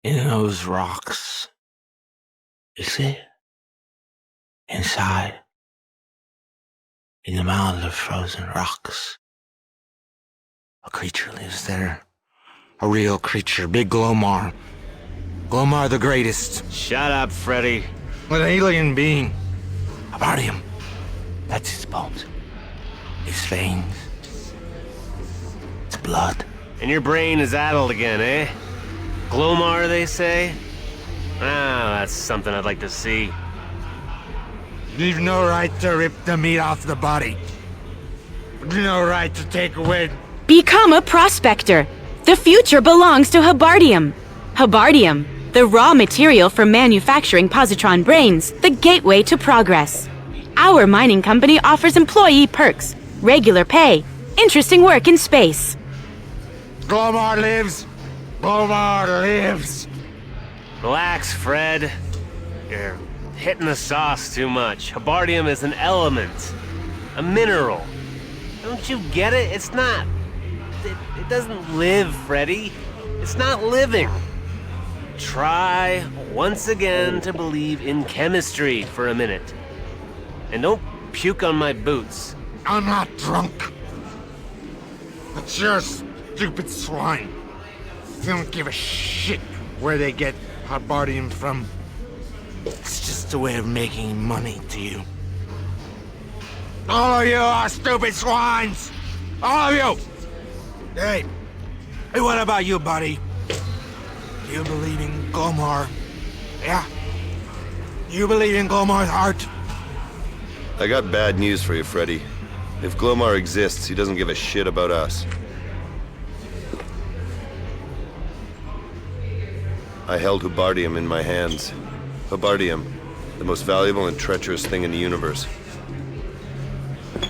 in those rocks. You see? Inside, in the mound of frozen rocks, a creature lives there. A real creature, Big Glomar. Glomar the greatest. Shut up, Freddy. An alien being. About him. That's his bones. His veins. His blood. And your brain is addled again, eh? Glomar, they say? Ah, that's something I'd like to see. You've no right to rip the meat off the body. No right to take away. Become a prospector. The future belongs to Hebardium. Hebardium, the raw material for manufacturing positron brains, the gateway to progress. Our mining company offers employee perks, regular pay, interesting work in space. Glomar lives. Glomar lives. Relax, Fred. You're hitting the sauce too much. Hebardium is an element. A mineral. Don't you get it? It's not. It doesn't live, Freddy. It's not living. Try once again to believe in chemistry for a minute. And don't puke on my boots. I'm not drunk. It's your stupid swine. They don't give a shit where they get Hebardium from. It's just a way of making money to you. All of you are stupid swines! All of you! Hey, what about you, buddy? You believe in Glomar? Yeah? You believe in Glomar's heart? I got bad news for you, Freddy. If Glomar exists, he doesn't give a shit about us. I held Hebardium in my hands. Hebardium, the most valuable and treacherous thing in the universe.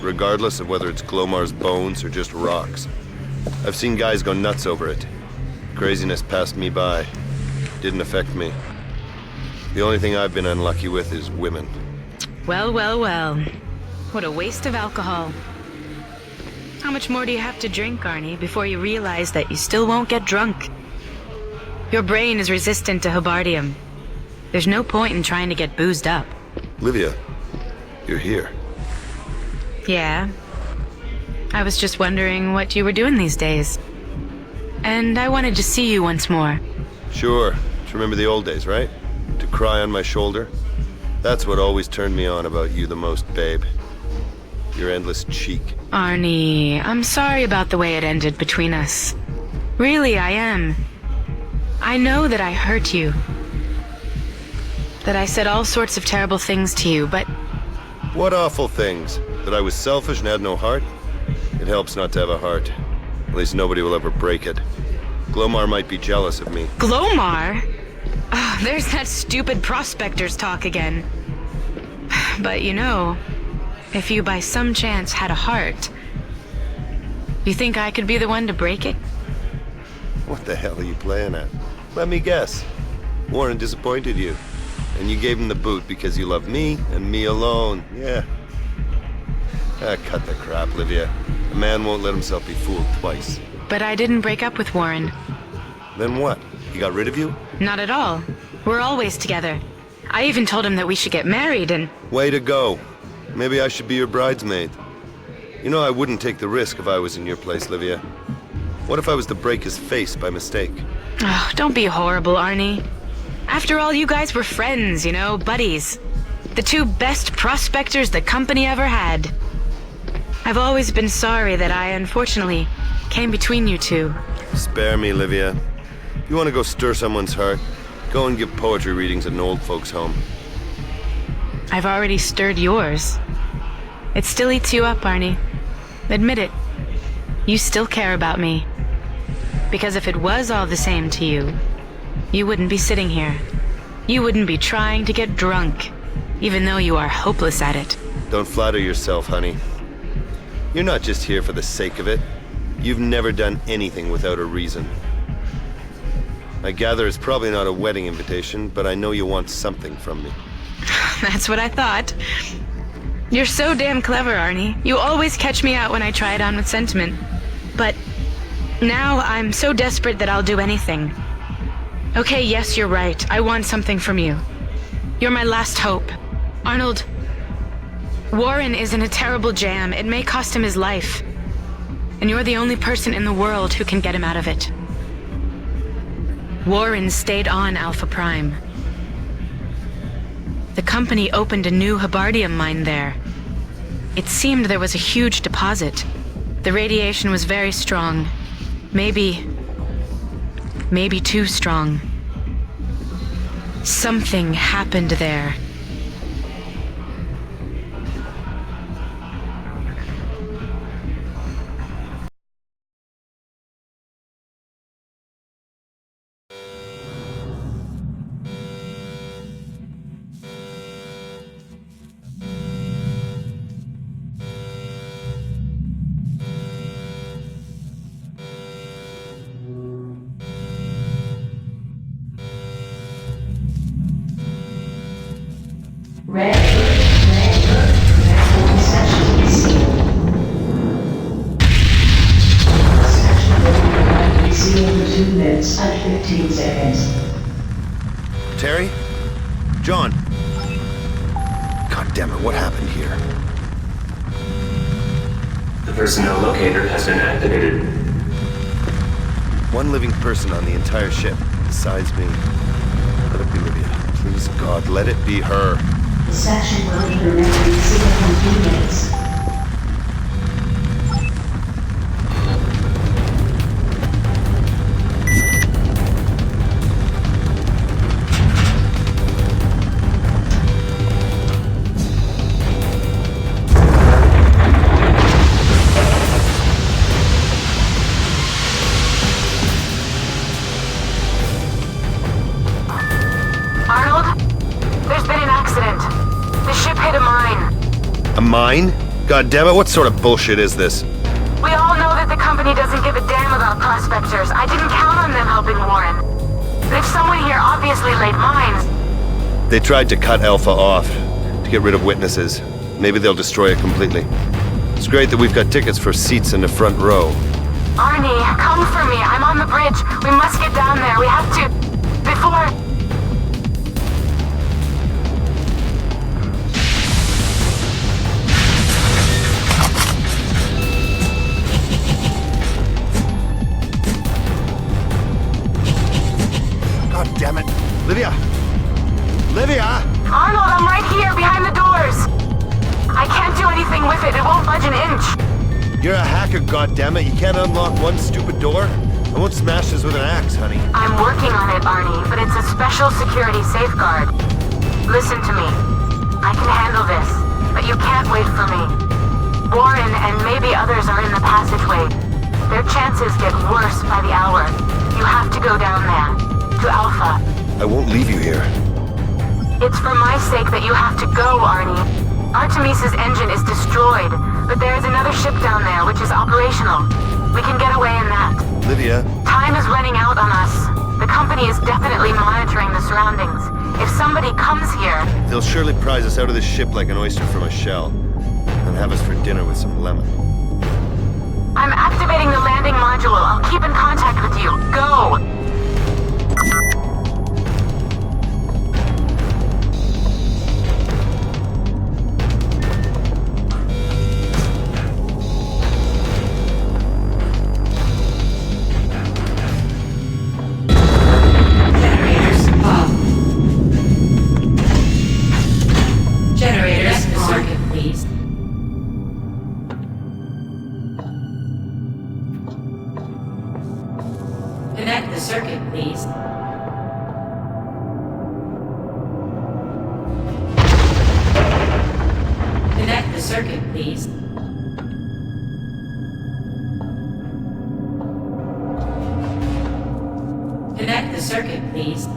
Regardless of whether it's Glomar's bones or just rocks. I've seen guys go nuts over it. Craziness passed me by. Didn't affect me. The only thing I've been unlucky with is women. Well, well, well. What a waste of alcohol. How much more do you have to drink, Arnie, before you realize that you still won't get drunk? Your brain is resistant to Hebardium. There's no point in trying to get boozed up. Livia, you're here. Yeah. I was just wondering what you were doing these days. And I wanted to see you once more. Sure. Just remember the old days, right? To cry on my shoulder? That's what always turned me on about you the most, babe. Your endless cheek. Arnie, I'm sorry about the way it ended between us. Really, I am. I know that I hurt you. That I said all sorts of terrible things to you, but... What awful things? That I was selfish and had no heart? It helps not to have a heart. At least nobody will ever break it. Glomar might be jealous of me. Glomar? Oh, there's that stupid prospector's talk again. But you know, if you by some chance had a heart, you think I could be the one to break it? What the hell are you playing at? Let me guess. Warren disappointed you. And you gave him the boot because you love me and me alone. Yeah. Ah, cut the crap, Livia. A man won't let himself be fooled twice. But I didn't break up with Warren. Then what? He got rid of you? Not at all. We're always together. I even told him that we should get married and... Way to go. Maybe I should be your bridesmaid. You know I wouldn't take the risk if I was in your place, Livia. What if I was to break his face by mistake? Oh, don't be horrible, Arnie. After all, you guys were friends, you know, buddies. The two best prospectors the company ever had. I've always been sorry that I, unfortunately, came between you two. Spare me, Livia. If you want to go stir someone's heart, go and give poetry readings at an old folks' home. I've already stirred yours. It still eats you up, Arnie. Admit it. You still care about me. Because if it was all the same to you, you wouldn't be sitting here. You wouldn't be trying to get drunk, even though you are hopeless at it. Don't flatter yourself, honey. You're not just here for the sake of it. You've never done anything without a reason. I gather it's probably not a wedding invitation, but I know you want something from me. That's what I thought. You're so damn clever, Arnie. You always catch me out when I try it on with sentiment. But now I'm so desperate that I'll do anything. Okay, yes, you're right. I want something from you. You're my last hope. Arnold, Warren is in a terrible jam. It may cost him his life. And you're the only person in the world who can get him out of it. Warren stayed on Alpha Prime. The company opened a new Hebardium mine there. It seemed there was a huge deposit. The radiation was very strong. Maybe too strong. Something happened there. Red alert, reception is sealed. Reception will be sealed for 2 minutes and 15 seconds. Terry? John? God damn it, what happened here? The personnel locator has been activated. One living person on the entire ship, besides me. Let it be Lydia. Please, God, let it be her. The section will be remembered sealed in 2 minutes. A mine? God damn it, what sort of bullshit is this? We all know that the company doesn't give a damn about prospectors. I didn't count on them helping Warren. But if someone here obviously laid mines... They tried to cut Alpha off, to get rid of witnesses. Maybe they'll destroy it completely. It's great that we've got tickets for seats in the front row. Arnie, come for me. I'm on the bridge. We must get down there. We have to... Before... Damn it. Lydia! Lydia! Arnold, I'm right here, behind the doors! I can't do anything with it. It won't budge an inch. You're a hacker, goddammit. You can't unlock one stupid door? I won't smash this with an axe, honey. I'm working on it, Arnie, but it's a special security safeguard. Listen to me. I can handle this, but you can't wait for me. Warren and maybe others are in the passageway. Their chances get worse by the hour. You have to go down there. To Alpha. I won't leave you here. It's for my sake that you have to go, Arnie. Artemis's engine is destroyed, but there is another ship down there which is operational. We can get away in that. Lydia? Time is running out on us. The company is definitely monitoring the surroundings. If somebody comes here... They'll surely prize us out of this ship like an oyster from a shell. And have us for dinner with some lemon. I'm activating the landing module. I'll keep in contact with you. Go! Connect the circuit, please. Connect the circuit, please. Connect the circuit, please.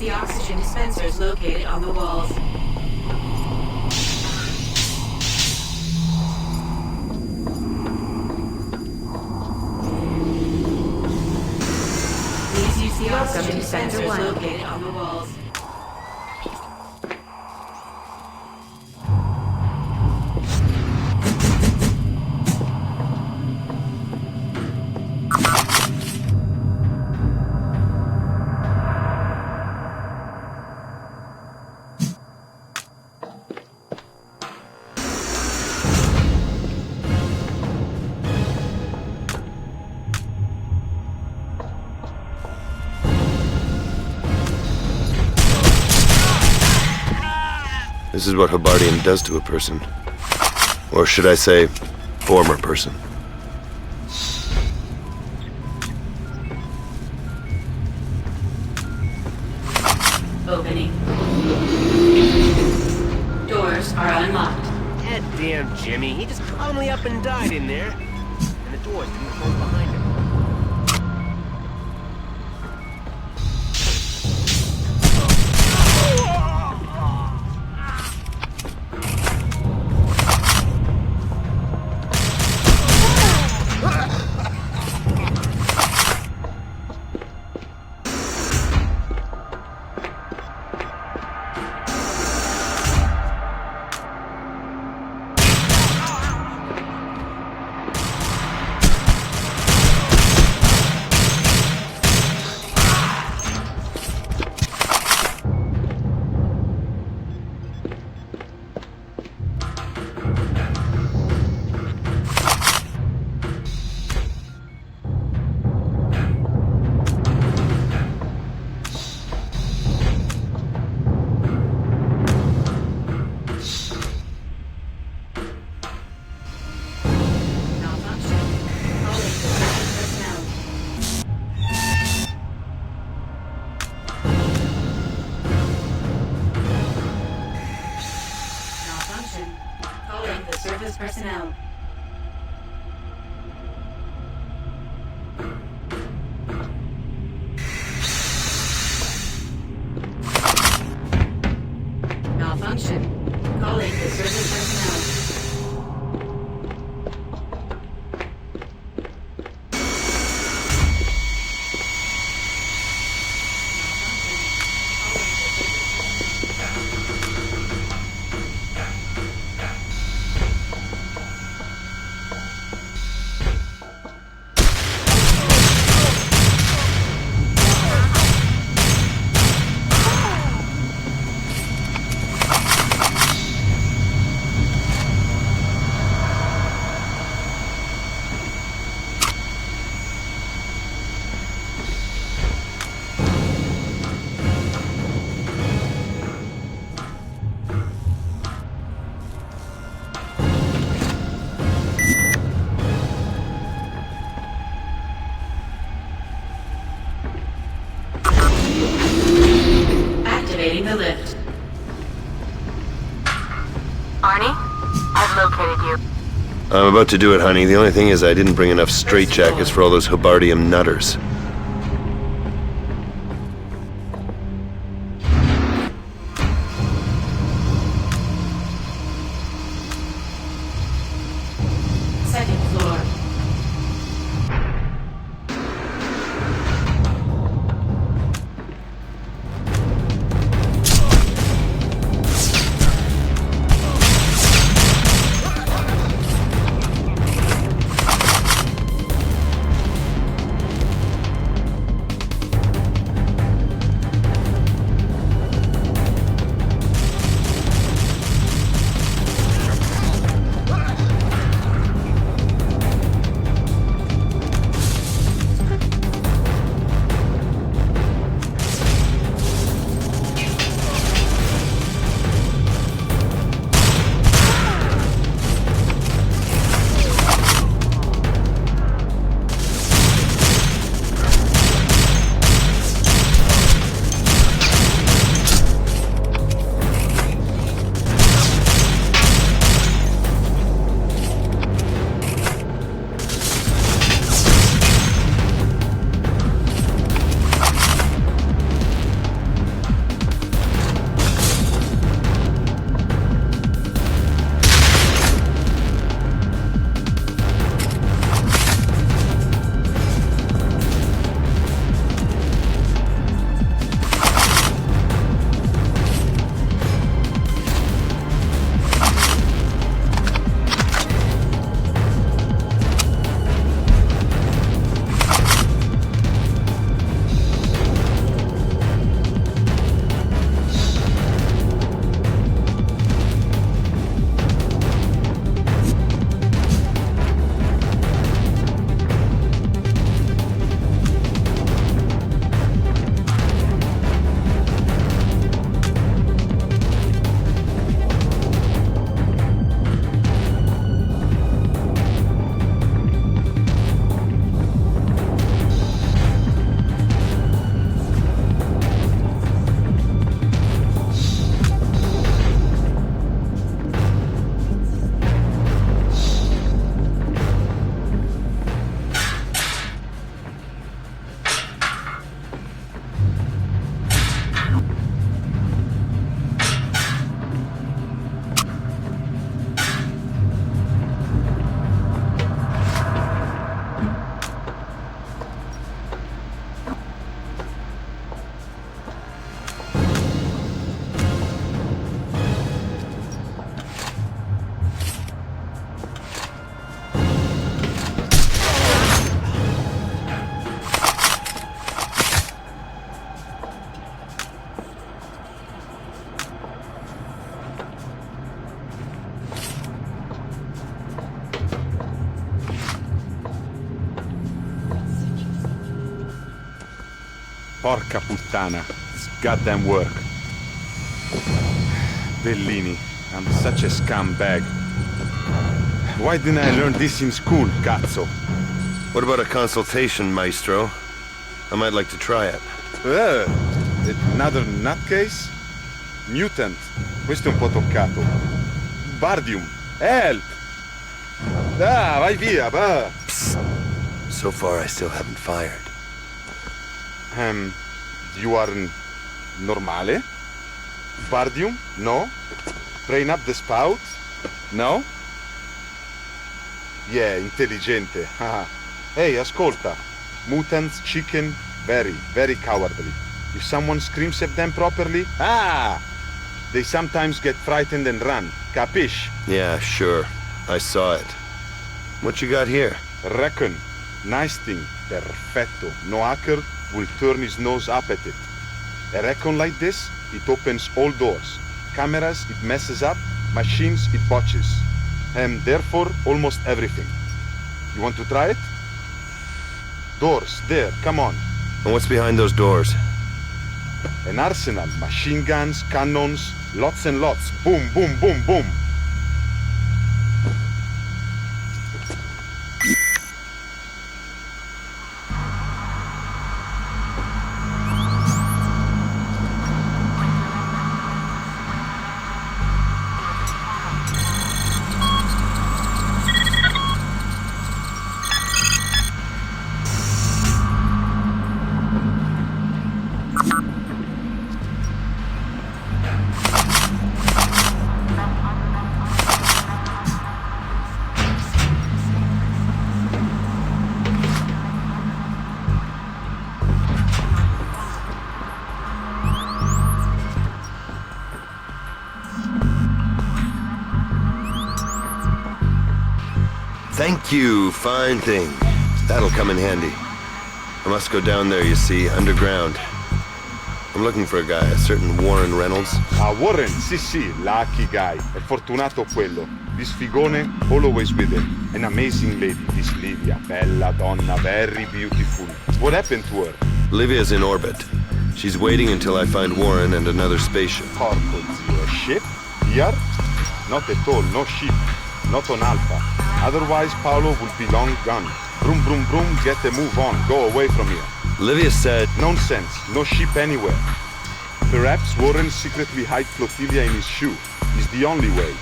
the oxygen dispensers located on the walls. Please use the oxygen dispensers located on the walls. This is what Habardium does to a person. Or should I say, former person. Opening. Doors are unlocked. God damn Jimmy, he just calmly up and died in there. And the doors didn't close behind him. Personnel. Malfunction. Calling the surface personnel. Activating the lift. Arnie, I've located you. I'm about to do it, honey. The only thing is I didn't bring enough straitjackets for all those Habardium nutters. Second floor. Porca puttana. This goddamn work. Bellini, I'm such a scumbag. Why didn't I learn this in school, cazzo? What about a consultation, maestro? I might like to try it. Another nutcase? Mutant. Questo è un po' toccato. Bardium. Help! Ah, vai via, va! Psst. So far, I still haven't fired. You are normale? Bardium? No? Train up the spout? No? Yeah, intelligente. Hey, ascolta. Mutants, chicken, very, very cowardly. If someone screams at them properly, they sometimes get frightened and run. Capish? Yeah, sure. I saw it. What you got here? Reckon. Nice thing. Perfetto. No hacker will turn his nose up at it. A recon like this, it opens all doors. Cameras, it messes up. Machines, it botches. And therefore, almost everything. You want to try it? Doors, there, come on. And what's behind those doors? An arsenal, machine guns, cannons, lots and lots. Boom, boom, boom, boom. Thank you, fine thing. That'll come in handy. I must go down there, you see, underground. I'm looking for a guy, a certain Warren Reynolds. Warren, sì, lucky guy. È fortunato quello. This figone, always with him. An amazing lady, this Livia. Bella donna, very beautiful. What happened to her? Livia's in orbit. She's waiting until I find Warren and another spaceship. Porco zio, a ship? Here? Not at all, no ship. Not on Alpha. Otherwise, Paolo would be long gone. Vroom, vroom, vroom, get a move on. Go away from here. Livia said... Nonsense. No ship anywhere. Perhaps Warren secretly hide flotilla in his shoe. Is the only way.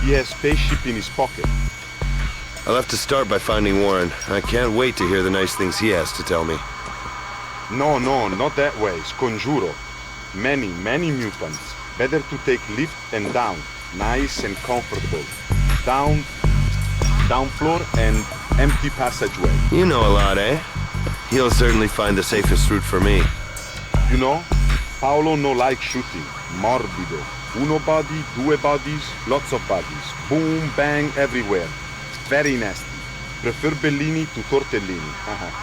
He has spaceship in his pocket. I'll have to start by finding Warren. I can't wait to hear the nice things he has to tell me. No, not that way. Sconjuro. Many mutants. Better to take lift and down. Nice and comfortable. Down floor and empty passageway. You know a lot, eh? He'll certainly find the safest route for me. You know, Paolo no like shooting. Morbido. Uno body, due bodies, lots of bodies. Boom, bang, everywhere. Very nasty. Prefer Bellini to Tortellini.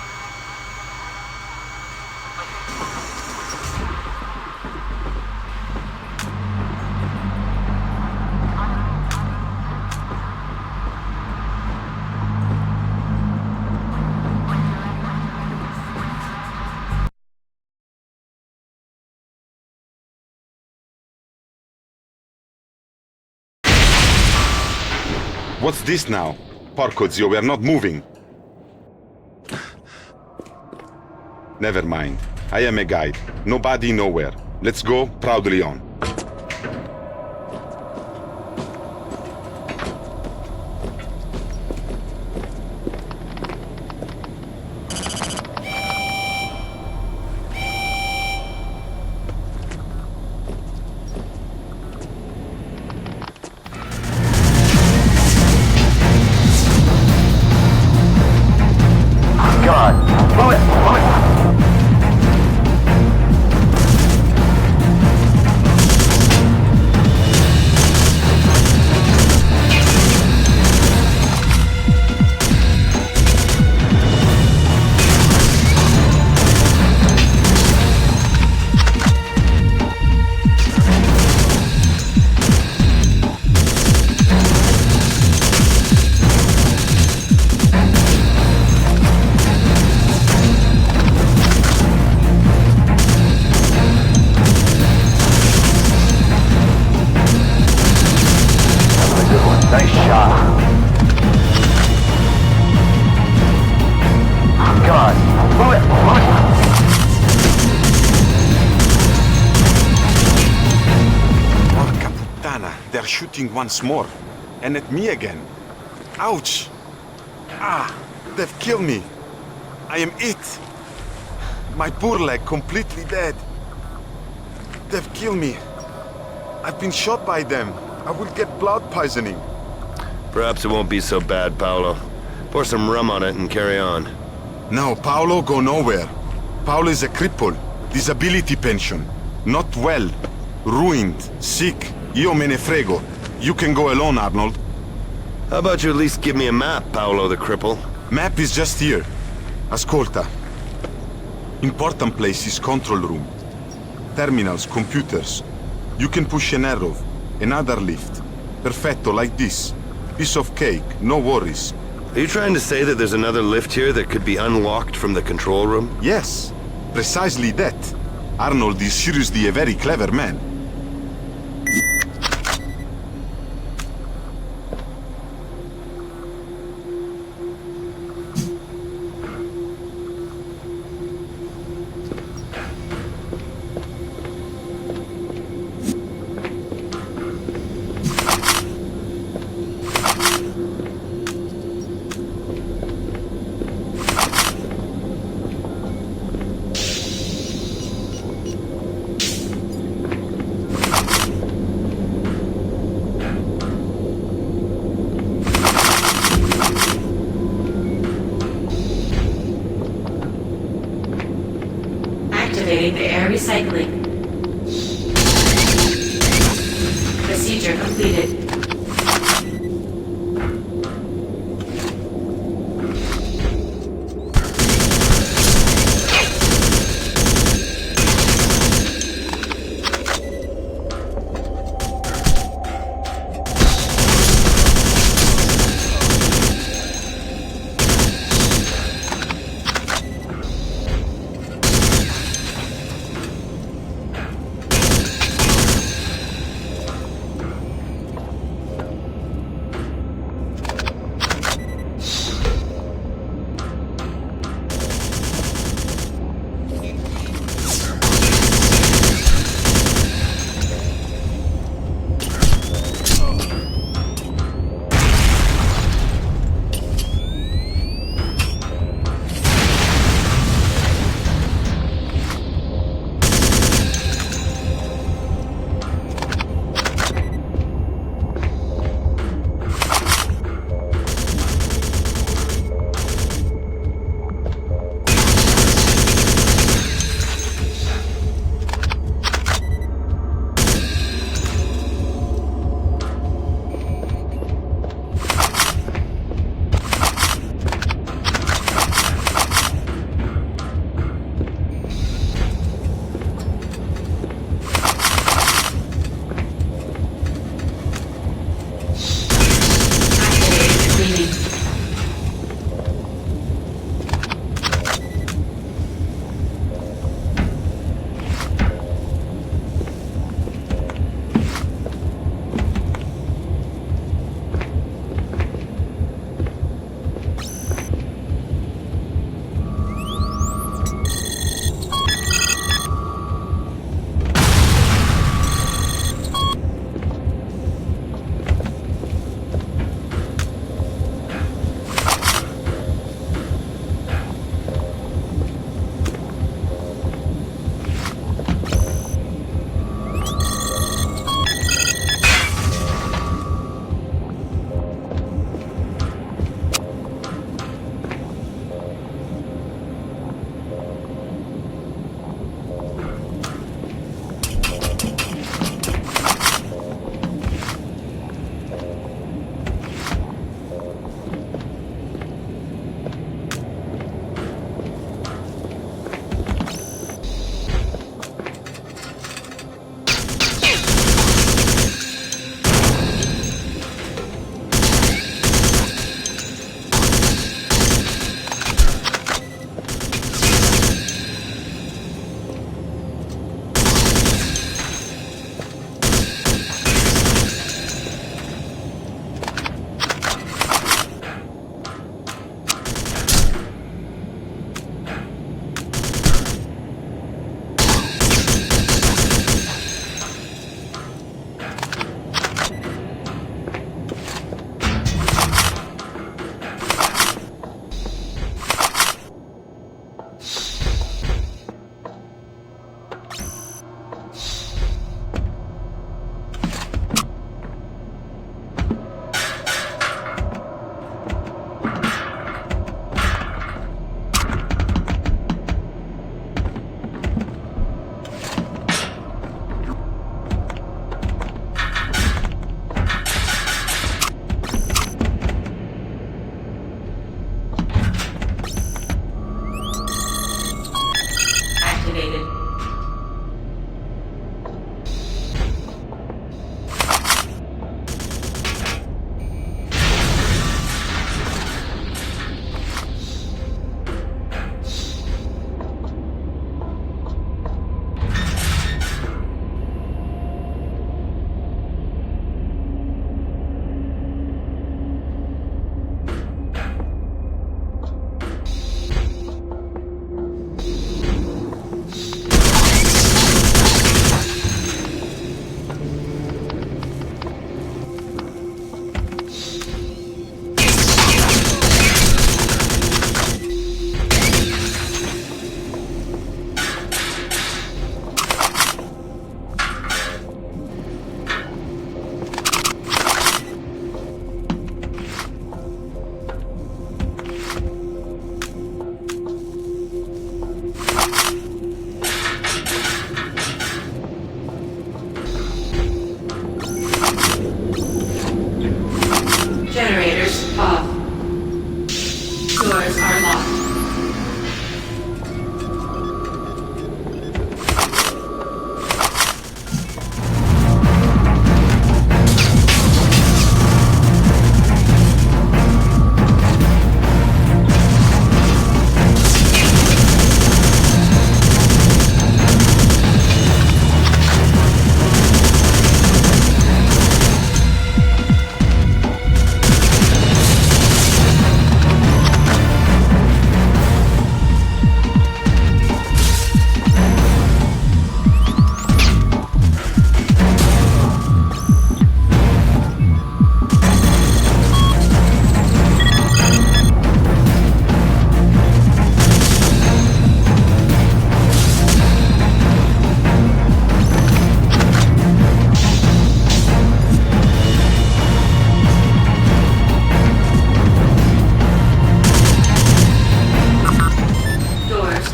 What's this now? Porco zio, we are not moving. Never mind. I am a guide. Nobody, nowhere. Let's go proudly on. shooting once more. And at me again. Ouch! Ah, they've killed me. I am it. My poor leg completely dead. They've killed me. I've been shot by them. I will get blood poisoning. Perhaps it won't be so bad, Paolo. Pour some rum on it and carry on. No, Paolo go nowhere. Paolo is a cripple. Disability pension. Not well. Ruined. Sick. Io me ne frego. You can go alone, Arnold. How about you at least give me a map, Paolo the cripple? Map is just here. Ascolta. Important place is control room. Terminals, computers. You can push an arrow. Another lift. Perfetto, like this. Piece of cake, no worries. Are you trying to say that there's another lift here that could be unlocked from the control room? Yes, precisely that. Arnold is seriously a very clever man. Activating the air recycling. Procedure completed.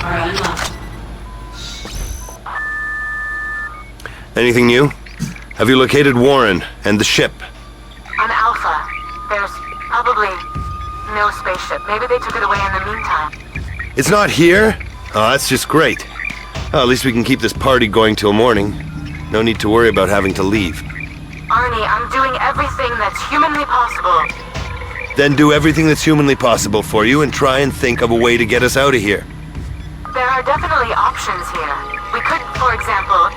are unlocked. Anything new? Have you located Warren and the ship? On Alpha, there's probably no spaceship. Maybe they took it away in the meantime. It's not here? Oh, that's just great. Oh, at least we can keep this party going till morning. No need to worry about having to leave. Arnie, I'm doing everything that's humanly possible. Then do everything that's humanly possible for you and try and think of a way to get us out of here. There are definitely options here. We could, for example...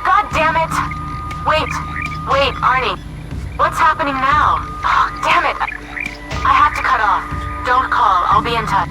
God damn it! Wait, Arnie. What's happening now? Oh, damn it! I have to cut off. Don't call. I'll be in touch.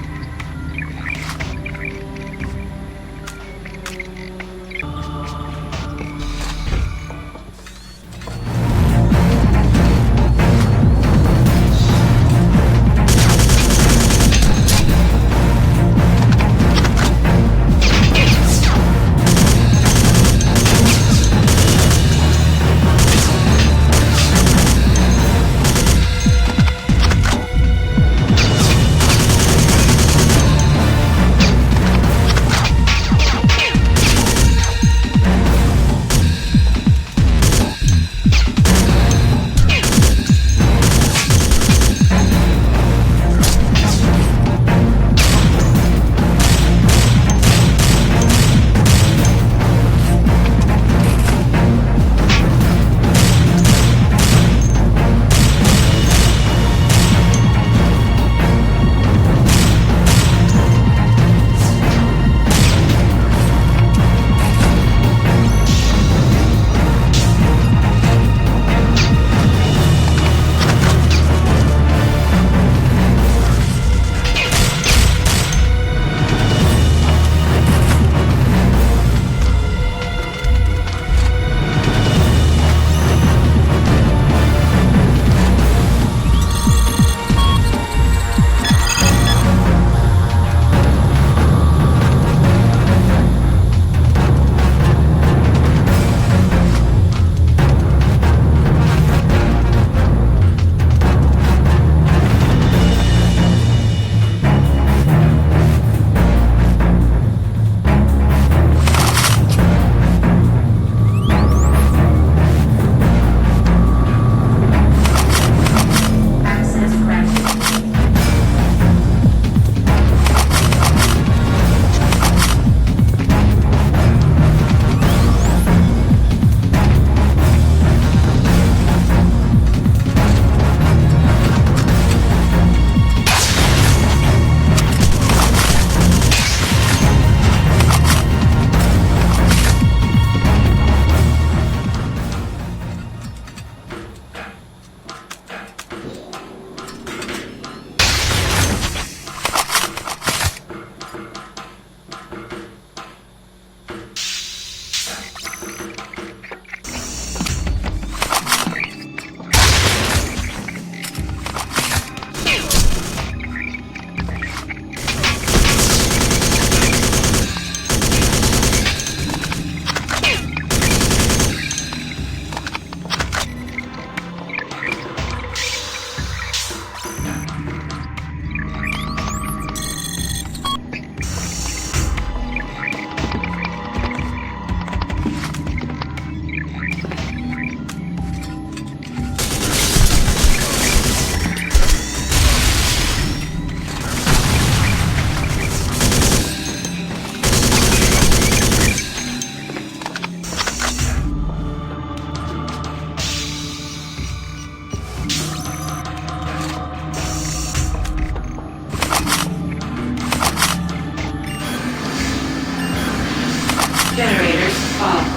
Generators off.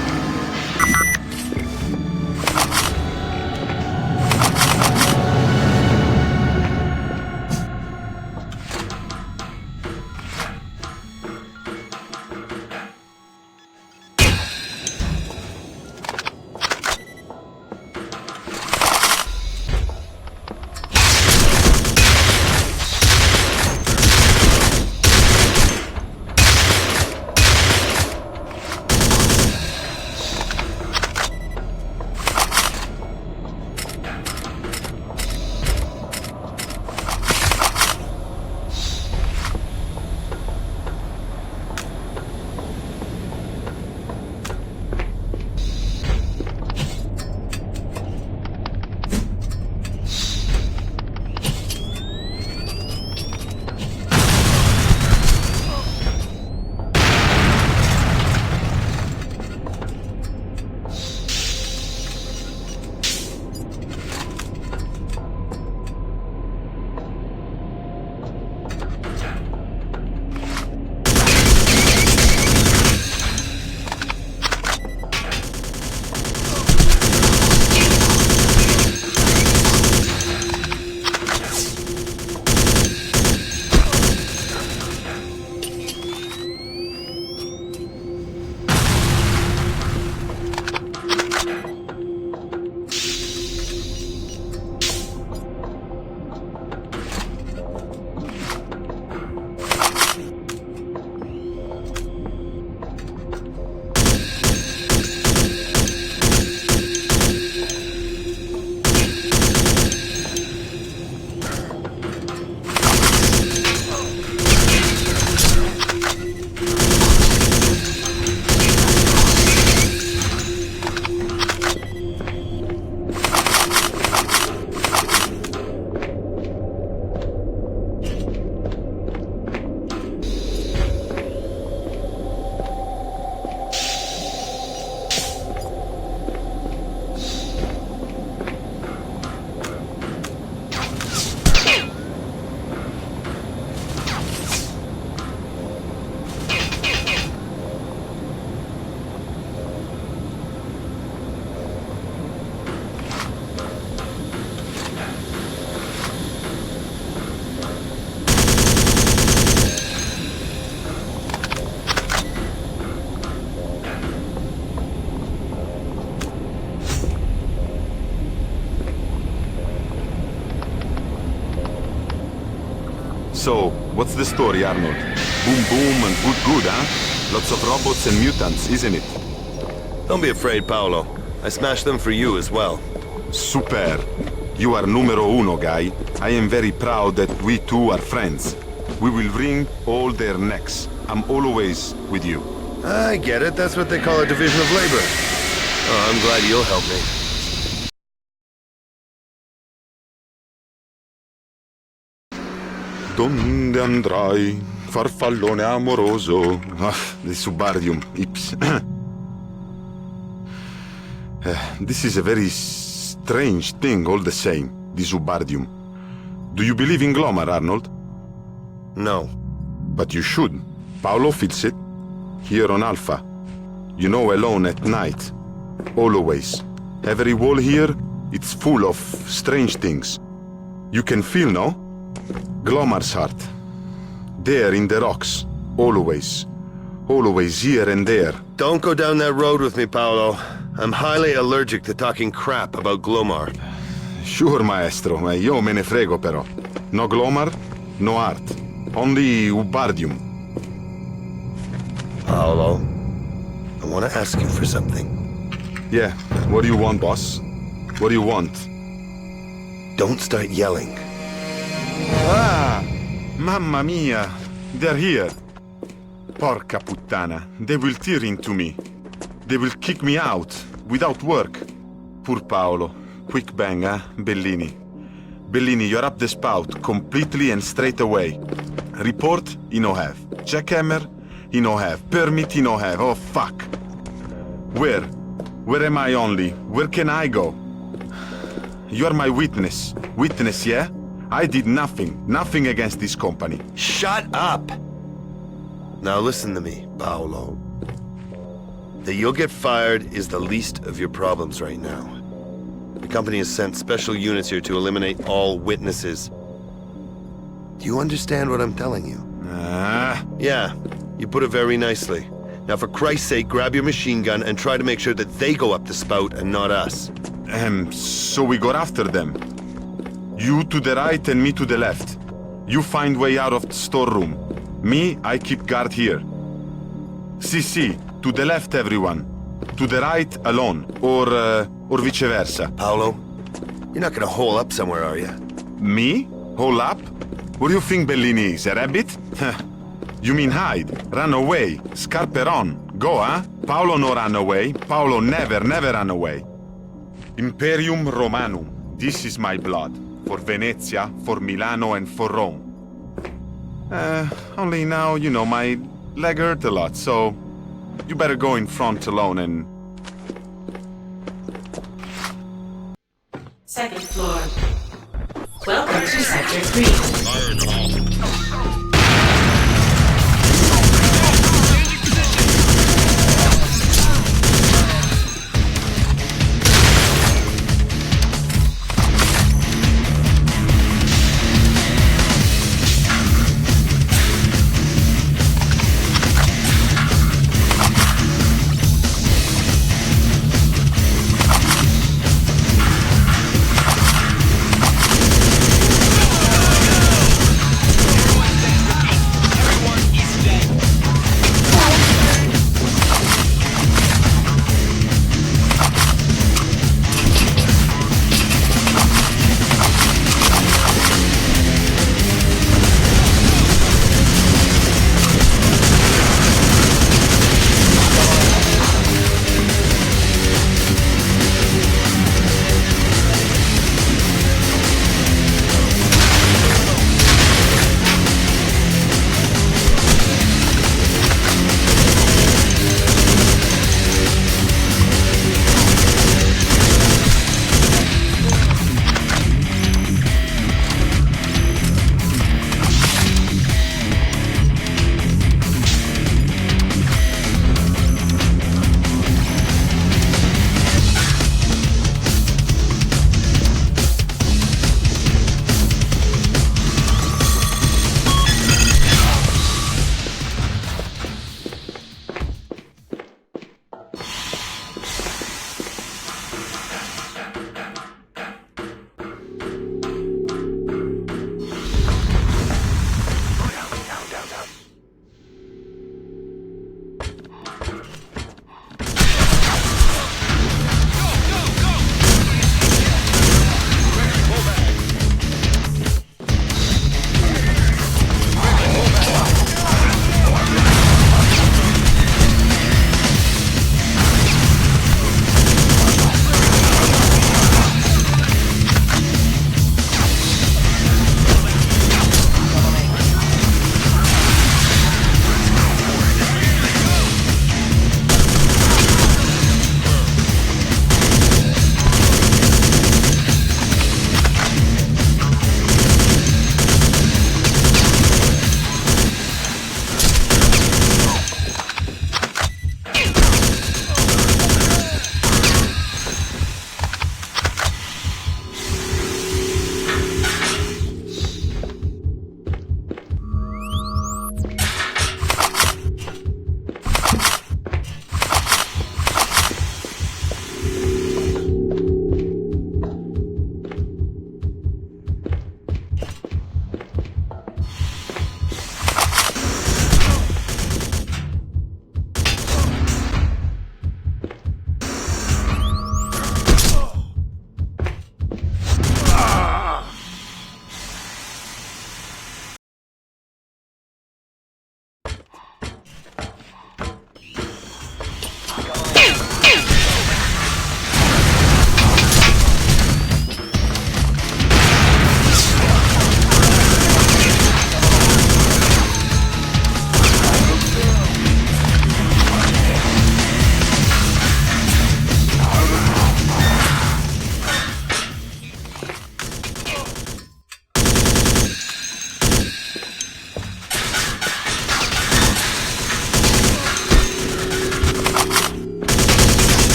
So, what's the story, Arnold? Boom boom and good good, huh? Lots of robots and mutants, isn't it? Don't be afraid, Paolo. I smashed them for you as well. Super. You are numero uno, guy. I am very proud that we two are friends. We will wring all their necks. I'm always with you. I get it. That's what they call a division of labor. Oh, I'm glad you'll help me. Donde andrai, farfallone amoroso? Ah, the Subardium, Ips. This is a very strange thing all the same, the Subardium. Do you believe in Glomar, Arnold? No. But you should. Paolo fits it. Here on Alpha. You know, alone at night. Always. Every wall here, it's full of strange things. You can feel, no? Glomar's heart. There in the rocks. Always. Always here and there. Don't go down that road with me, Paolo. I'm highly allergic to talking crap about Glomar. Sure, maestro, ma io me ne frego però. No Glomar, no art. Only Ubardium. Paolo, I want to ask you for something. Yeah, what do you want, boss? What do you want? Don't start yelling. Ah! Mamma mia! They're here. Porca puttana. They will tear into me. They will kick me out, without work. Poor Paolo. Quick bang, eh, Bellini? Bellini, you're up the spout, completely and straight away. Report, he no have. Jackhammer, he no have. Permit, he no have. Oh, fuck. Where? Where am I only? Where can I go? You are my witness. Witness, yeah? I did nothing. Nothing against this company. Shut up! Now listen to me, Paolo. That you'll get fired is the least of your problems right now. The company has sent special units here to eliminate all witnesses. Do you understand what I'm telling you? Yeah, you put it very nicely. Now for Christ's sake, grab your machine gun and try to make sure that they go up the spout and not us. So we got after them. You to the right and me to the left. You find way out of the storeroom. Me, I keep guard here. Si, to the left everyone. To the right alone. Or vice versa. Paolo, you're not gonna hole up somewhere, are you? Me? Hole up? What do you think Bellini is, a rabbit? You mean hide, run away, scarperon, go, huh? Paolo no run away, Paolo never run away. Imperium Romanum, this is my blood. For Venezia, for Milano and for Rome. Only now, you know, my leg hurt a lot, so you better go in front alone and... Second floor. Welcome to Sector 3.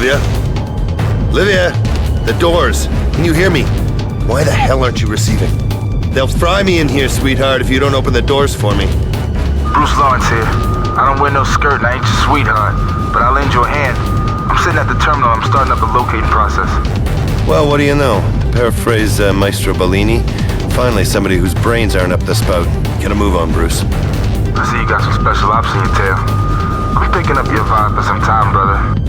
Olivia? Olivia! The doors! Can you hear me? Why the hell aren't you receiving? They'll fry me in here, sweetheart, if you don't open the doors for me. Bruce Lawrence here. I don't wear no skirt and I ain't your sweetheart, but I'll lend you a hand. I'm sitting at the terminal. I'm starting up the locating process. Well, what do you know? To paraphrase Maestro Bellini, finally somebody whose brains aren't up the spout. Get a move on, Bruce. I see you got some special ops in your tail. I'm picking up your vibe for some time, brother.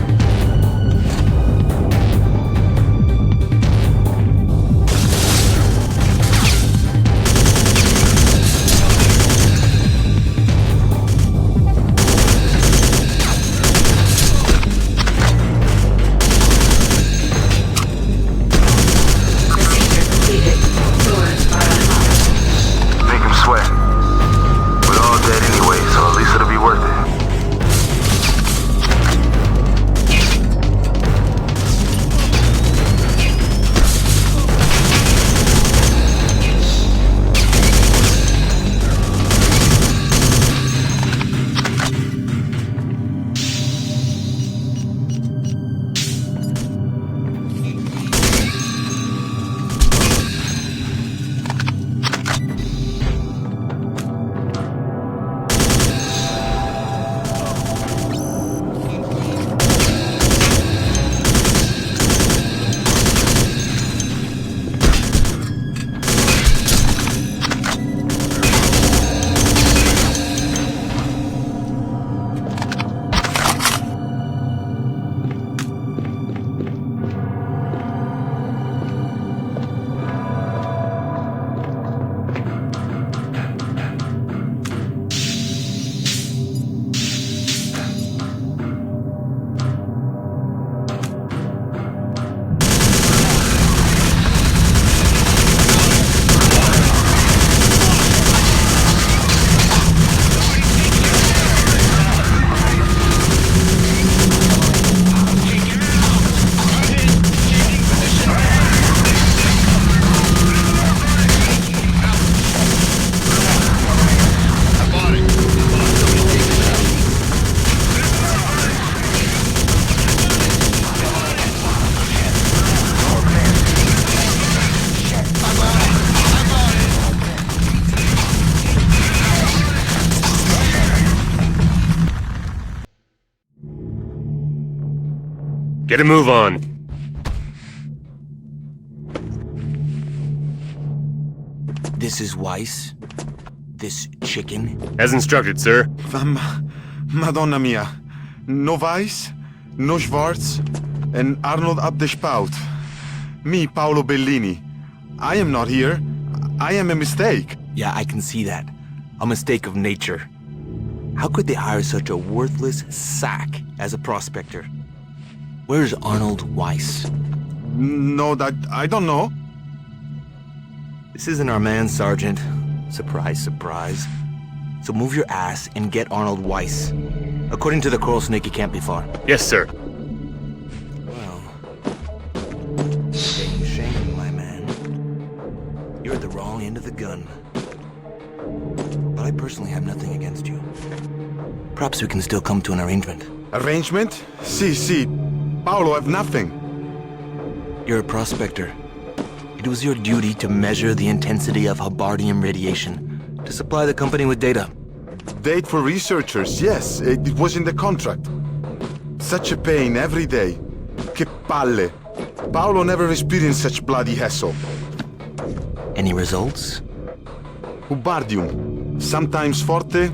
Get a move on. This is Weiss? This chicken? As instructed, sir. Madonna mia. No Weiss, no Schwarz, and Arnold up the spout. Me, Paolo Bellini. I am not here. I am a mistake. Yeah, I can see that. A mistake of nature. How could they hire such a worthless sack as a prospector? Where's Arnold Weiss? No, that I don't know. This isn't our man, Sergeant. Surprise, surprise. So move your ass and get Arnold Weiss. According to the Coral Snake, he can't be far. Yes, sir. Well, shame, my man. You're at the wrong end of the gun. But I personally have nothing against you. Perhaps we can still come to an arrangement. Arrangement? Si. Paolo, have nothing. You're a prospector. It was your duty to measure the intensity of Hubbardhium radiation, to supply the company with data. Date for researchers, yes, it was in the contract. Such a pain every day. Che palle. Paolo never experienced such bloody hassle. Any results? Hubbardhium, sometimes forte,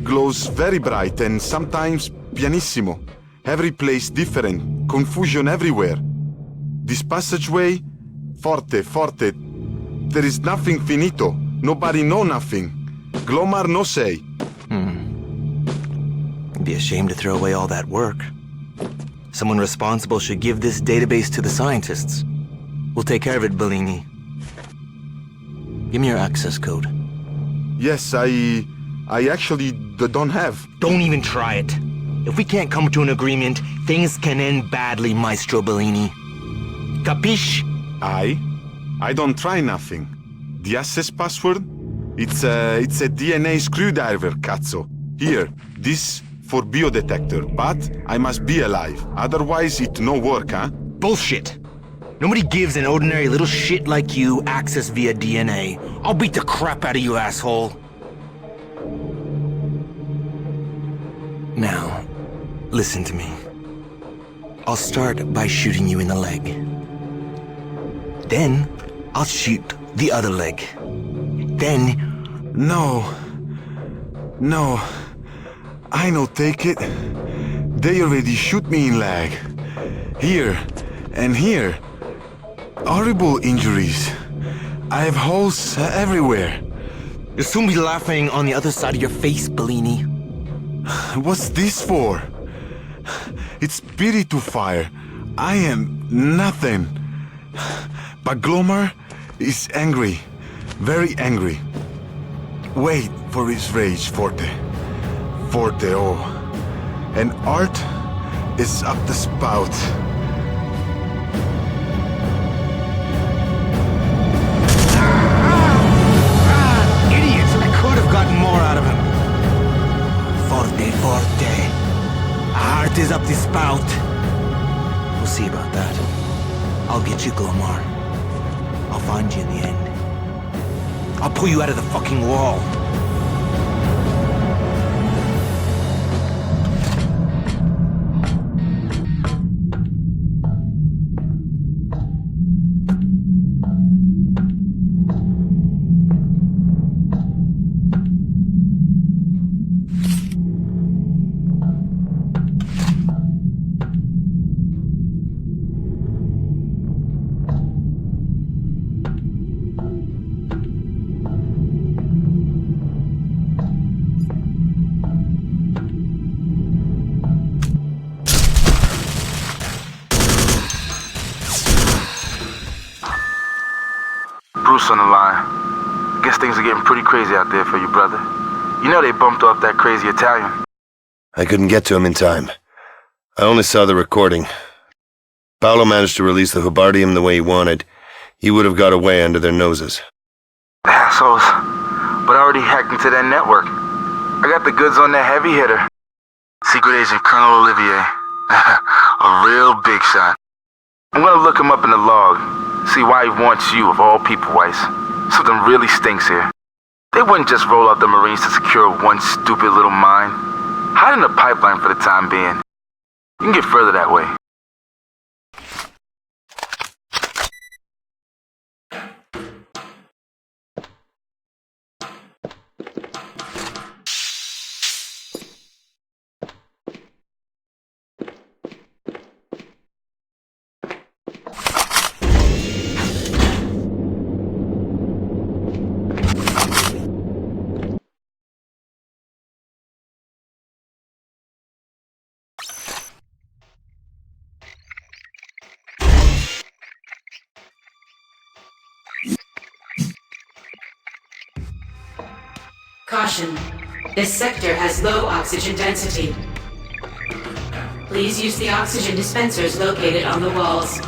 glows very bright, and sometimes pianissimo. Every place different, confusion everywhere. This passageway, forte. There is nothing finito. Nobody know nothing. Glomar no say. I'd be ashamed to throw away all that work. Someone responsible should give this database to the scientists. We'll take care of it, Bellini. Give me your access code. Yes, I actually don't have. Don't even try it. If we can't come to an agreement, things can end badly, Maestro Bellini. Capiche? I don't try nothing. The access password? It's a DNA screwdriver, cazzo. Here, this for biodetector, but I must be alive. Otherwise, it no work, huh? Bullshit. Nobody gives an ordinary little shit like you access via DNA. I'll beat the crap out of you, asshole. Now, listen to me. I'll start by shooting you in the leg. Then, I'll shoot the other leg. Then... No. No. I no take it. They already shoot me in leg. Here and here. Horrible injuries. I have holes everywhere. You'll soon be laughing on the other side of your face, Bellini. What's this for? It's pity to fire. I am nothing. But Glomar is angry. Very angry. Wait for his rage, Forte. Forte, oh. And Art is up the spout. Idiots! I could have gotten more out of him. Forte, forte. Art is up the spout. We'll see about that. I'll get you, Glomar. I'll find you in the end. I'll pull you out of the fucking wall. Bruce on the line. Guess things are getting pretty crazy out there for you, brother. You know they bumped off that crazy Italian. I couldn't get to him in time. I only saw the recording. Paolo managed to release the Hubardium the way he wanted. He would have got away under their noses. Assholes. But I already hacked into that network. I got the goods on that heavy hitter. Secret Agent Colonel Olivier. A real big shot. I'm gonna look him up in the log. See why he wants you of all people, Weiss. Something really stinks here. They wouldn't just roll out the Marines to secure one stupid little mine. Hide in the pipeline for the time being. You can get further that way. Caution. This sector has low oxygen density. Please use the oxygen dispensers located on the walls.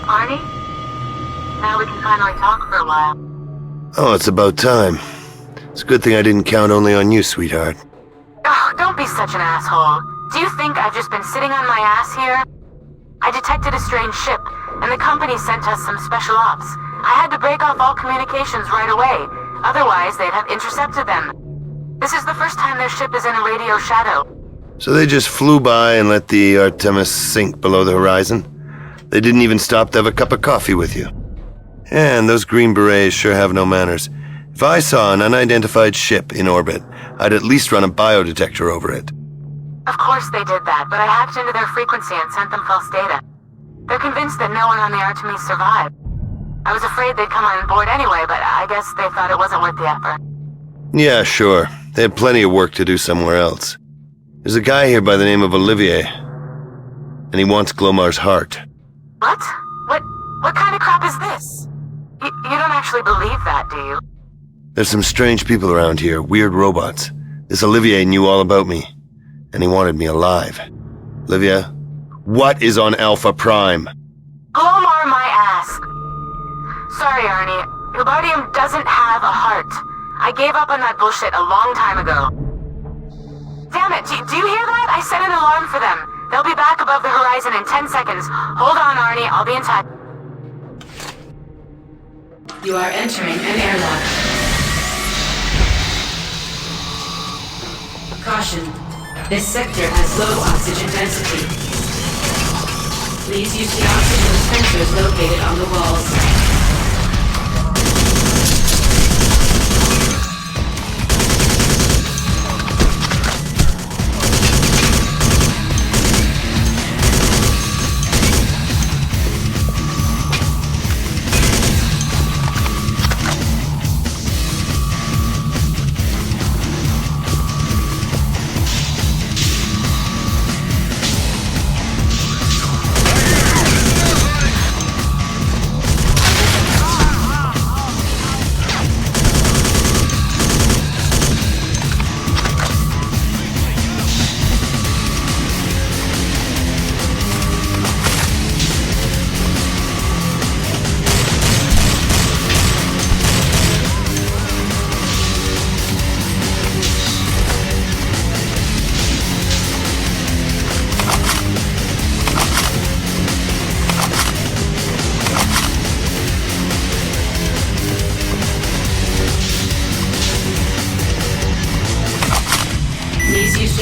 Arnie? Now we can finally talk for a while. Oh, it's about time. It's a good thing I didn't count only on you, sweetheart. Oh, don't be such an asshole. Do you think I've just been sitting on my ass here? I detected a strange ship, and the company sent us some special ops. I had to break off all communications right away. Otherwise, they'd have intercepted them. This is the first time their ship is in a radio shadow. So they just flew by and let the Artemis sink below the horizon? They didn't even stop to have a cup of coffee with you? And those Green Berets sure have no manners. If I saw an unidentified ship in orbit, I'd at least run a biodetector over it. Of course they did that, but I hacked into their frequency and sent them false data. They're convinced that no one on the Artemis survived. I was afraid they'd come on board anyway, but I guess they thought it wasn't worth the effort. Yeah, sure. They had plenty of work to do somewhere else. There's a guy here by the name of Olivier, and he wants Glomar's heart. What? What kind of crap is this? You don't actually believe that, do you? There's some strange people around here, weird robots. This Olivier knew all about me, and he wanted me alive. Olivia, what is on Alpha Prime? Glomar my ass. Sorry, Arnie. Gubardium doesn't have a heart. I gave up on that bullshit a long time ago. Damn it, do you hear that? I set an alarm for them. They'll be back above the horizon in 10 seconds. Hold on, Arnie. I'll be in touch. You are entering an airlock. Caution. This sector has low oxygen density. Please use the oxygen dispensers located on the walls.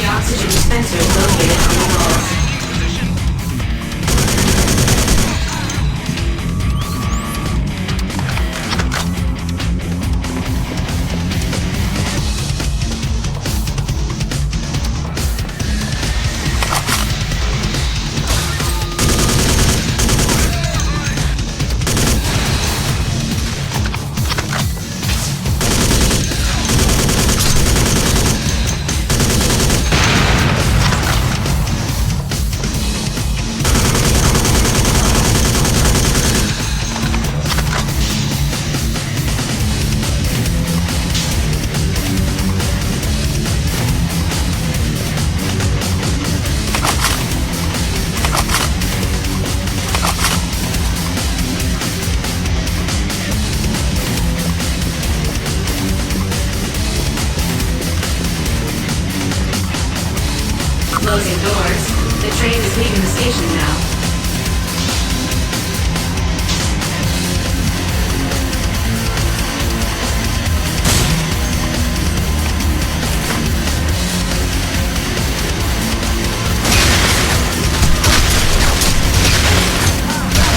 Oxygen dispensers located on the walls. Closing doors. The train is leaving the station now.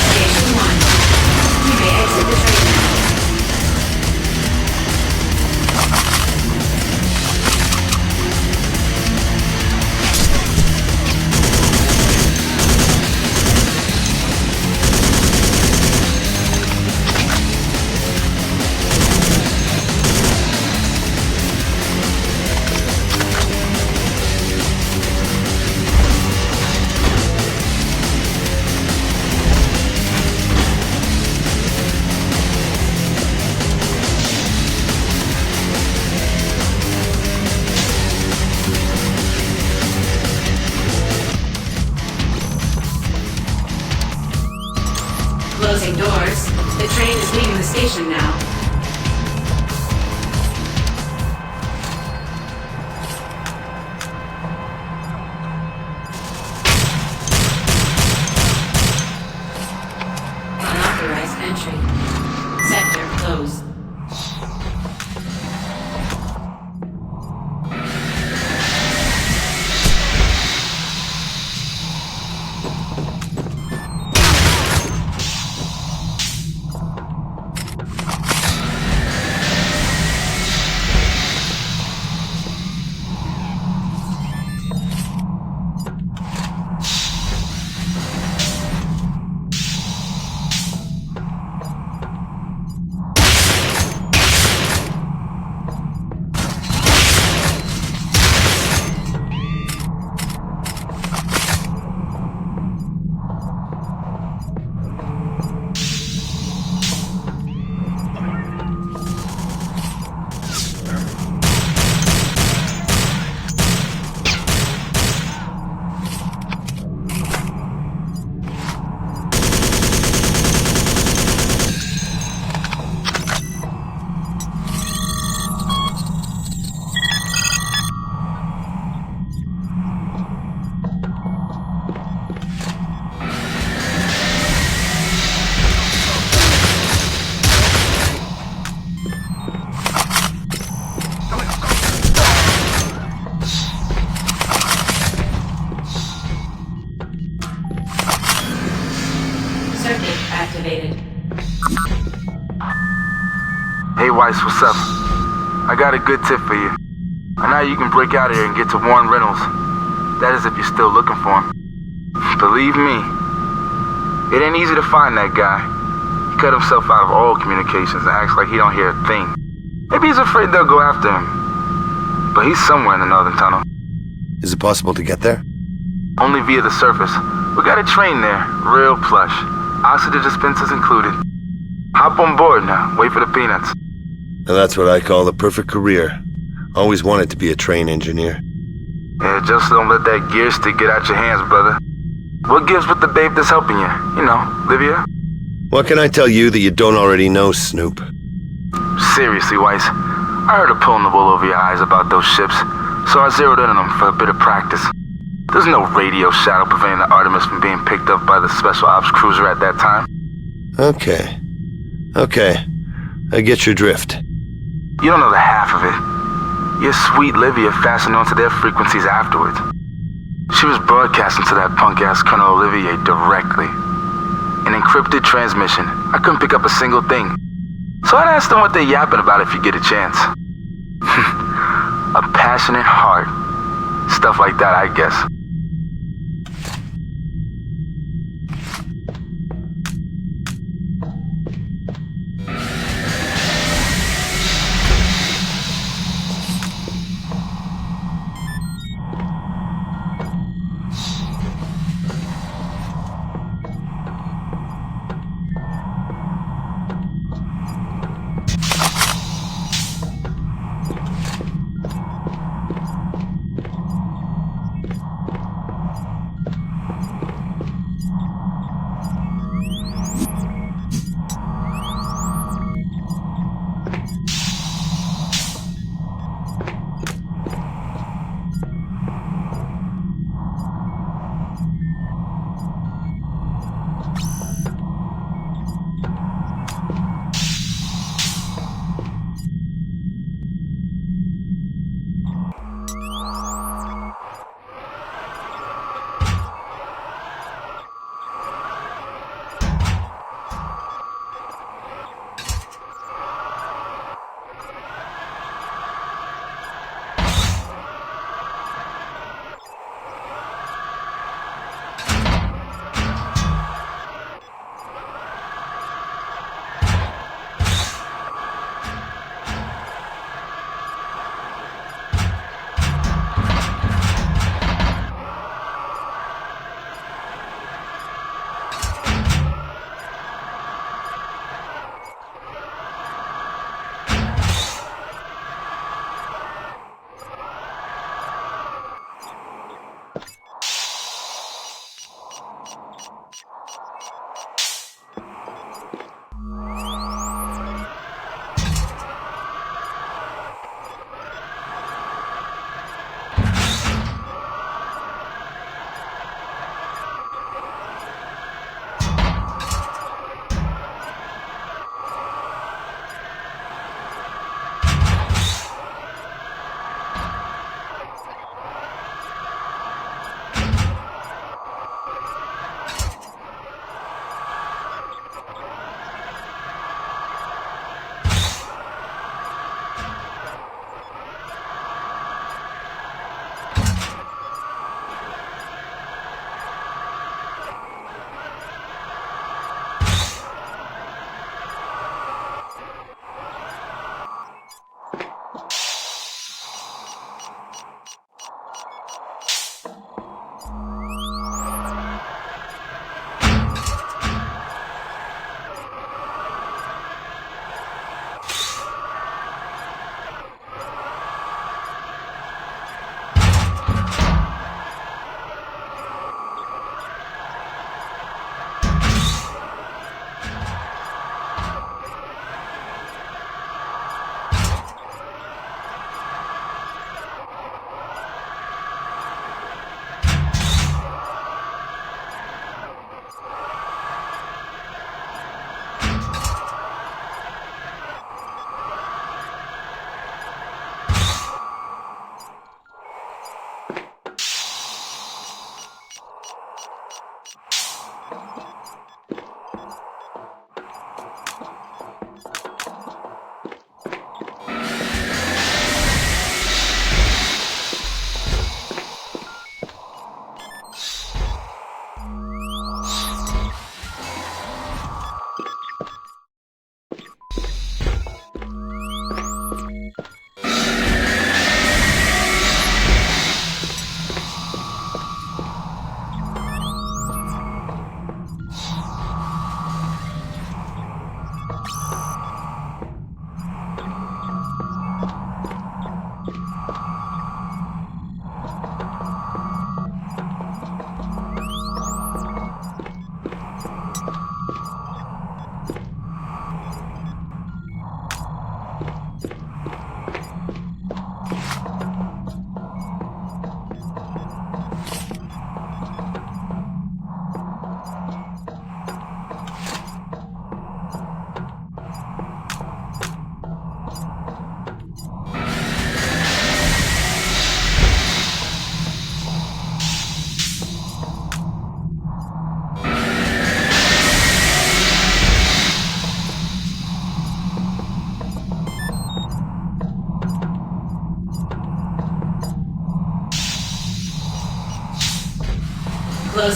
Station 1. You may exit the train now. Closing doors. The train is leaving the station now. Circuit activated. Hey, Weiss, what's up? I got a good tip for you. I know you can break out of here and get to Warren Reynolds. That is if you're still looking for him. Believe me, it ain't easy to find that guy. He cut himself out of all communications and acts like he don't hear a thing. Maybe he's afraid they'll go after him. But he's somewhere in the northern tunnel. Is it possible to get there? Only via the surface. We got a train there, real plush. Oxygen dispensers included. Hop on board now, wait for the peanuts. And that's what I call the perfect career. Always wanted to be a train engineer. Yeah, just don't let that gear stick get out your hands, brother. What gives with the babe that's helping you? You know, Livia? What can I tell you that you don't already know, Snoop? Seriously, Weiss. I heard her pulling the wool over your eyes about those ships, so I zeroed in on them for a bit of practice. There's no radio shadow preventing the Artemis from being picked up by the Special Ops cruiser at that time. Okay. I get your drift. You don't know the half of it. Your sweet Livia fastened onto their frequencies afterwards. She was broadcasting to that punk-ass Colonel Olivier directly. An encrypted transmission. I couldn't pick up a single thing. So I'd ask them what they're yapping about if you get a chance. A passionate heart. Stuff like that, I guess.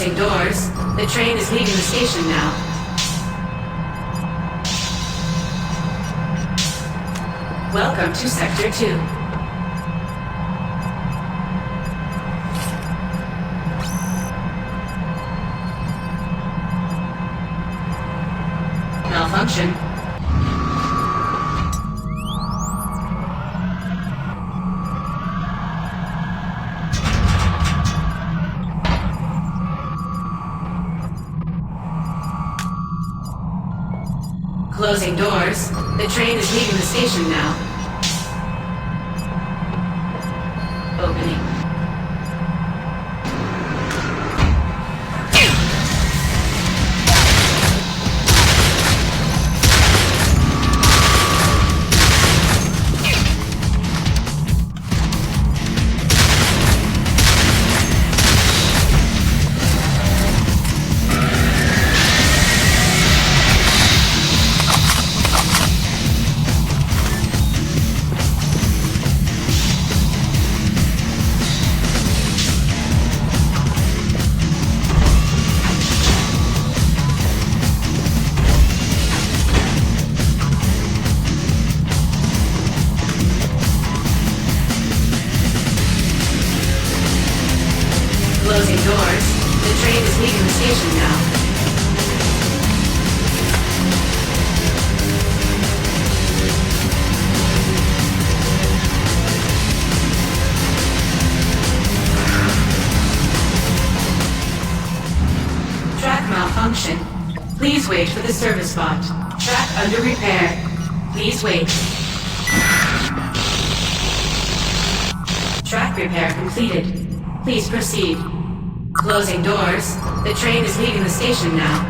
Closing doors. The train is leaving the station now. Welcome to Sector 2. Malfunction. Closing doors. The train is leaving the station now. Opening. Closing doors. The train is leaving the station now. Track malfunction. Please wait for the service bot. Track under repair. Please wait. Track repair completed. Please proceed. Closing doors. The train is leaving the station now.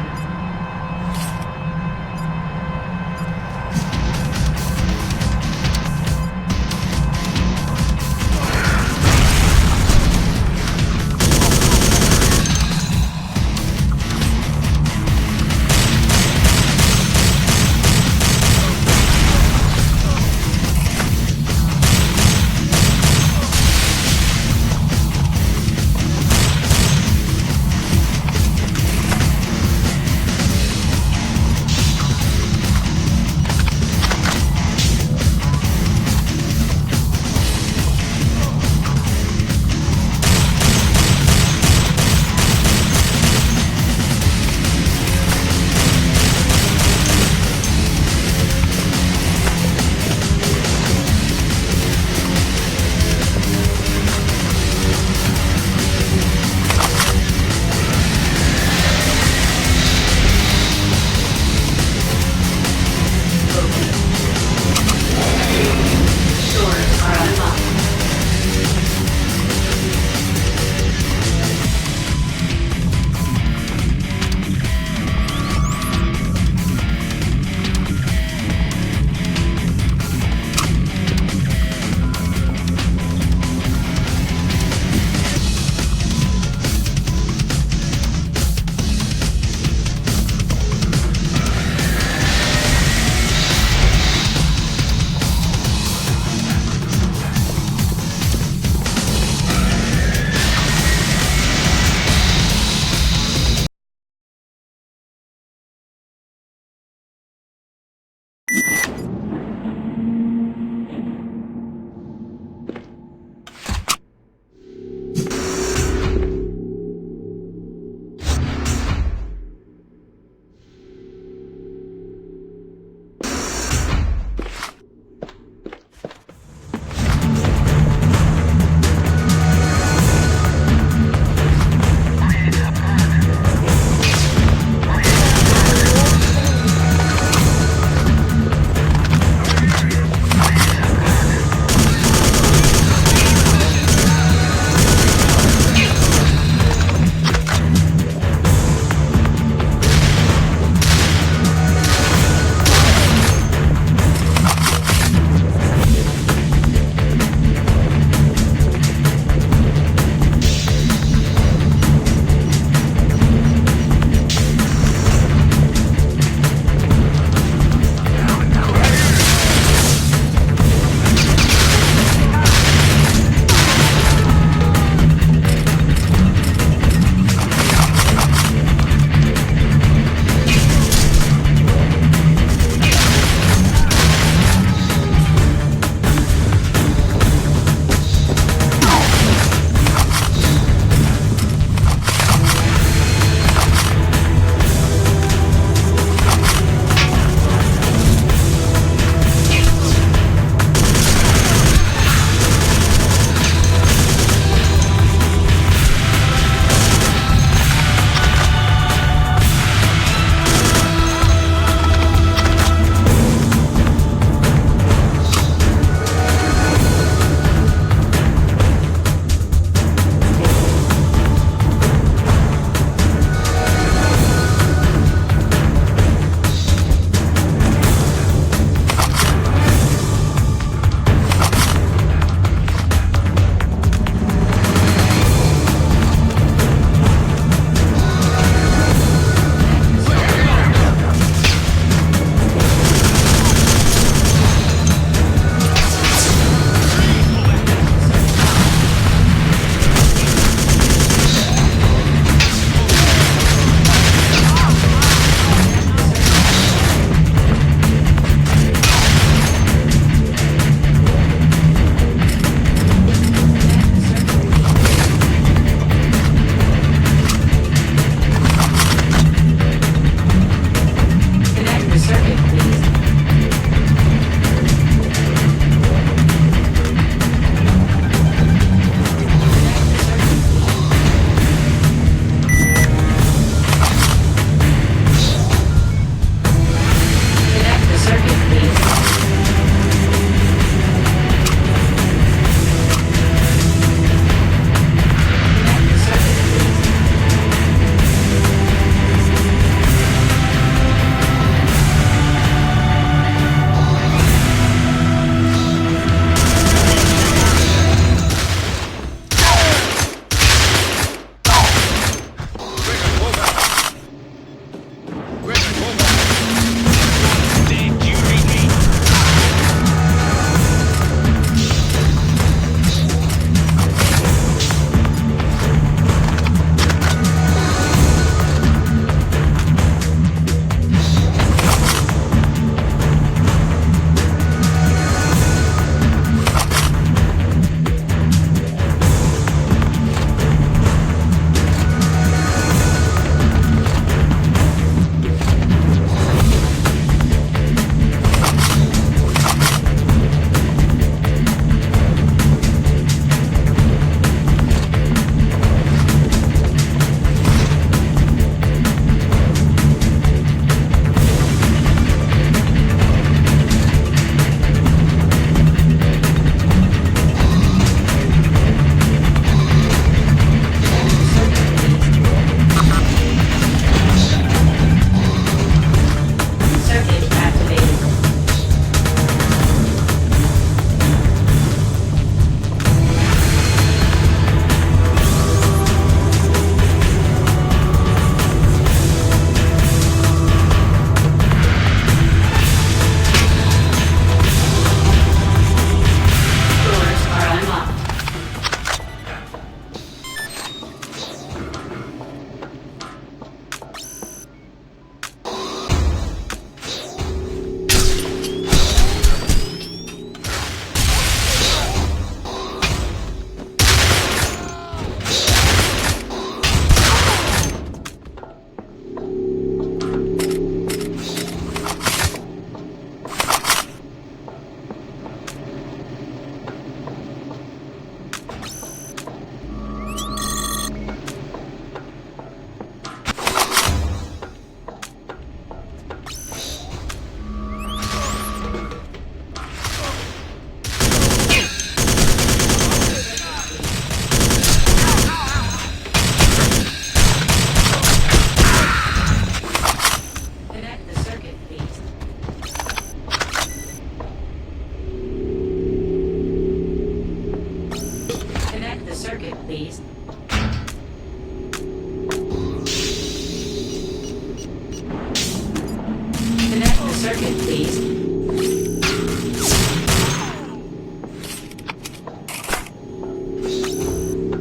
circuit, please.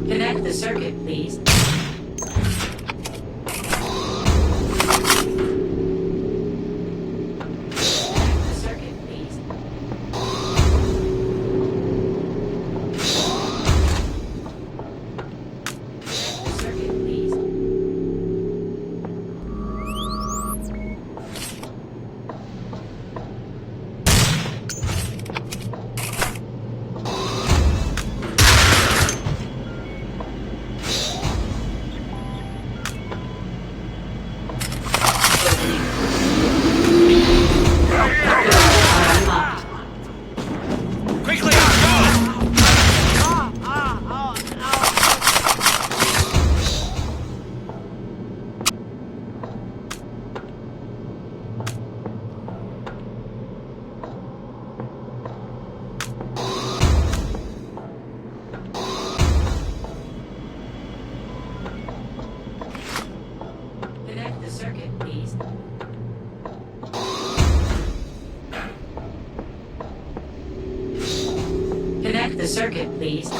Connect the circuit, please. Connect the circuit, please. Connect the circuit, please. Quickly, go! Connect the circuit, please. Connect the circuit, please.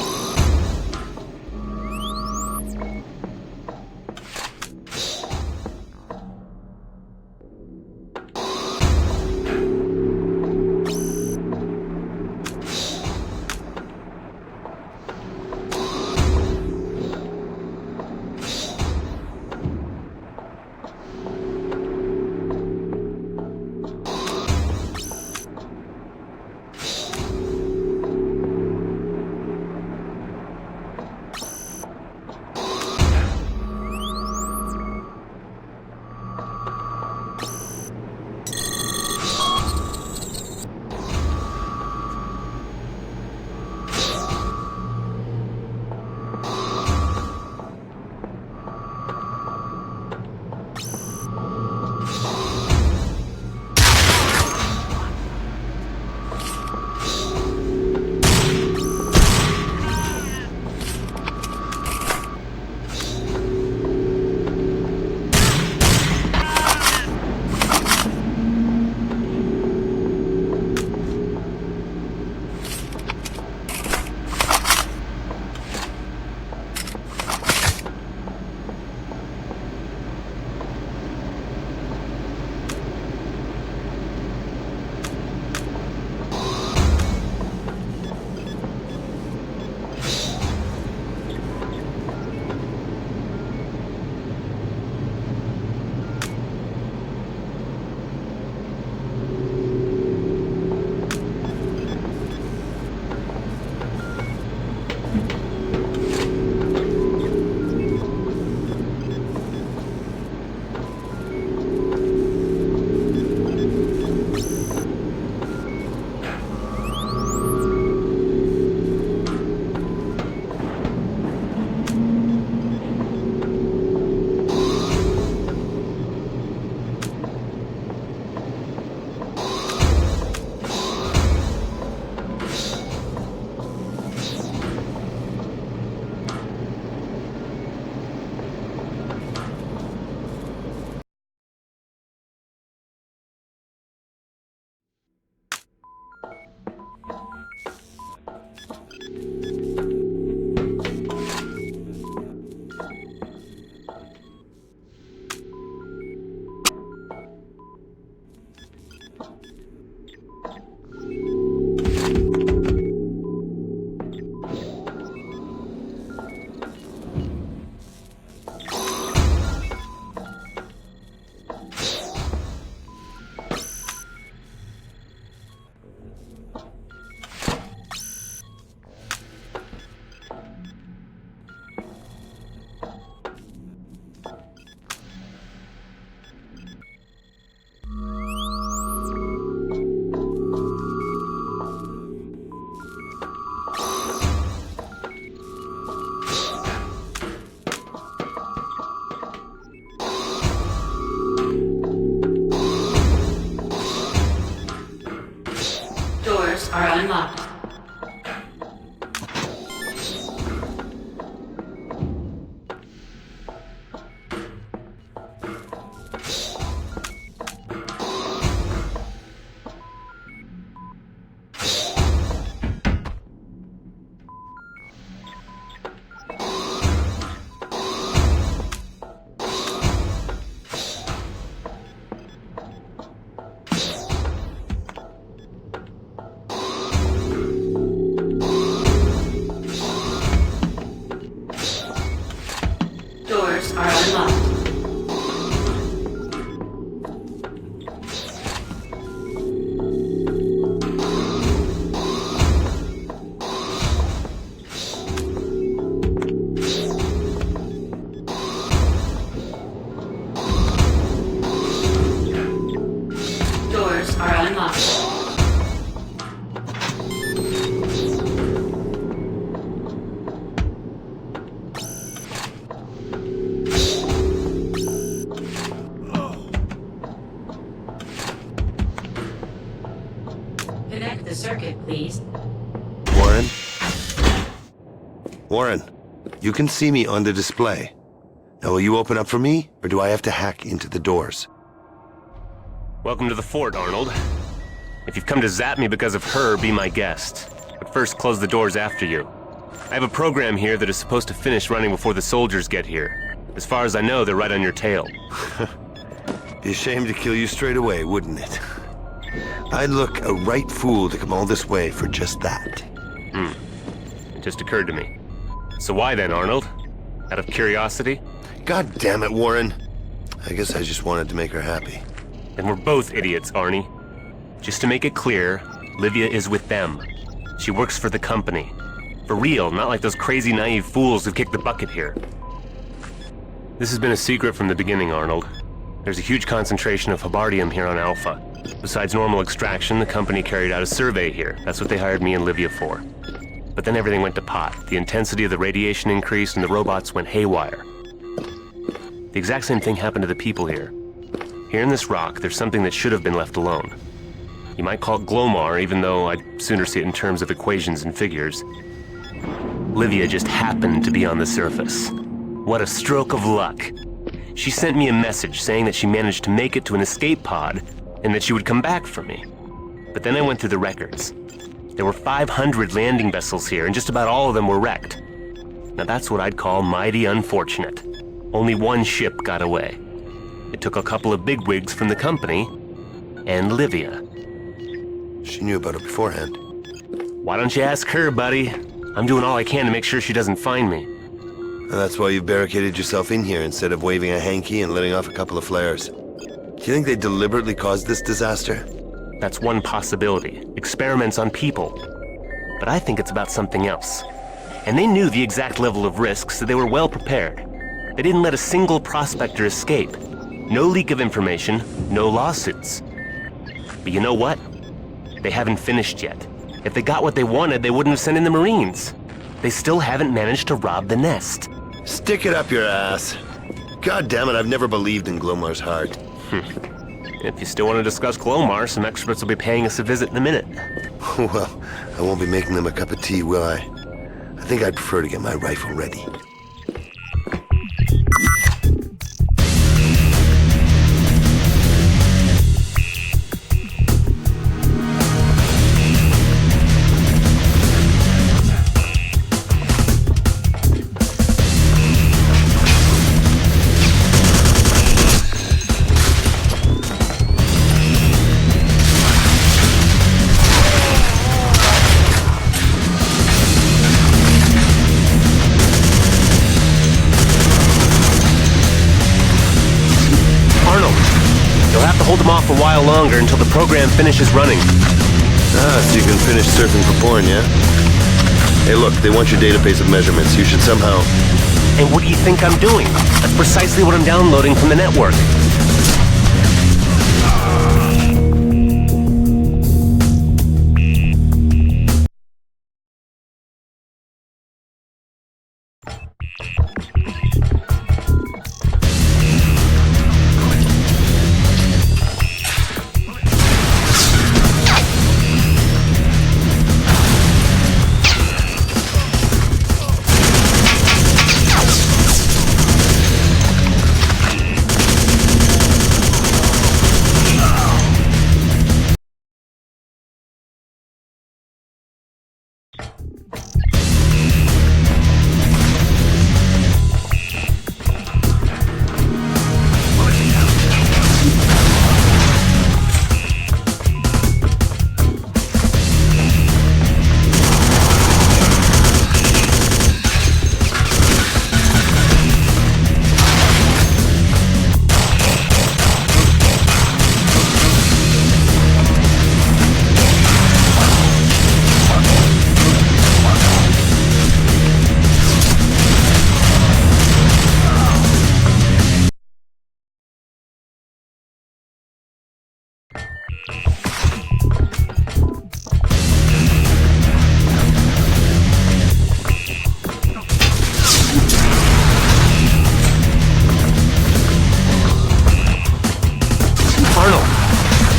are unlocked. circuit, please. Warren? Warren, you can see me on the display. Now, will you open up for me, or do I have to hack into the doors? Welcome to the fort, Arnold. If you've come to zap me because of her, be my guest. But first, close the doors after you. I have a program here that is supposed to finish running before the soldiers get here. As far as I know, they're right on your tail. Be a shame to kill you straight away, wouldn't it? I'd look a right fool to come all this way for just that. It just occurred to me. So why then, Arnold? Out of curiosity? God damn it, Warren. I guess I just wanted to make her happy. Then we're both idiots, Arnie. Just to make it clear, Livia is with them. She works for the company. For real, not like those crazy naive fools who kicked the bucket here. This has been a secret from the beginning, Arnold. There's a huge concentration of Habardium here on Alpha. Besides normal extraction, the company carried out a survey here. That's what they hired me and Livia for. But then everything went to pot. The intensity of the radiation increased and the robots went haywire. The exact same thing happened to the people here. Here in this rock, there's something that should have been left alone. You might call it Glomar, even though I'd sooner see it in terms of equations and figures. Livia just happened to be on the surface. What a stroke of luck. She sent me a message saying that she managed to make it to an escape pod and that she would come back for me. But then I went through the records. There were 500 landing vessels here, and just about all of them were wrecked. Now that's what I'd call mighty unfortunate. Only one ship got away. It took a couple of bigwigs from the company, and Livia. She knew about it beforehand. Why don't you ask her, buddy? I'm doing all I can to make sure she doesn't find me. And that's why you've barricaded yourself in here instead of waving a hanky and letting off a couple of flares. Do you think they deliberately caused this disaster? That's one possibility. Experiments on people. But I think it's about something else. And they knew the exact level of risk, so they were well prepared. They didn't let a single prospector escape. No leak of information, no lawsuits. But you know what? They haven't finished yet. If they got what they wanted, they wouldn't have sent in the Marines. They still haven't managed to rob the nest. Stick it up your ass. God damn it, I've never believed in Glomar's heart. If you still want to discuss Glomar, some experts will be paying us a visit in a minute. Well, I won't be making them a cup of tea, will I? I think I'd prefer to get my rifle ready. Hold them off a while longer until the program finishes running. So you can finish surfing for porn, yeah? Hey, look, they want your database of measurements. You should somehow... And what do you think I'm doing? That's precisely what I'm downloading from the network.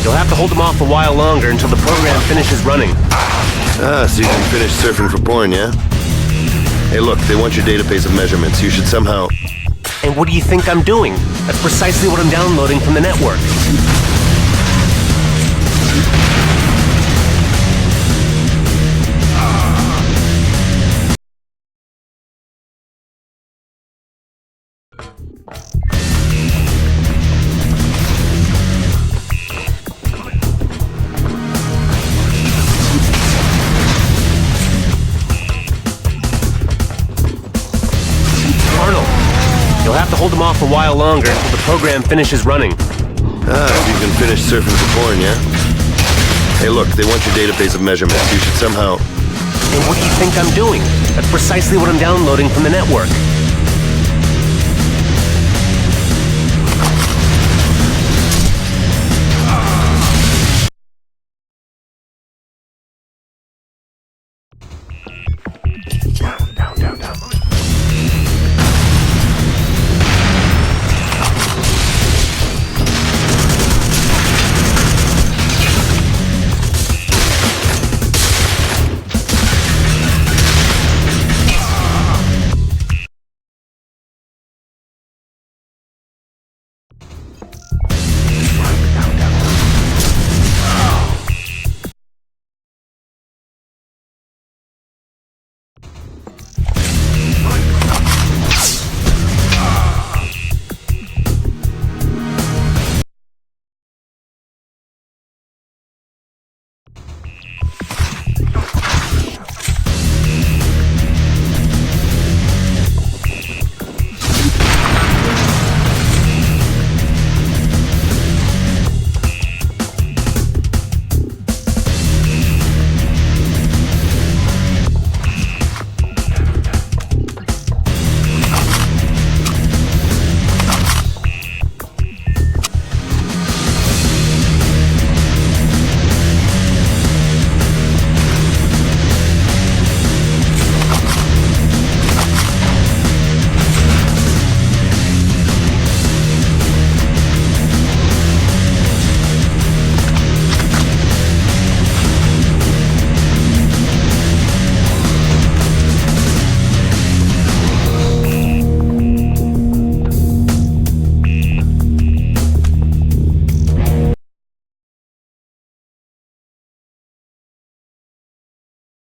You'll have to hold them off a while longer until the program finishes running. Ah, so you can finish surfing for porn, yeah? Hey, look, they want your database of measurements. You should somehow... And what do you think I'm doing? That's precisely what I'm downloading from the network. You'll have to hold them off a while longer until the program finishes running. Ah, so you can finish surfing for porn, yeah? Hey, look, they want your database of measurements. You should somehow... And what do you think I'm doing? That's precisely what I'm downloading from the network. Down.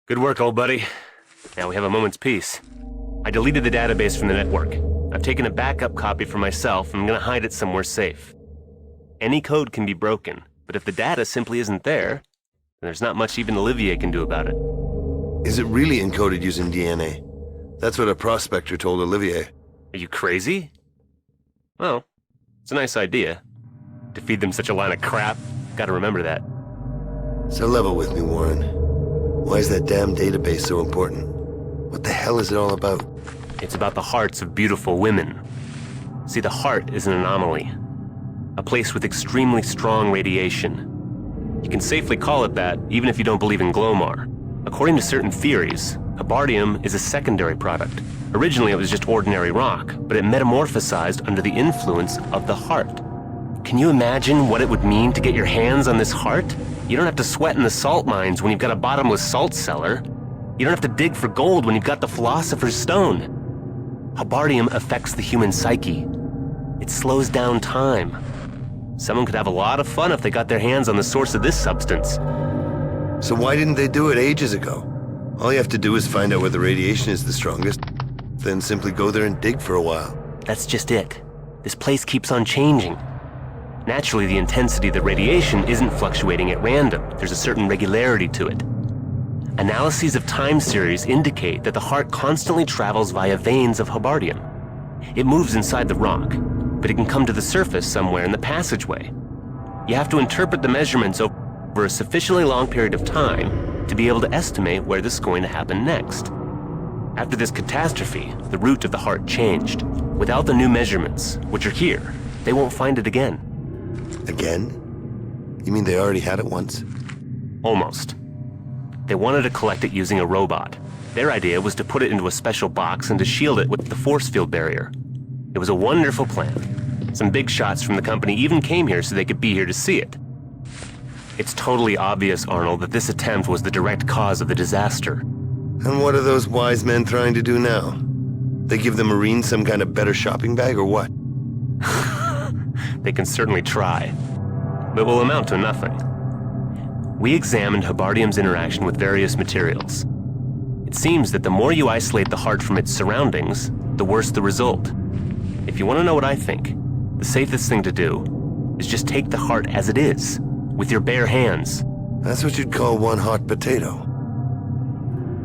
Good work, old buddy. Now we have a moment's peace. I deleted the database from the network. I've taken a backup copy for myself, and I'm gonna hide it somewhere safe. Any code can be broken, but if the data simply isn't there, then there's not much even Olivier can do about it. Is it really encoded using DNA? That's what a prospector told Olivier. Are you crazy? Well, it's a nice idea. To feed them such a line of crap, gotta remember that. So level with me, Warren. Why is that damn database so important? What the hell is it all about? It's about the hearts of beautiful women. See, the heart is an anomaly. A place with extremely strong radiation. You can safely call it that, even if you don't believe in Glomar. According to certain theories, Habardium is a secondary product. Originally it was just ordinary rock, but it metamorphosized under the influence of the heart. Can you imagine what it would mean to get your hands on this heart? You don't have to sweat in the salt mines when you've got a bottomless salt cellar. You don't have to dig for gold when you've got the Philosopher's Stone. Habardium affects the human psyche. It slows down time. Someone could have a lot of fun if they got their hands on the source of this substance. So why didn't they do it ages ago? All you have to do is find out where the radiation is the strongest, then simply go there and dig for a while. That's just it. This place keeps on changing. Naturally, the intensity of the radiation isn't fluctuating at random. There's a certain regularity to it. Analyses of time series indicate that the heart constantly travels via veins of Habardium. It moves inside the rock, but it can come to the surface somewhere in the passageway. You have to interpret the measurements over a sufficiently long period of time to be able to estimate where this is going to happen next. After this catastrophe, the route of the heart changed. Without the new measurements, which are here, they won't find it again. Again? You mean they already had it once? Almost. They wanted to collect it using a robot. Their idea was to put it into a special box and to shield it with the force field barrier. It was a wonderful plan. Some big shots from the company even came here so they could be here to see it. It's totally obvious, Arnold, that this attempt was the direct cause of the disaster. And what are those wise men trying to do now? They give the Marines some kind of better shopping bag or what? They can certainly try, but will amount to nothing. We examined Habardium's interaction with various materials. It seems that the more you isolate the heart from its surroundings, the worse the result. If you want to know what I think, the safest thing to do is just take the heart as it is, with your bare hands. That's what you'd call one hot potato.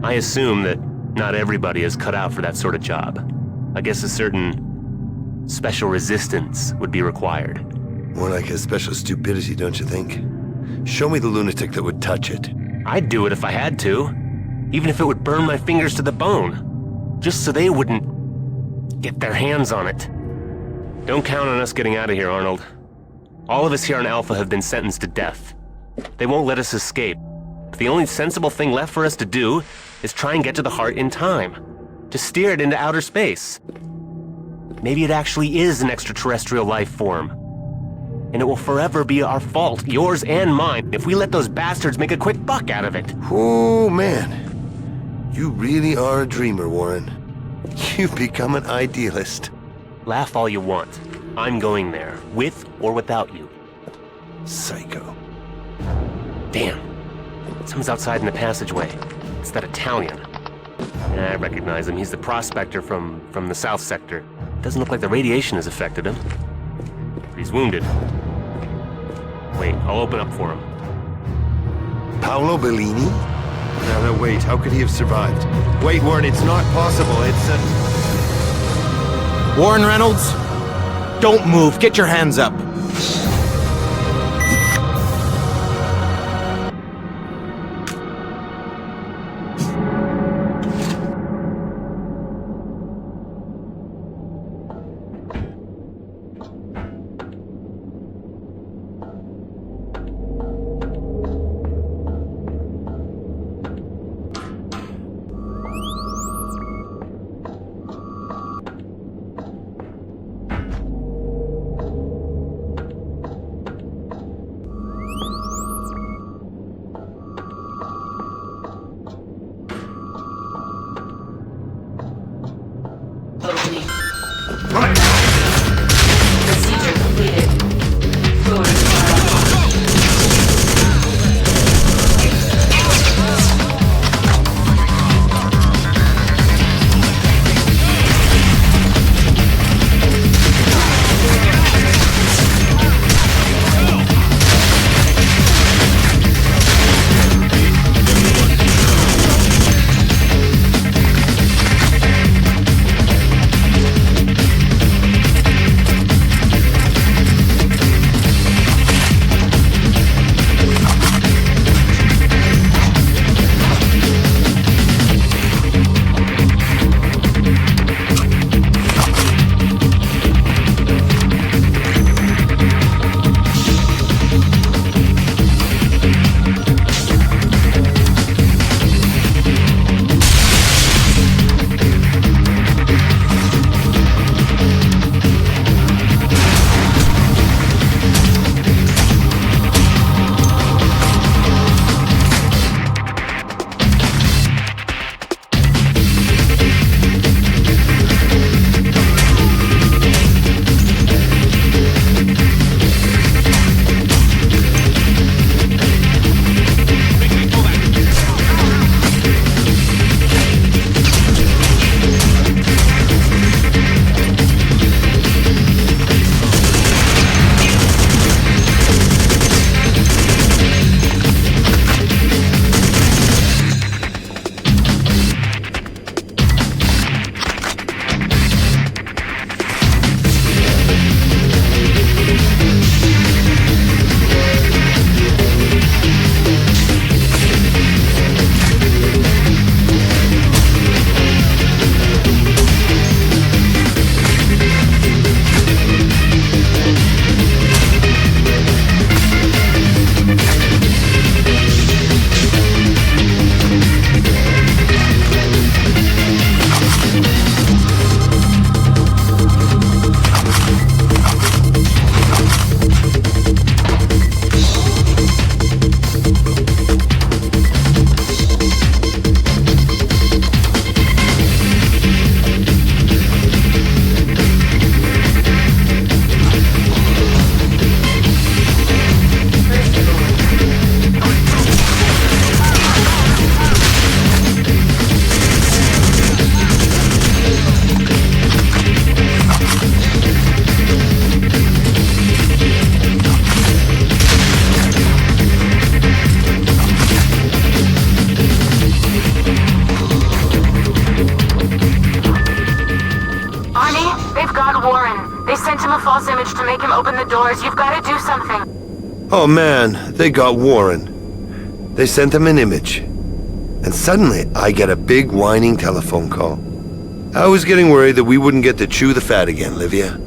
I assume that not everybody is cut out for that sort of job. I guess a certain special resistance would be required. More like a special stupidity, don't you think? Show me the lunatic that would touch it. I'd do it if I had to, even if it would burn my fingers to the bone, just so they wouldn't get their hands on it. Don't count on us getting out of here, Arnold. All of us here on Alpha have been sentenced to death. They won't let us escape. But the only sensible thing left for us to do is try and get to the heart in time, to steer it into outer space. Maybe it actually is an extraterrestrial life form. And it will forever be our fault, yours and mine, if we let those bastards make a quick buck out of it. Oh, man. You really are a dreamer, Warren. You've become an idealist. Laugh all you want. I'm going there, with or without you. Psycho. Damn. Someone's outside in the passageway. It's that Italian. Yeah, I recognize him. He's the prospector from the south sector. Doesn't look like the radiation has affected him. But he's wounded. Wait, I'll open up for him. Paolo Bellini? No, wait. How could he have survived? Wait, Warren, it's not possible. It's Warren Reynolds, don't move. Get your hands up. doors. You've got to do something. Oh man, they got Warren. They sent him an image. And suddenly, I get a big whining telephone call. I was getting worried that we wouldn't get to chew the fat again, Livia.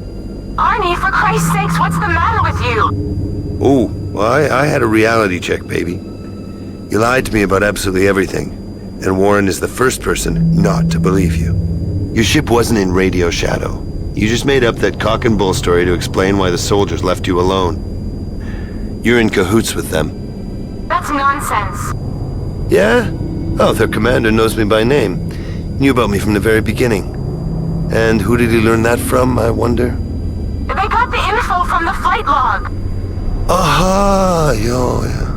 Arnie, for Christ's sakes, what's the matter with you? Oh, well, I had a reality check, baby. You lied to me about absolutely everything, and Warren is the first person not to believe you. Your ship wasn't in Radio Shadow. You just made up that cock and bull story to explain why the soldiers left you alone. You're in cahoots with them. That's nonsense. Yeah? Oh, their commander knows me by name. Knew about me from the very beginning. And who did he learn that from, I wonder? They got the info from the flight log. Aha, yeah.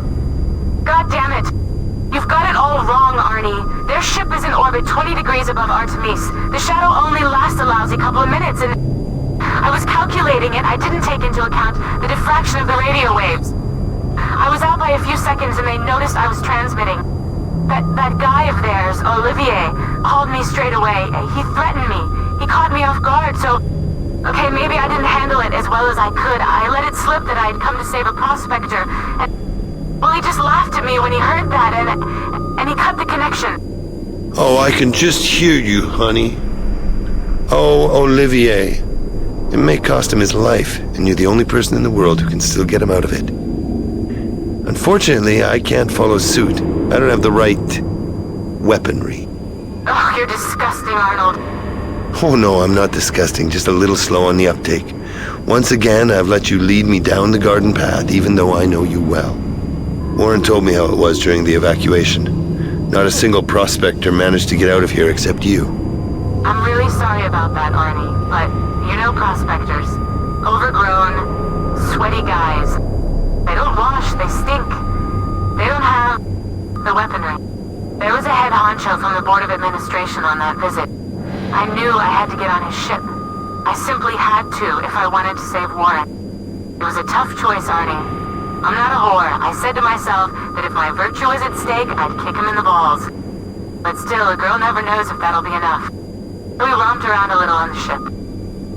God damn it. You've got it all wrong, Arnie. Their ship is in orbit 20 degrees above Artemis. The shadow only lasts a lousy couple of minutes, and I was calculating it. I didn't take into account the diffraction of the radio waves. I was out by a few seconds, and they noticed I was transmitting. That guy of theirs, Olivier, called me straight away. He threatened me. He caught me off guard, so... Okay, maybe I didn't handle it as well as I could. I let it slip that I had come to save a prospector, and... Well, he just laughed at me when he heard that, and he cut the connection. Oh, I can just hear you, honey. Oh, Olivier. It may cost him his life, and you're the only person in the world who can still get him out of it. Unfortunately, I can't follow suit. I don't have the right weaponry. Oh, you're disgusting, Arnold. Oh no, I'm not disgusting, just a little slow on the uptake. Once again, I've let you lead me down the garden path, even though I know you well. Warren told me how it was during the evacuation. Not a single prospector managed to get out of here except you. I'm really sorry about that, Arnie, but you know prospectors. Overgrown, sweaty guys. They don't wash, they stink. They don't have the weaponry. There was a head honcho from the Board of Administration on that visit. I knew I had to get on his ship. I simply had to if I wanted to save Warren. It was a tough choice, Arnie. I'm not a whore. I said to myself that if my virtue is at stake, I'd kick him in the balls. But still, a girl never knows if that'll be enough. We romped around a little on the ship.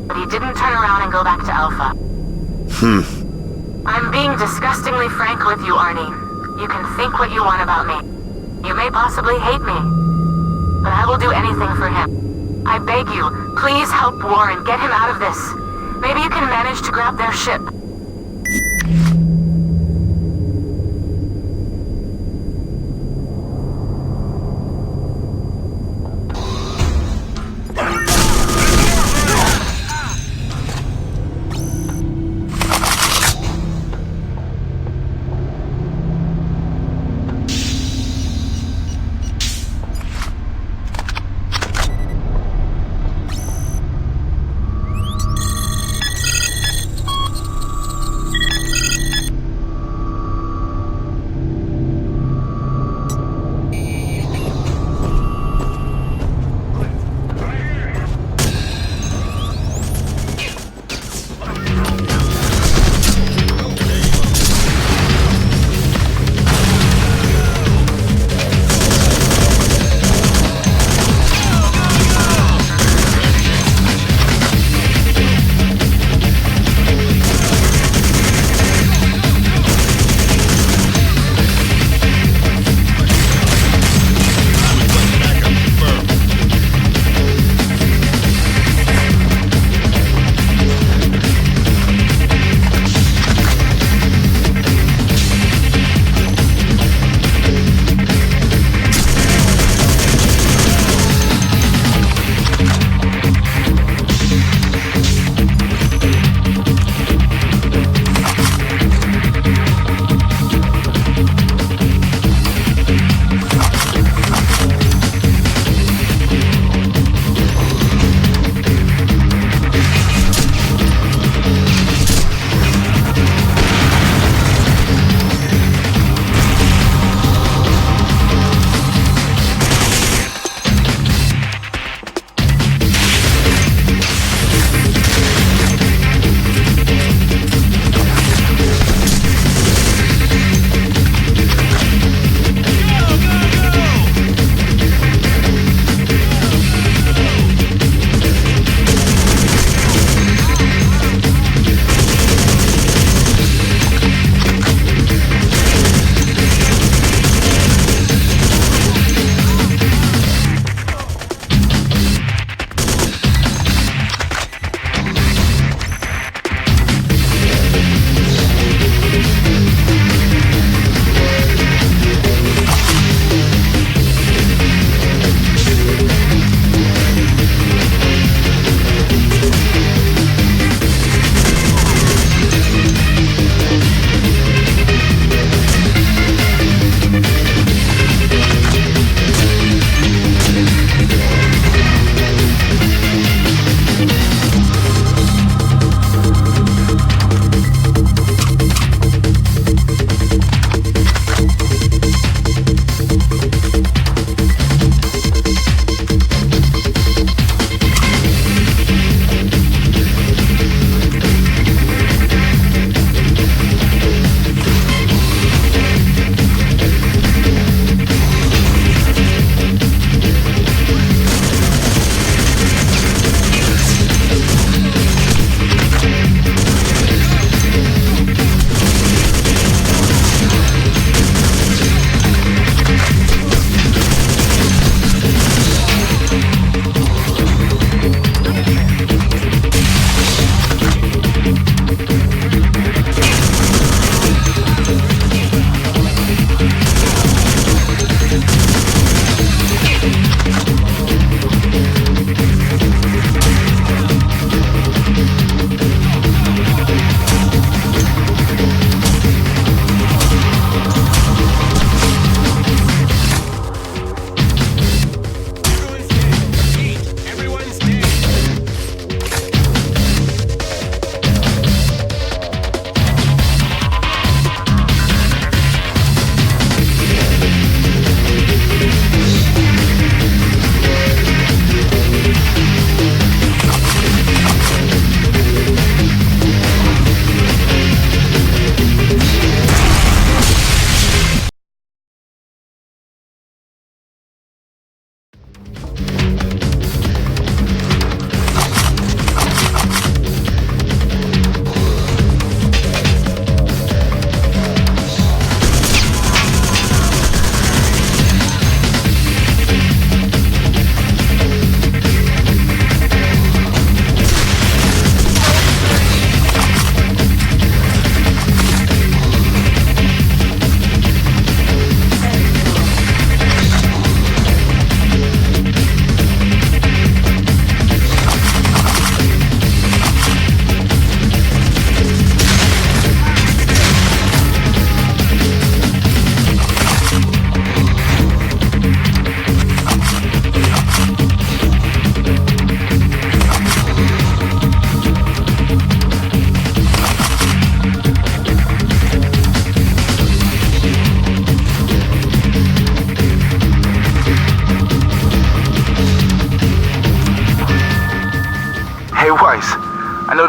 But he didn't turn around and go back to Alpha. I'm being disgustingly frank with you, Arnie. You can think what you want about me. You may possibly hate me. But I will do anything for him. I beg you, please help Warren get him out of this. Maybe you can manage to grab their ship.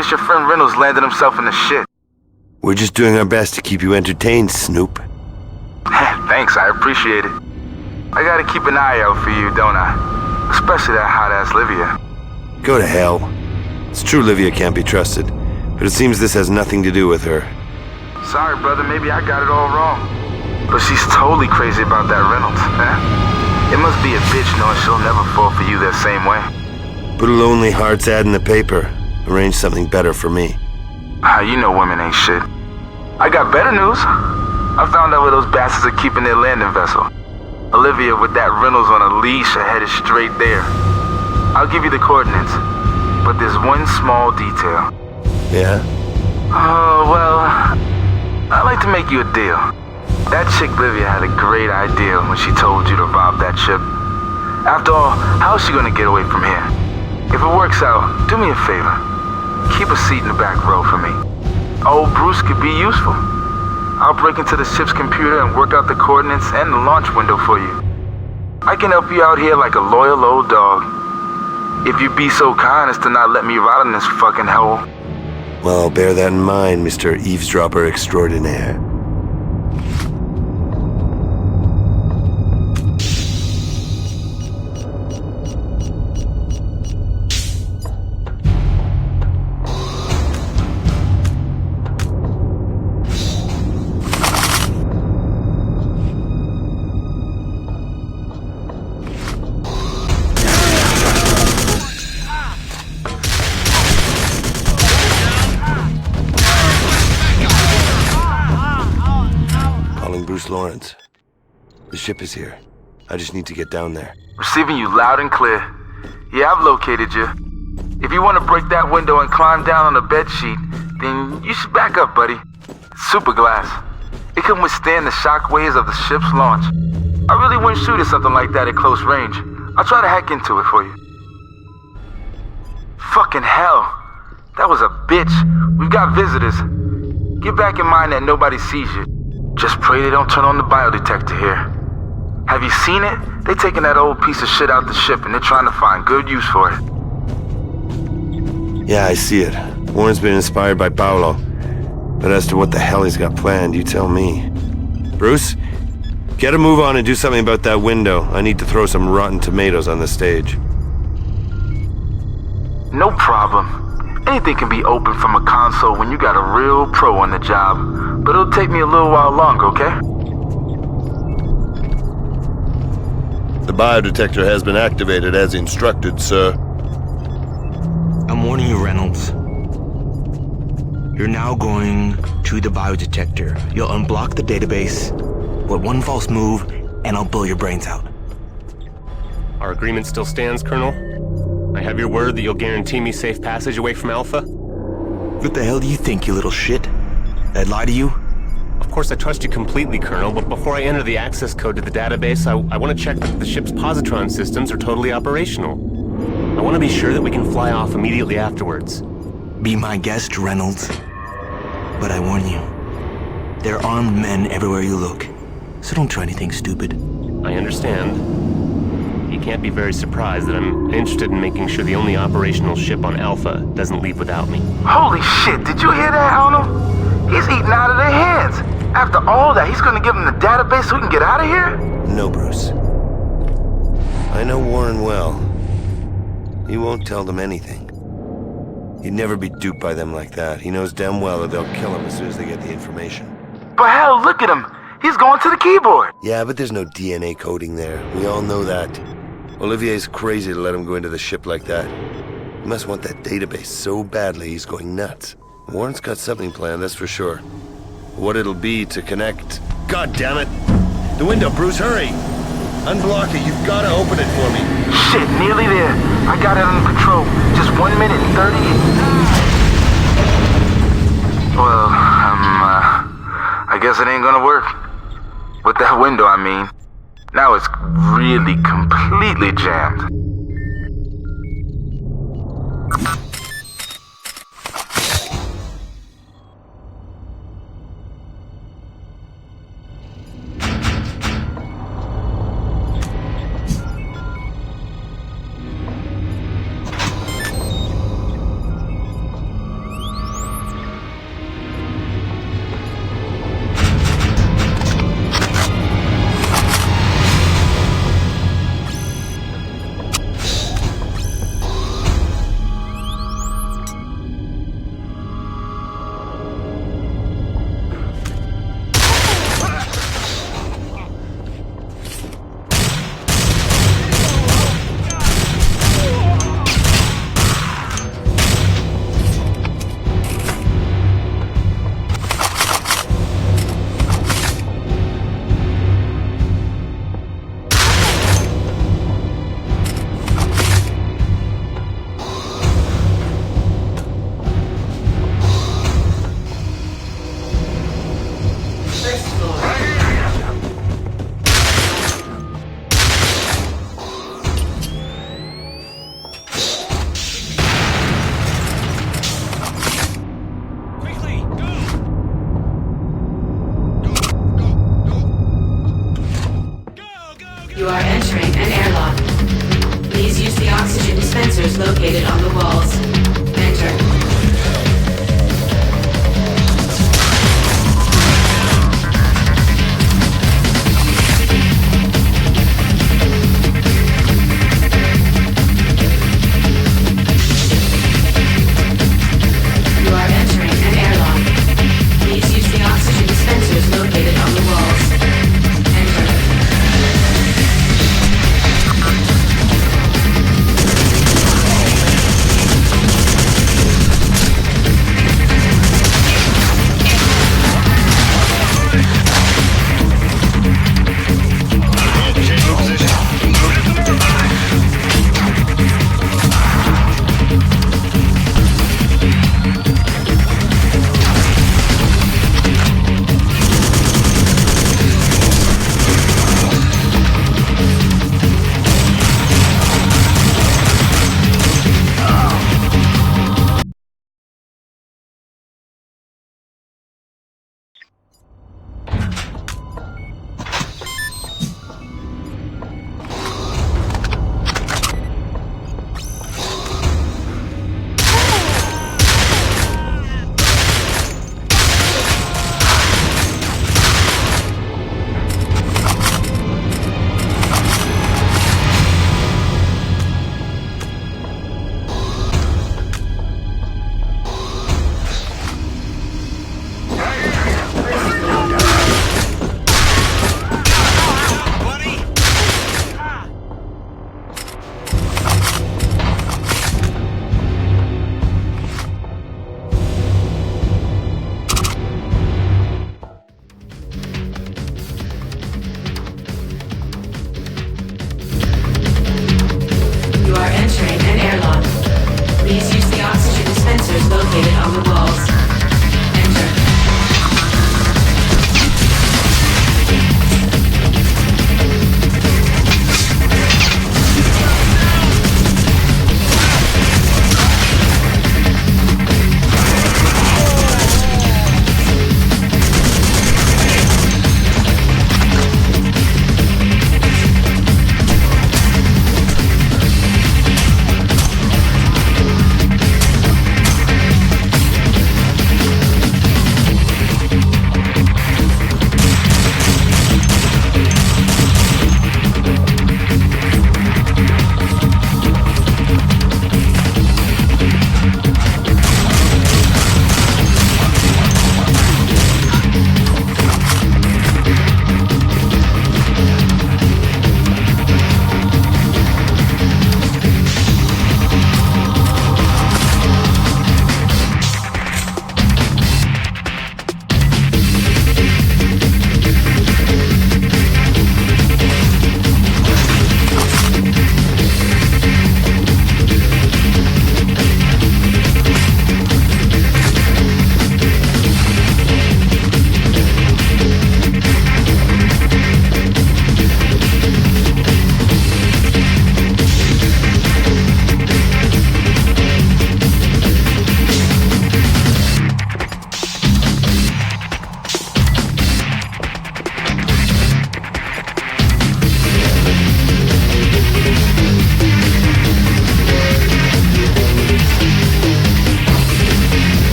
noticed your friend Reynolds landed himself in the shit. We're just doing our best to keep you entertained, Snoop. Thanks, I appreciate it. I gotta keep an eye out for you, don't I? Especially that hot-ass Livia. Go to hell. It's true Livia can't be trusted, but it seems this has nothing to do with her. Sorry, brother, maybe I got it all wrong. But she's totally crazy about that Reynolds, eh? It must be a bitch knowing she'll never fall for you that same way. Put a Lonely Hearts ad in the paper. Arrange something better for me. You know women ain't shit. I got better news. I found out where those bastards are keeping their landing vessel. Olivia with that Reynolds on a leash are headed straight there. I'll give you the coordinates, but there's one small detail. Yeah? Oh, well, I'd like to make you a deal. That chick Livia had a great idea when she told you to rob that ship. After all, how's she gonna get away from here? If it works out, do me a favor. Keep a seat in the back row for me. Old Bruce could be useful. I'll break into the ship's computer and work out the coordinates and the launch window for you. I can help you out here like a loyal old dog. If you'd be so kind as to not let me rot in this fucking hole. Well, I'll bear that in mind, Mr. Eavesdropper Extraordinaire. Lawrence. The ship is here. I just need to get down there. Receiving you loud and clear. Yeah, I've located you. If you want to break that window and climb down on the bedsheet, then you should back up, buddy. Super glass. It can withstand the shock waves of the ship's launch. I really wouldn't shoot at something like that at close range. I'll try to hack into it for you. Fucking hell. That was a bitch. We've got visitors. Get back in mind that nobody sees you. Just pray they don't turn on the biodetector here. Have you seen it? They taking that old piece of shit out the ship and they're trying to find good use for it. Yeah, I see it. Warren's been inspired by Paolo. But as to what the hell he's got planned, you tell me. Bruce, get a move on and do something about that window. I need to throw some rotten tomatoes on the stage. No problem. Anything can be opened from a console when you got a real pro on the job. But it'll take me a little while longer, okay? The biodetector has been activated as instructed, sir. I'm warning you, Reynolds. You're now going to the biodetector. You'll unblock the database. With one false move, and I'll blow your brains out. Our agreement still stands, Colonel? I have your word that you'll guarantee me safe passage away from Alpha? What the hell do you think, you little shit? I'd lie to you? Of course I trust you completely, Colonel, but before I enter the access code to the database, I want to check that the ship's positron systems are totally operational. I want to be sure that we can fly off immediately afterwards. Be my guest, Reynolds. But I warn you, there are armed men everywhere you look, so don't try anything stupid. I understand. You can't be very surprised that I'm interested in making sure the only operational ship on Alpha doesn't leave without me. Holy shit, did you hear that, Arnold? He's eating out of their hands. After all that, he's gonna give them the database so we can get out of here? No, Bruce. I know Warren well. He won't tell them anything. He'd never be duped by them like that. He knows damn well that they'll kill him as soon as they get the information. But hell, look at him. He's going to the keyboard. Yeah, but there's no DNA coding there. We all know that. Olivier's crazy to let him go into the ship like that. He must want that database so badly he's going nuts. Warren's got something planned, that's for sure. What it'll be to connect... God damn it! The window, Bruce, hurry! Unblock it, you've got to open it for me. Shit, nearly there. I got it under control. Just 1 minute and 30... Well, I guess it ain't gonna work. With that window, I mean. Now it's really completely jammed. You are entering an airlock. Please use the oxygen dispensers located on the walls. Enter. You are entering an airlock. Please use the oxygen dispensers located on the walls. Enter. You are entering an airlock. Please use the oxygen dispensers located on the walls. Enter.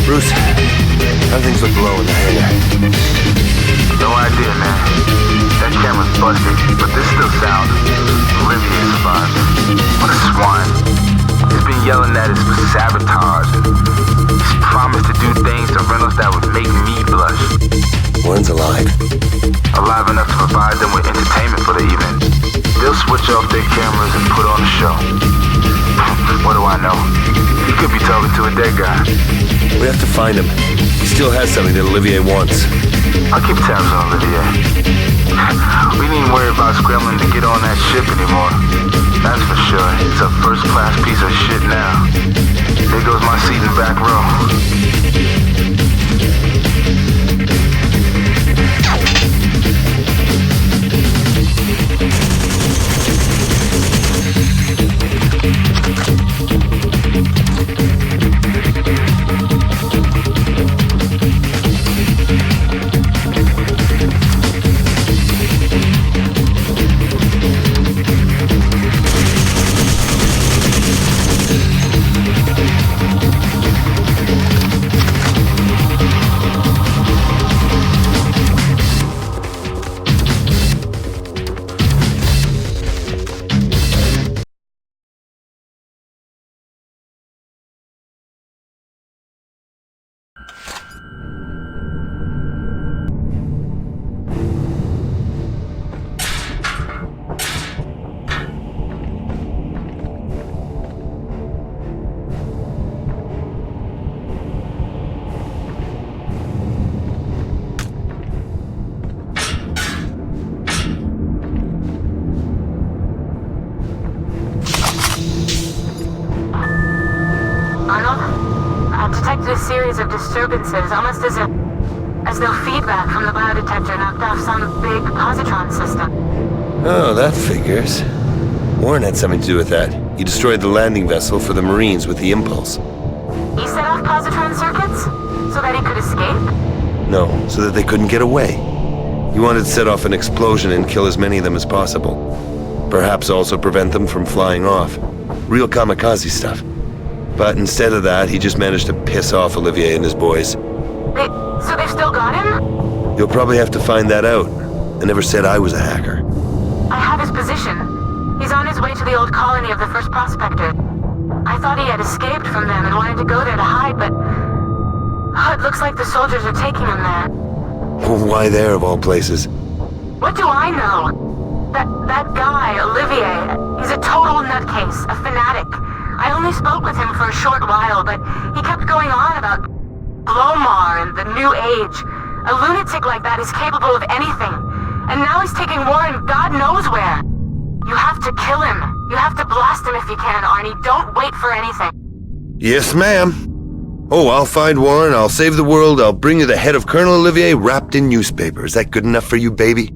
Bruce, how things look below in the hangar? No idea, man. That camera's busted, but there's still sound. Olivier survived. What a swine. He's been yelling at us for sabotage. He's promised to do things to Reynolds that would make me blush. Warren's alive. Alive enough to provide them with entertainment for the evening. They'll switch off their cameras and put on a show. What do I know? He could be talking to a dead guy. We have to find him. He still has something that Olivier wants. I'll keep tabs on Olivier. We needn't worry about scrambling to get on that ship anymore. That's for sure. It's a first-class piece of shit now. There goes my seat in the back row. detected a series of disturbances, almost as though feedback from the biodetector knocked off some big positron system. Oh, that figures. Warren had something to do with that. He destroyed the landing vessel for the Marines with the impulse. He set off positron circuits so that he could escape? No, so that they couldn't get away. He wanted to set off an explosion and kill as many of them as possible. Perhaps also prevent them from flying off. Real kamikaze stuff. But instead of that, he just managed to piss off Olivier and his boys. So they've still got him? You'll probably have to find that out. I never said I was a hacker. I have his position. He's on his way to the old colony of the first prospector. I thought he had escaped from them and wanted to go there to hide, but... Oh, it looks like the soldiers are taking him there. Why there, of all places? What do I know? That guy, Olivier, he's a total nutcase, a fanatic. I only spoke with him for a short while, but he kept going on about Glomar and the New Age. A lunatic like that is capable of anything. And now he's taking Warren God knows where. You have to kill him. You have to blast him if you can, Arnie. Don't wait for anything. Yes, ma'am. Oh, I'll find Warren, I'll save the world, I'll bring you the head of Colonel Olivier wrapped in newspaper. Is that good enough for you, baby?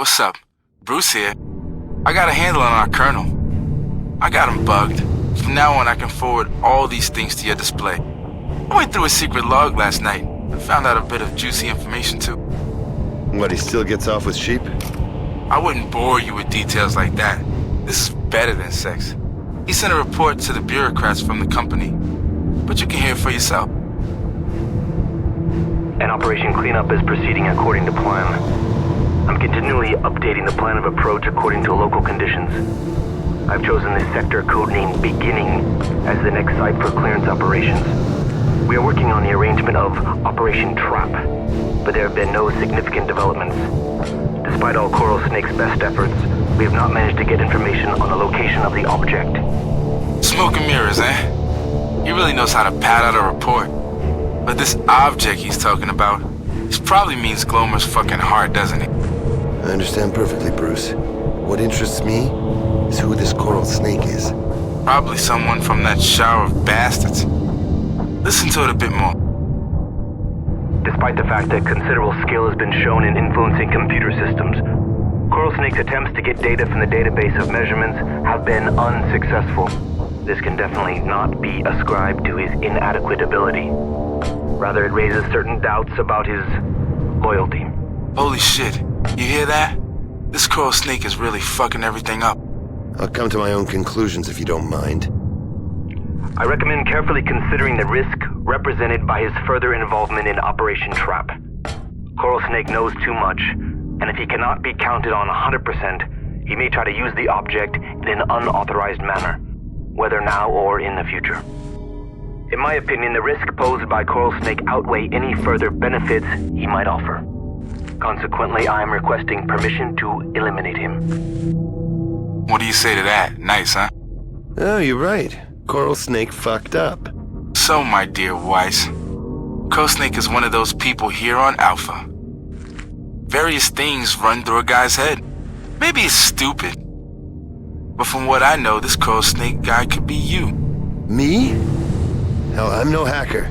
what's up? Bruce here. I got a handle on our colonel. I got him bugged. From now on, I can forward all these things to your display. I went through a secret log last night and found out a bit of juicy information too. What, he still gets off with sheep? I wouldn't bore you with details like that. This is better than sex. He sent a report to the bureaucrats from the company, but you can hear it for yourself. And Operation Cleanup is proceeding according to plan. I'm continually updating the plan of approach according to local conditions. I've chosen the sector codename Beginning as the next site for clearance operations. We are working on the arrangement of Operation Trap, but there have been no significant developments. Despite all Coral Snake's best efforts, we have not managed to get information on the location of the object. Smoke and mirrors, eh? He really knows how to pad out a report. But this object he's talking about, this probably means Glomer's fucking heart, doesn't it? I understand perfectly, Bruce. What interests me is who this Coral Snake is. Probably someone from that shower of bastards. Listen to it a bit more. Despite the fact that considerable skill has been shown in influencing computer systems, Coral Snake's attempts to get data from the database of measurements have been unsuccessful. This can definitely not be ascribed to his inadequate ability. Rather, it raises certain doubts about his loyalty. Holy shit, you hear that? This Coral Snake is really fucking everything up. I'll come to my own conclusions if you don't mind. I recommend carefully considering the risk represented by his further involvement in Operation Trap. Coral Snake knows too much, and if he cannot be counted on 100%, he may try to use the object in an unauthorized manner, whether now or in the future. In my opinion, the risk posed by Coral Snake outweigh any further benefits he might offer. Consequently, I am requesting permission to eliminate him. What do you say to that? Nice, huh? Oh, you're right. Coral Snake fucked up. So, my dear Weiss, Coral Snake is one of those people here on Alpha. Various things run through a guy's head. Maybe it's stupid. But from what I know, this Coral Snake guy could be you. Me? Hell, I'm no hacker.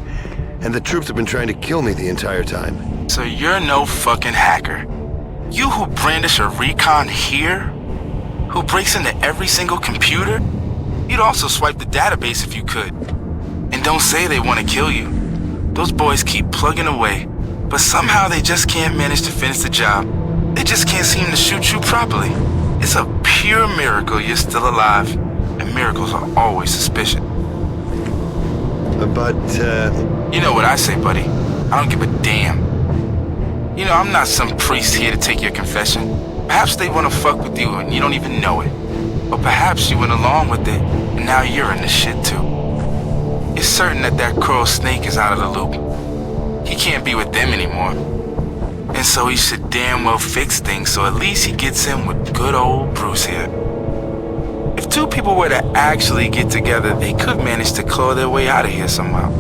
And the troops have been trying to kill me the entire time. So you're no fucking hacker. You who brandish a recon here? Who breaks into every single computer? You'd also swipe the database if you could. And don't say they want to kill you. Those boys keep plugging away, but somehow they just can't manage to finish the job. They just can't seem to shoot you properly. It's a pure miracle you're still alive, and miracles are always suspicious. But, You know what I say, buddy. I don't give a damn. You know, I'm not some priest here to take your confession. Perhaps they want to fuck with you and you don't even know it. Or perhaps you went along with it, and now you're in the shit too. It's certain that that Coral Snake is out of the loop. He can't be with them anymore. And so he should damn well fix things so at least he gets in with good old Bruce here. If two people were to actually get together, they could manage to claw their way out of here somehow.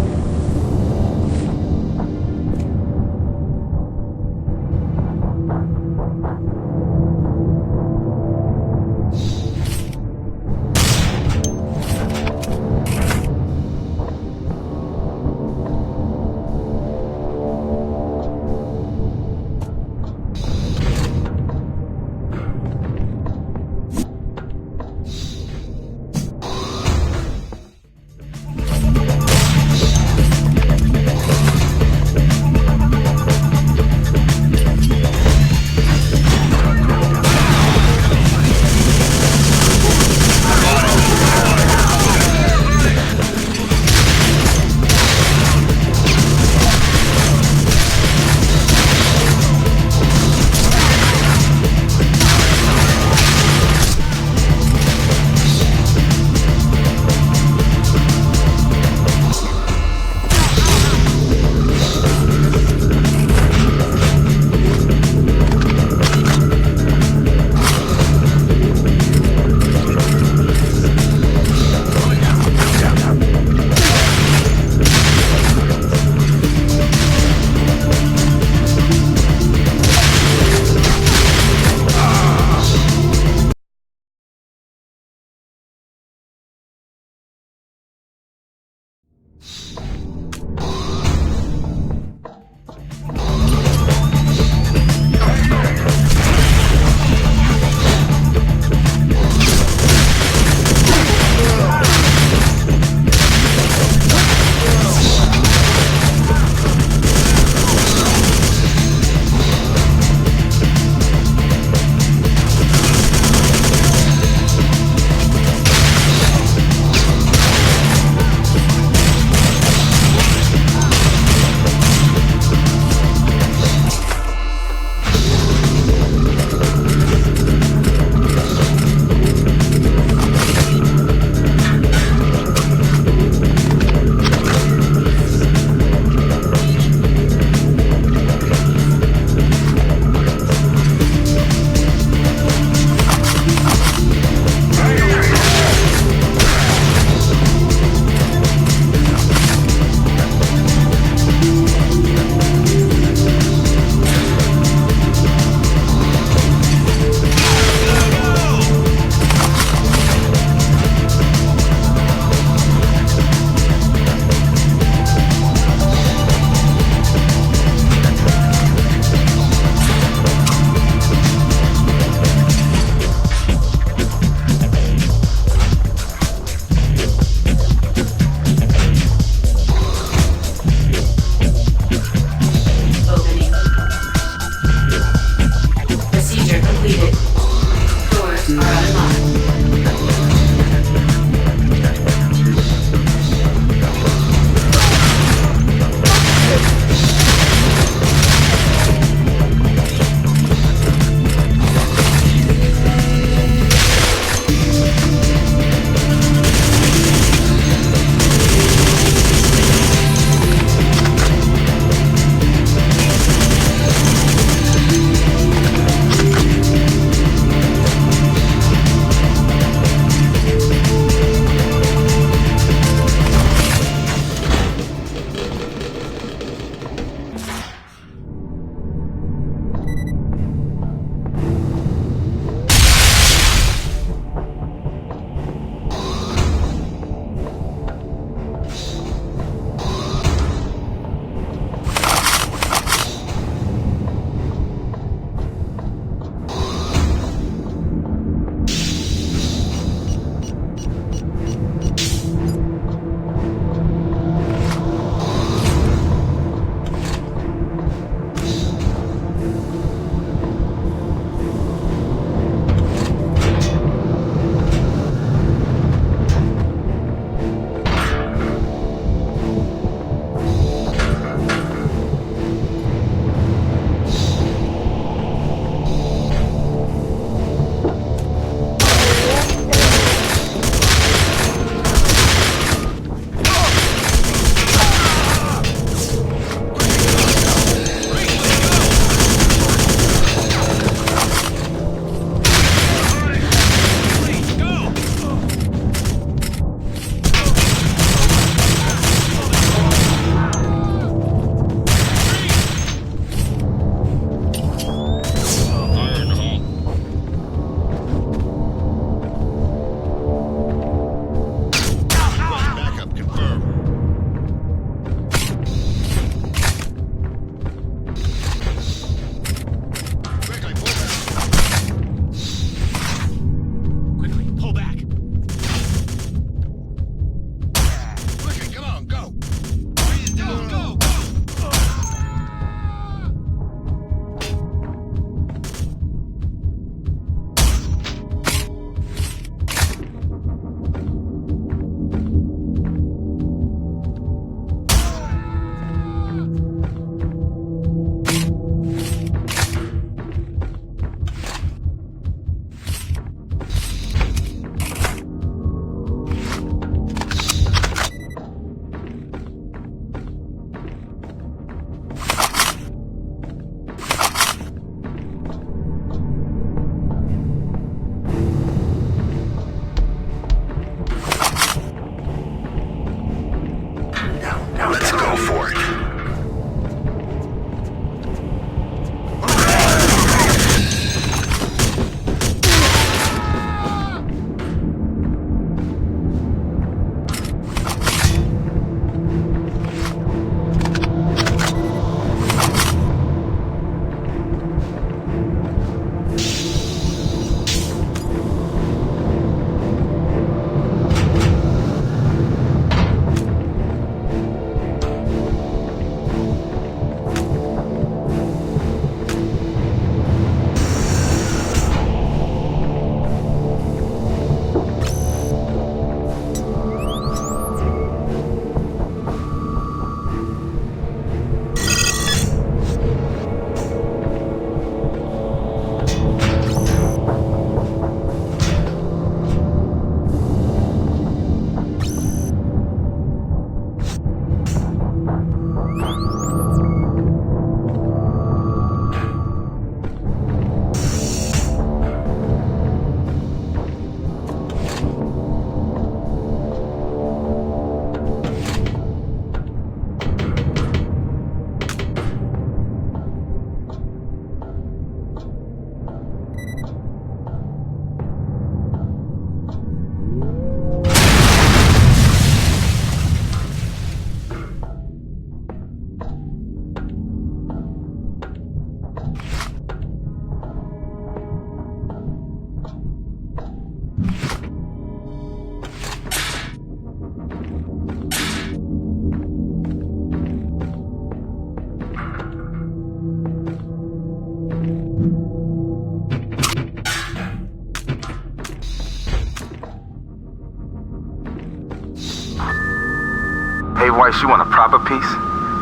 twice, you want a proper piece?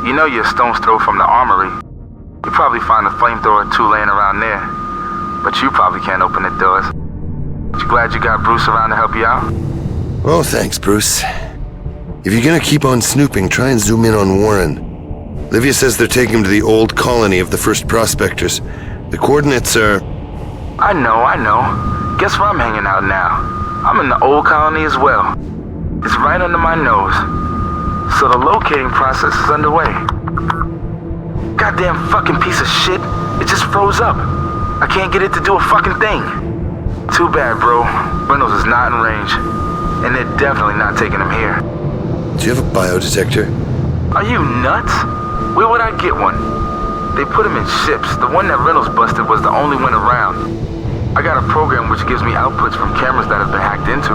You know you're a stone's throw from the armory. You probably find a flamethrower or two laying around there. But you probably can't open the doors. You glad you got Bruce around to help you out? Oh, thanks, Bruce. If you're gonna keep on snooping, try and zoom in on Warren. Livia says they're taking him to the old colony of the first prospectors. The coordinates are... I know. Guess where I'm hanging out now? I'm in the old colony as well. It's right under my nose. So the locating process is underway. Goddamn fucking piece of shit. It just froze up. I can't get it to do a fucking thing. Too bad, bro. Reynolds is not in range. And they're definitely not taking him here. Do you have a biodetector? Are you nuts? Where would I get one? They put them in ships. The one that Reynolds busted was the only one around. I got a program which gives me outputs from cameras that have been hacked into.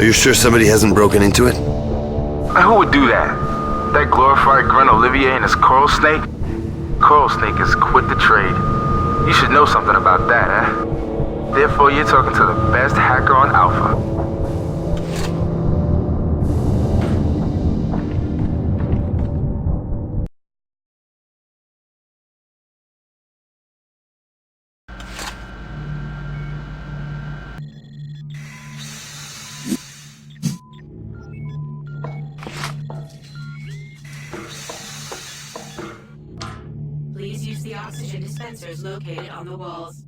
Are you sure somebody hasn't broken into it? Who would do that? That glorified Grunt Olivier and his Coral Snake? Coral Snake has quit the trade. You should know something about that, eh? Therefore, you're talking to the best hacker on Alpha. Please use the oxygen dispensers located on the walls.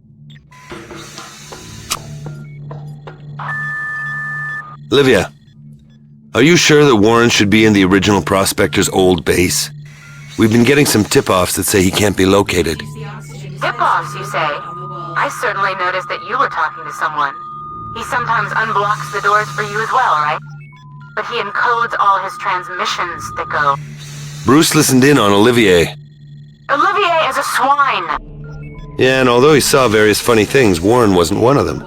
Livia, are you sure that Warren should be in the original Prospector's old base? We've been getting some tip-offs that say he can't be located. Tip-offs, you say? I certainly noticed that you were talking to someone. He sometimes unblocks the doors for you as well, right? But he encodes all his transmissions, Thicko. Bruce listened in on Olivier. Olivier is a swine! Yeah, and although he saw various funny things, Warren wasn't one of them.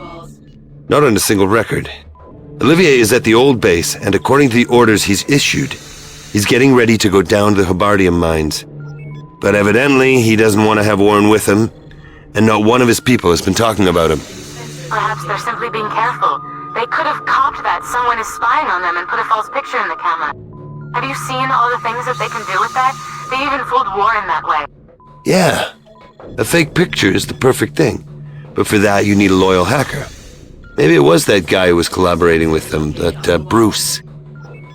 Not on a single record. Olivier is at the old base, and according to the orders he's issued, he's getting ready to go down to the Hebardium mines. But evidently, he doesn't want to have Warren with him, and not one of his people has been talking about him. Perhaps they're simply being careful. They could have copped that someone is spying on them and put a false picture in the camera. Have you seen all the things that they can do with that? They even fooled Warren that way. Yeah, a fake picture is the perfect thing. But for that, you need a loyal hacker. Maybe it was that guy who was collaborating with them, that Bruce.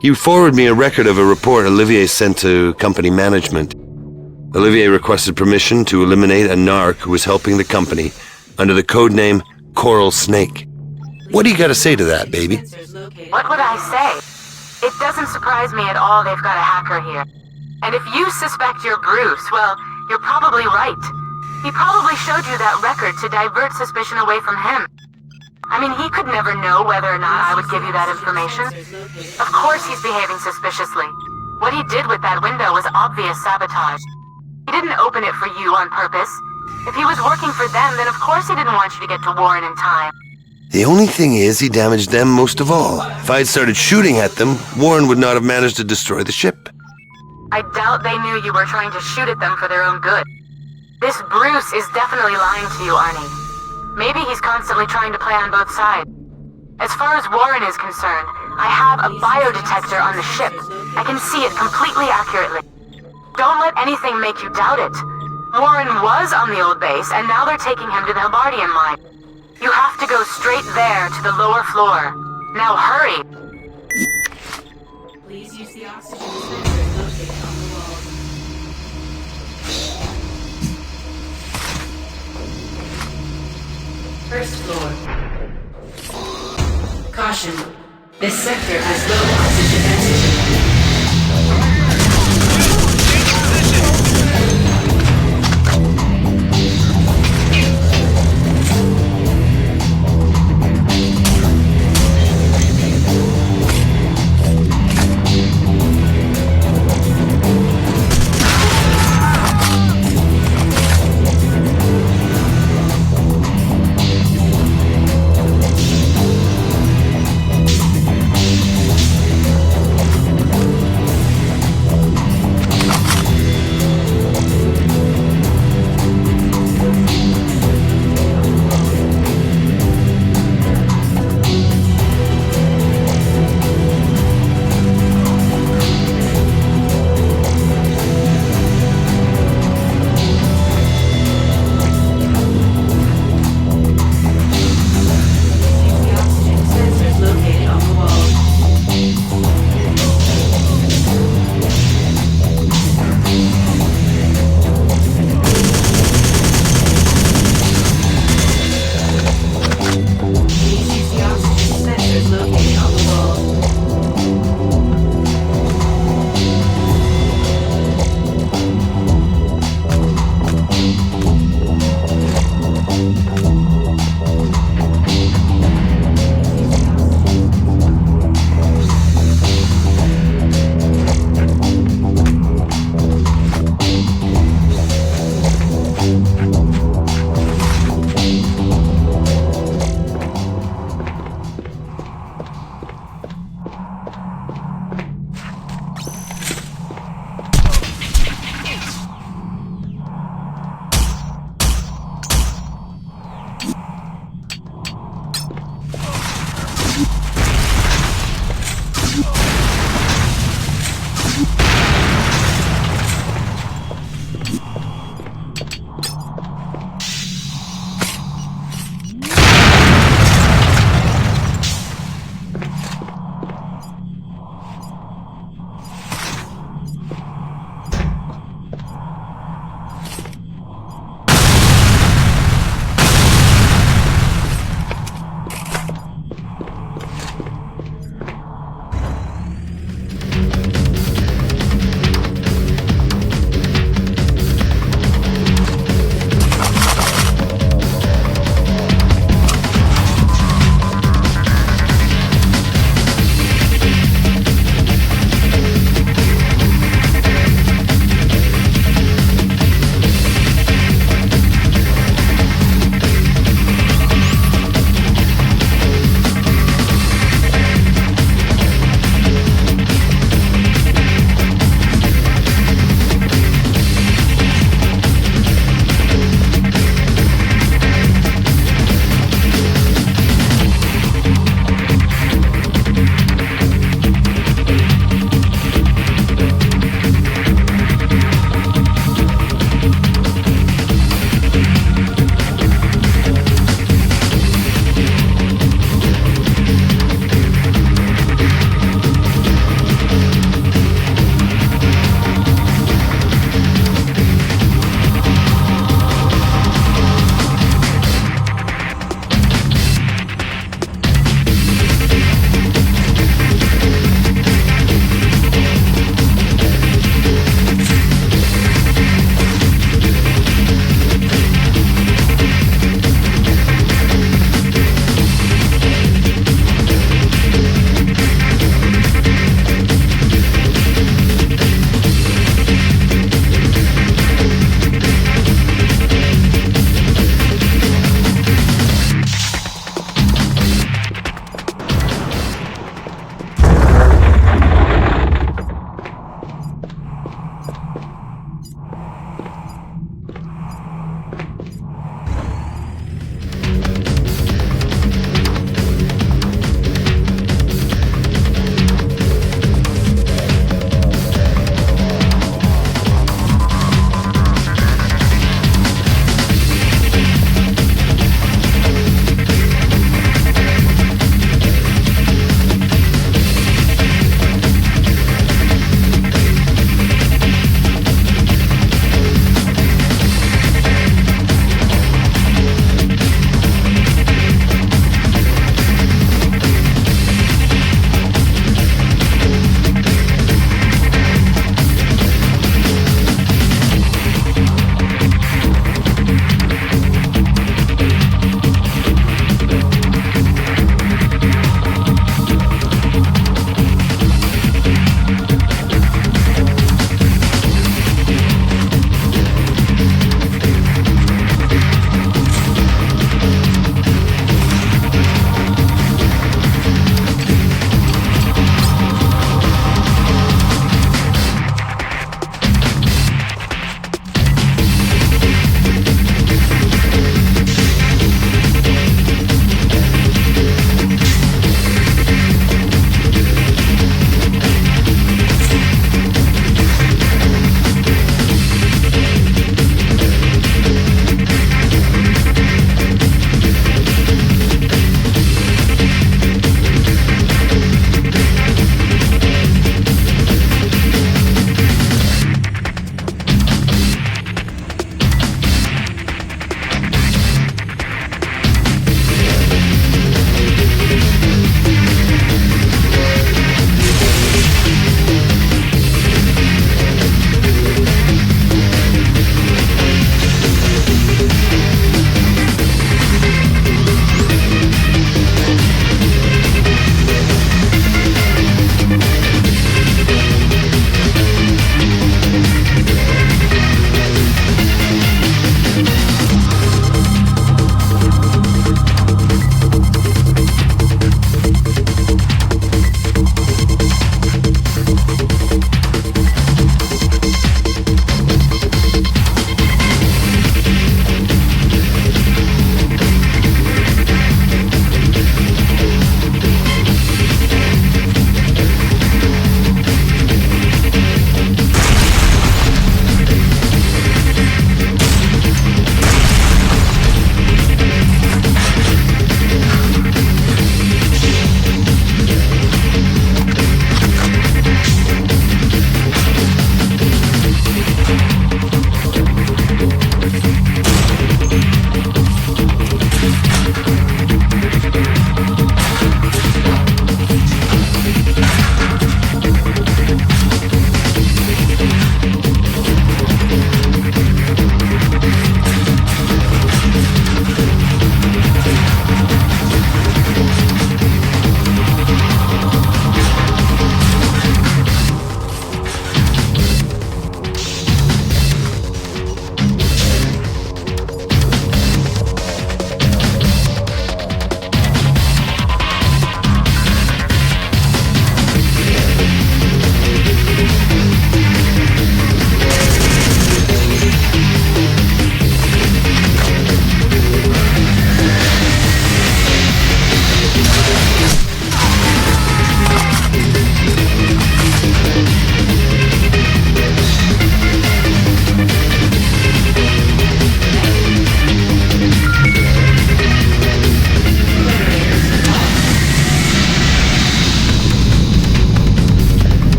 He forwarded me a record of a report Olivier sent to company management. Olivier requested permission to eliminate a narc who was helping the company under the codename Coral Snake. What do you got to say to that, baby? What would I say? It doesn't surprise me at all they've got a hacker here. And if you suspect you're Bruce, well, you're probably right. He probably showed you that record to divert suspicion away from him. I mean, he could never know whether or not I would give you that information. Of course he's behaving suspiciously. What he did with that window was obvious sabotage. He didn't open it for you on purpose. If he was working for them, then of course he didn't want you to get to Warren in time. The only thing is, he damaged them most of all. If I'd started shooting at them, Warren would not have managed to destroy the ship. I doubt they knew you were trying to shoot at them for their own good. This Bruce is definitely lying to you, Arnie. Maybe he's constantly trying to play on both sides. As far as Warren is concerned, I have a biodetector on the ship. I can see it completely accurately. Don't let anything make you doubt it. Warren was on the old base, and now they're taking him to the Hebardium mine. You have to go straight there to the lower floor. Now hurry! Please use the oxygen dispensers located on the walls. First floor. Caution. This sector has low oxygen density.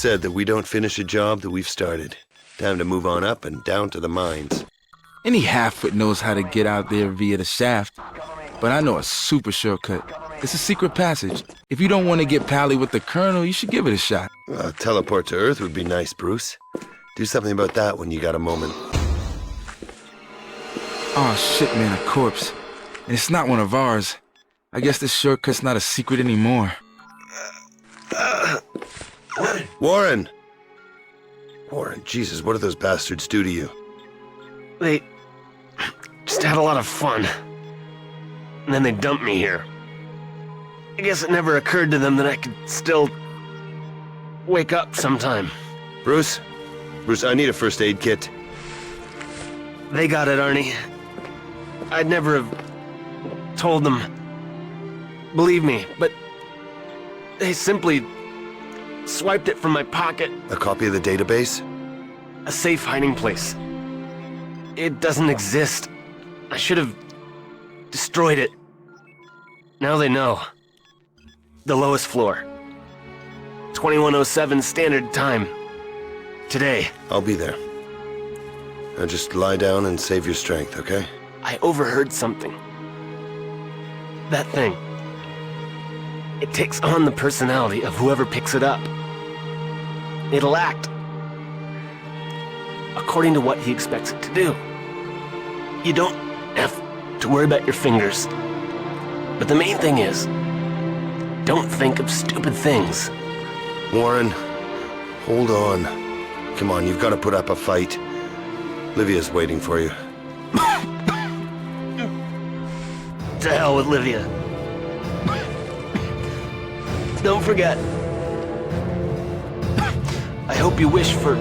said that we don't finish a job that we've started. Time to move on up and down to the mines. Any half-wit knows how to get out there via the shaft. But I know a super shortcut. It's a secret passage. If you don't want to get pally with the Colonel, you should give it a shot. Teleport to Earth would be nice, Bruce. Do something about that when you got a moment. Oh shit, man, a corpse. And it's not one of ours. I guess this shortcut's not a secret anymore. Warren! Warren, Jesus, what did those bastards do to you? They just had a lot of fun. And then they dumped me here. I guess it never occurred to them that I could still wake up sometime. Bruce, I need a first aid kit. They got it, Arnie. I'd never have told them. Believe me, but they simply swiped it from my pocket. A copy of the database? A safe hiding place. It doesn't exist. I should have destroyed it. Now they know. The lowest floor. 2107 standard time. Today. I'll be there. Now just lie down and save your strength, okay? I overheard something. That thing. It takes on the personality of whoever picks it up. It'll act according to what he expects it to do. You don't have to worry about your fingers. But the main thing is, don't think of stupid things. Warren, hold on. Come on, you've got to put up a fight. Livia's waiting for you. To hell with Livia. Don't forget. I hope you wish for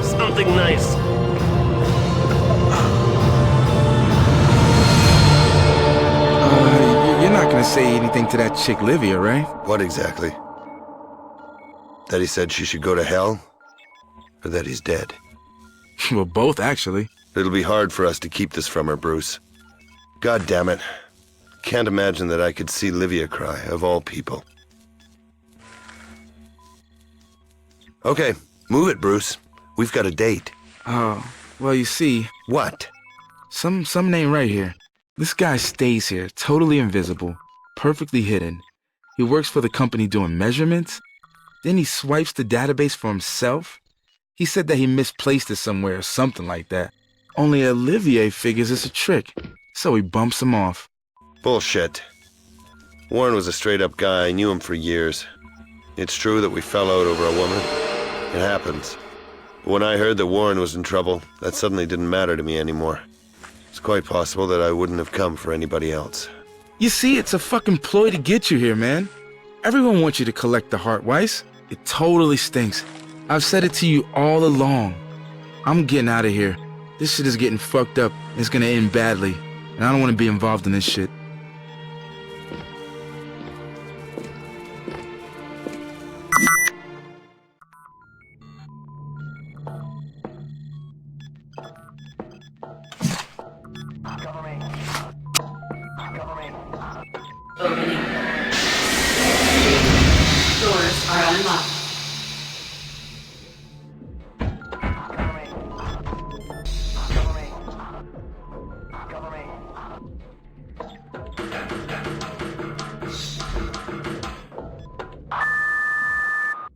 something nice. You're not gonna say anything to that chick Livia, right? What exactly? That he said she should go to hell? Or that he's dead? Well, both, actually. It'll be hard for us to keep this from her, Bruce. God damn it. Can't imagine that I could see Livia cry, of all people. Okay, move it, Bruce. We've got a date. Oh, well, you see... What? Some name right here. This guy stays here, totally invisible, perfectly hidden. He works for the company doing measurements. Then he swipes the database for himself. He said that he misplaced it somewhere or something like that. Only Olivier figures it's a trick, so he bumps him off. Bullshit. Warren was a straight-up guy. I knew him for years. It's true that we fell out over a woman. It happens. But when I heard that Warren was in trouble, that suddenly didn't matter to me anymore. It's quite possible that I wouldn't have come for anybody else. You see, it's a fucking ploy to get you here, man. Everyone wants you to collect the heart, Weiss. It totally stinks. I've said it to you all along. I'm getting out of here. This shit is getting fucked up. It's gonna end badly. And I don't want to be involved in this shit. Opening. Doors are unlocked.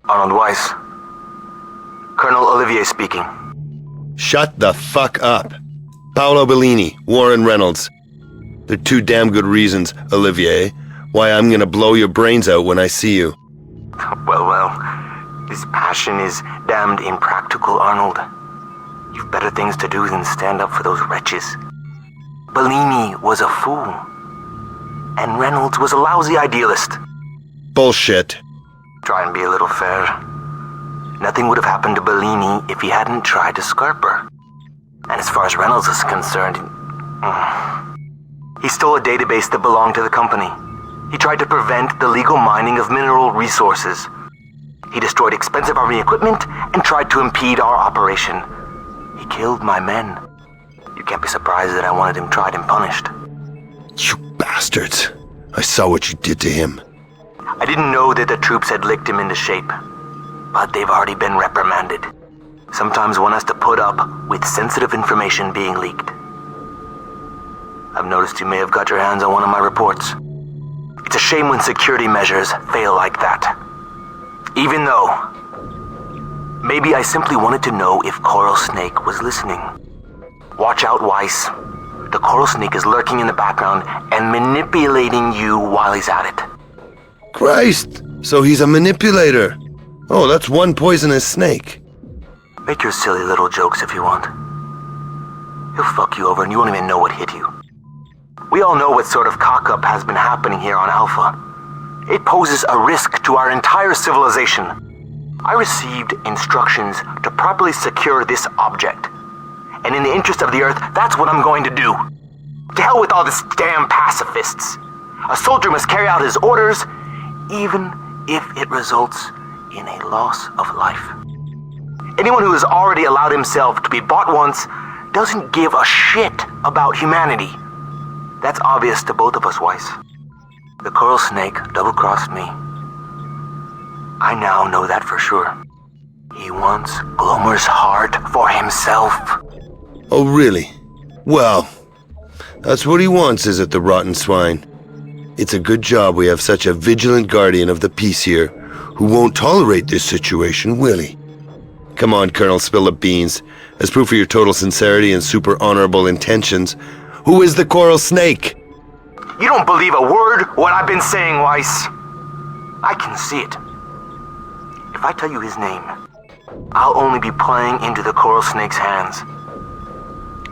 Arnold Weiss. Colonel Olivier speaking. Shut the fuck up. Paolo Bellini, Warren Reynolds. They're two damn good reasons, Olivier, why I'm gonna blow your brains out when I see you. Well, this passion is damned impractical, Arnold. You've better things to do than stand up for those wretches. Bellini was a fool. And Reynolds was a lousy idealist. Bullshit. Try and be a little fair. Nothing would have happened to Bellini if he hadn't tried to scarp her. And as far as Reynolds is concerned, he stole a database that belonged to the company. He tried to prevent the legal mining of mineral resources. He destroyed expensive army equipment and tried to impede our operation. He killed my men. You can't be surprised that I wanted him tried and punished. You bastards. I saw what you did to him. I didn't know that the troops had licked him into shape. but they've already been reprimanded. Sometimes one has to put up with sensitive information being leaked. I've noticed you may have got your hands on one of my reports. It's a shame when security measures fail like that. Even though, maybe I simply wanted to know if Coral Snake was listening. Watch out, Weiss. The Coral Snake is lurking in the background and manipulating you while he's at it. Christ! So he's a manipulator. Oh, that's one poisonous snake. Make your silly little jokes if you want. He'll fuck you over and you won't even know what hit you. We all know what sort of cock-up has been happening here on Alpha. It poses a risk to our entire civilization. I received instructions to properly secure this object. And in the interest of the Earth, that's what I'm going to do. To hell with all this damn pacifists. A soldier must carry out his orders, even if it results in a loss of life. Anyone who has already allowed himself to be bought once doesn't give a shit about humanity. That's obvious to both of us, Weiss. The Coral Snake double-crossed me. I now know that for sure. He wants Glomer's heart for himself. Oh, really? Well, that's what he wants, is it, the rotten swine? It's a good job we have such a vigilant guardian of the peace here who won't tolerate this situation, will he? Come on, Colonel, spill the beans. As proof of your total sincerity and super honorable intentions, who is the Coral Snake? You don't believe a word what I've been saying, Weiss. I can see it. If I tell you his name, I'll only be playing into the Coral Snake's hands.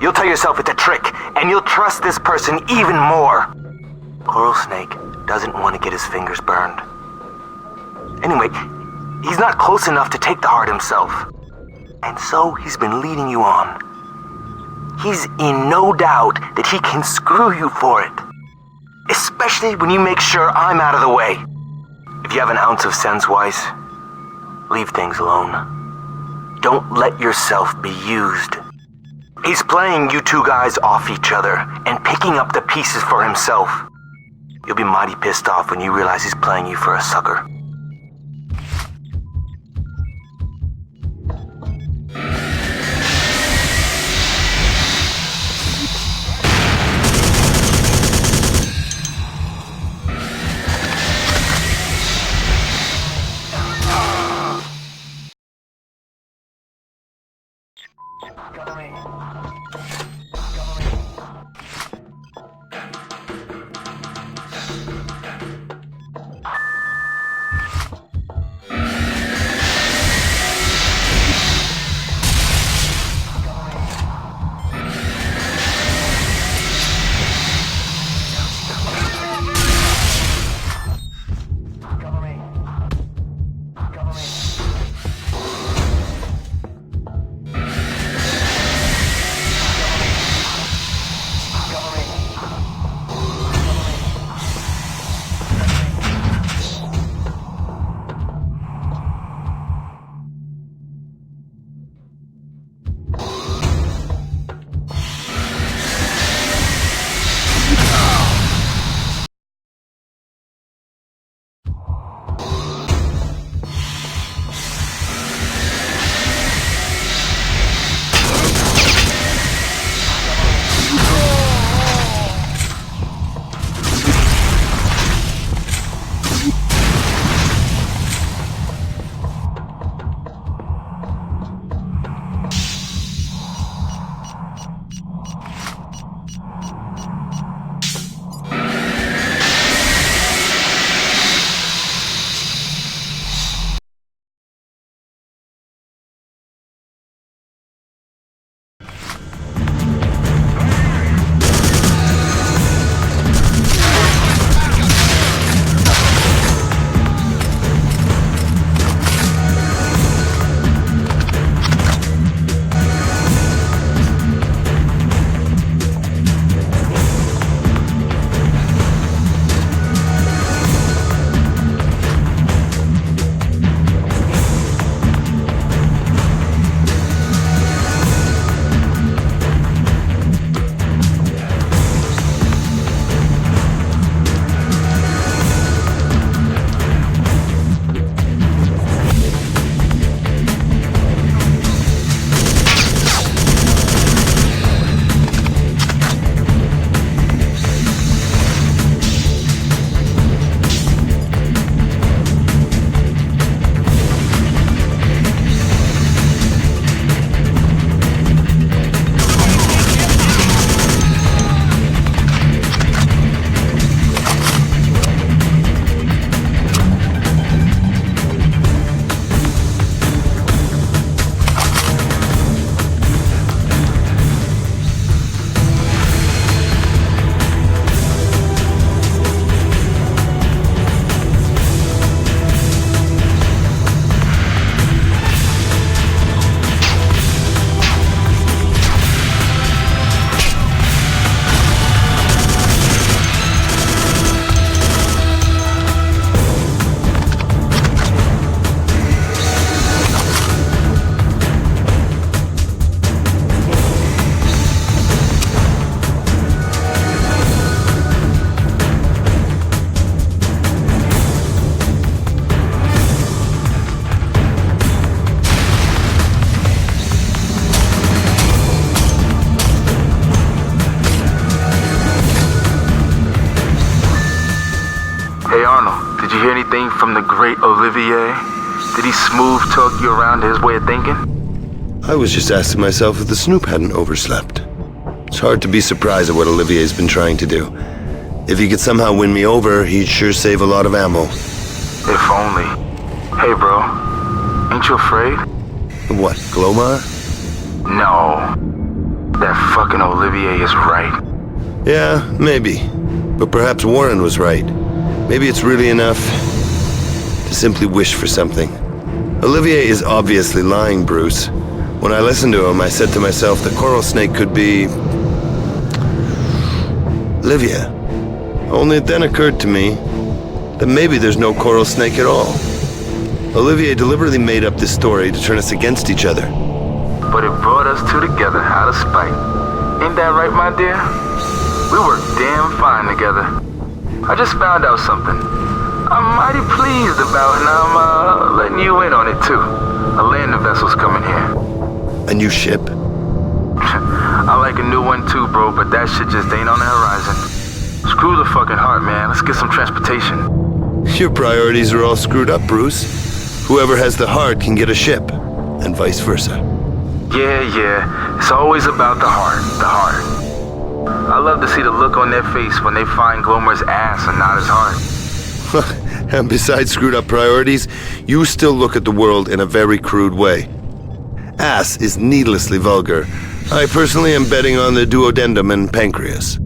You'll tell yourself it's a trick, and you'll trust this person even more. Coral Snake doesn't want to get his fingers burned. Anyway, he's not close enough to take the heart himself. And so he's been leading you on. He's in no doubt that he can screw you for it. Especially when you make sure I'm out of the way. If you have an ounce of sense, Weiss, leave things alone. Don't let yourself be used. He's playing you two guys off each other and picking up the pieces for himself. You'll be mighty pissed off when you realize he's playing you for a sucker. you hear anything from the great Olivier? Did he smooth talk you around to his way of thinking? I was just asking myself if the Snoop hadn't overslept. It's hard to be surprised at what Olivier's been trying to do. If he could somehow win me over, he'd sure save a lot of ammo. If only. Hey, bro. Ain't you afraid? What, Glomar? No. That fucking Olivier is right. Yeah, maybe. But perhaps Warren was right. Maybe it's really enough to simply wish for something. Olivier is obviously lying, Bruce. When I listened to him, I said to myself that Coral Snake could be... Olivia. Only it then occurred to me that maybe there's no Coral Snake at all. Olivier deliberately made up this story to turn us against each other. But it brought us two together out of spite. Ain't that right, my dear? We work damn fine together. I just found out something I'm mighty pleased about, and I'm letting you in on it too. A landing vessel's coming here. A new ship? I like a new one too, bro, but that shit just ain't on the horizon. Screw the fucking heart, man. Let's get some transportation. Your priorities are all screwed up, Bruce. Whoever has the heart can get a ship, and vice versa. Yeah. It's always about the heart. I love to see the look on their face when they find Glomer's ass and not his heart. And besides screwed up priorities, you still look at the world in a very crude way. Ass is needlessly vulgar. I personally am betting on the duodenum and pancreas.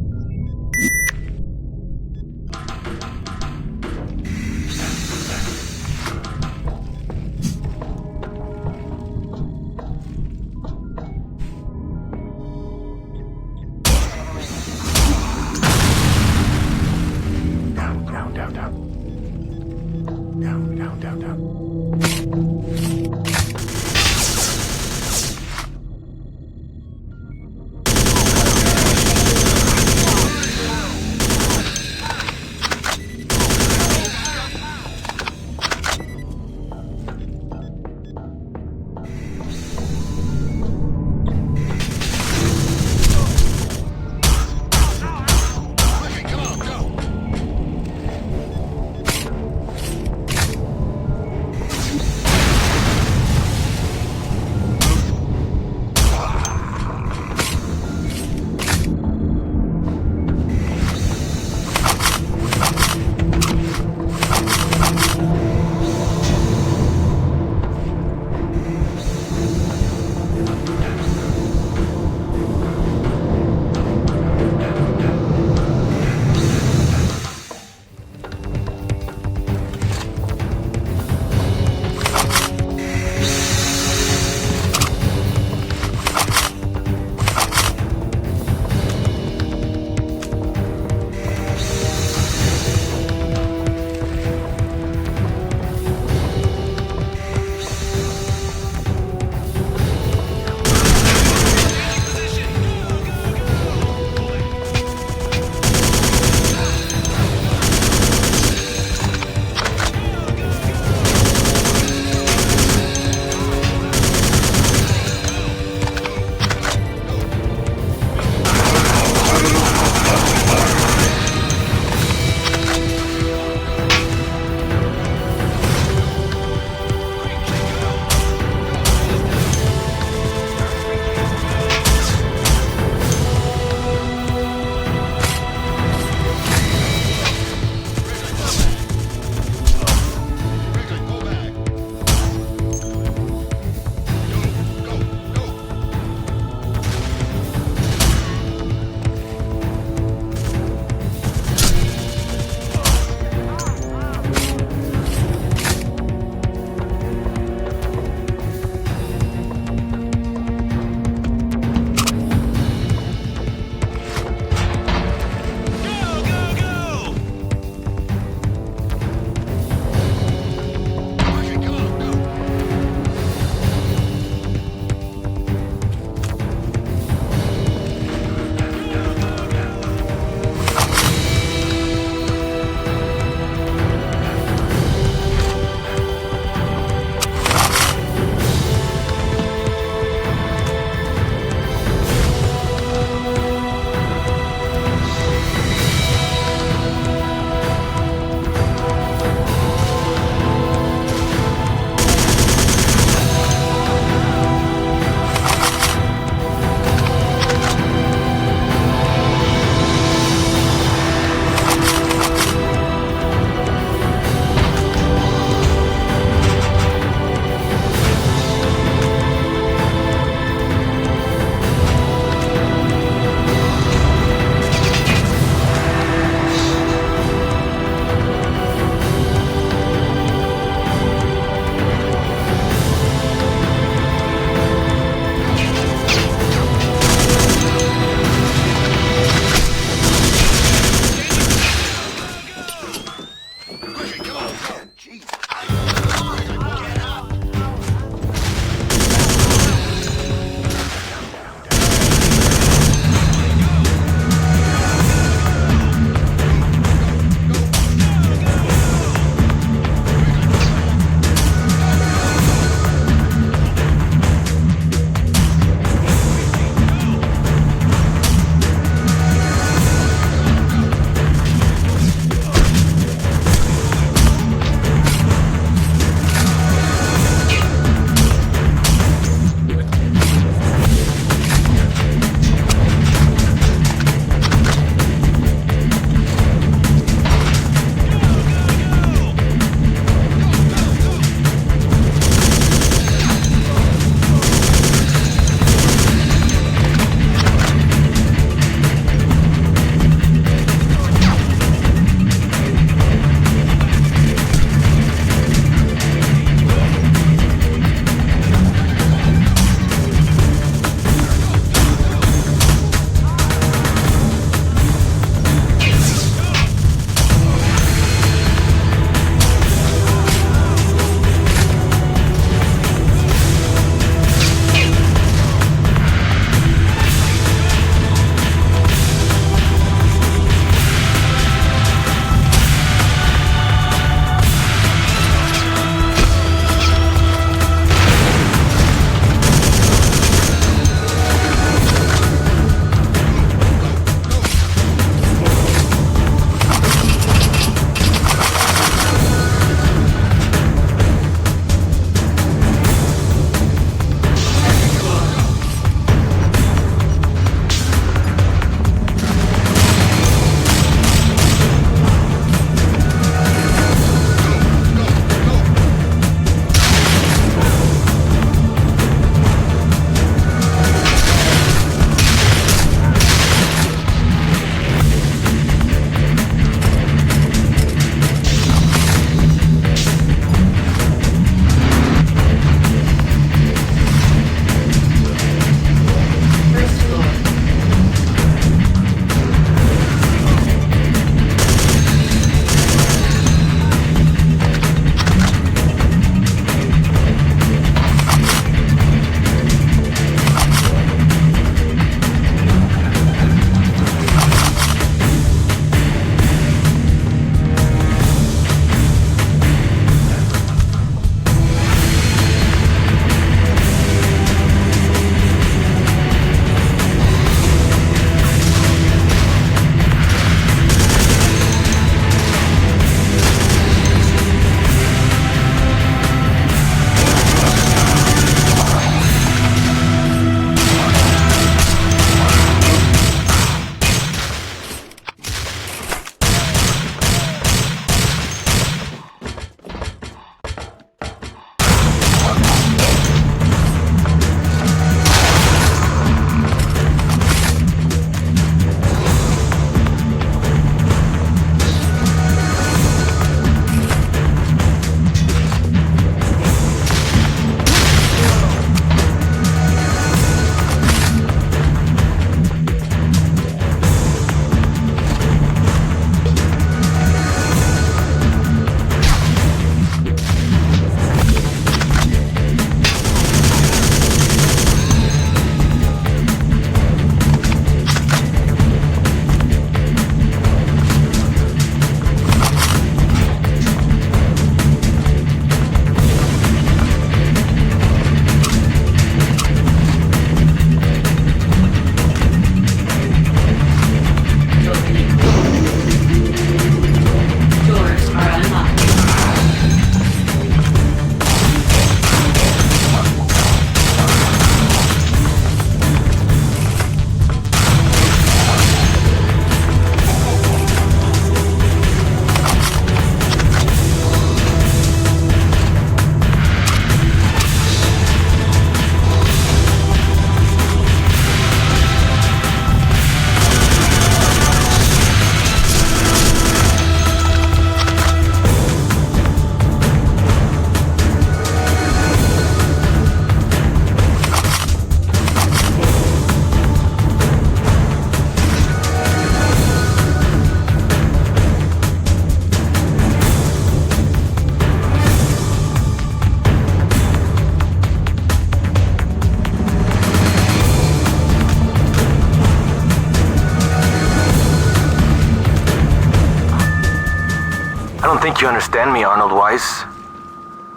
don't think you understand me, Arnold Weiss.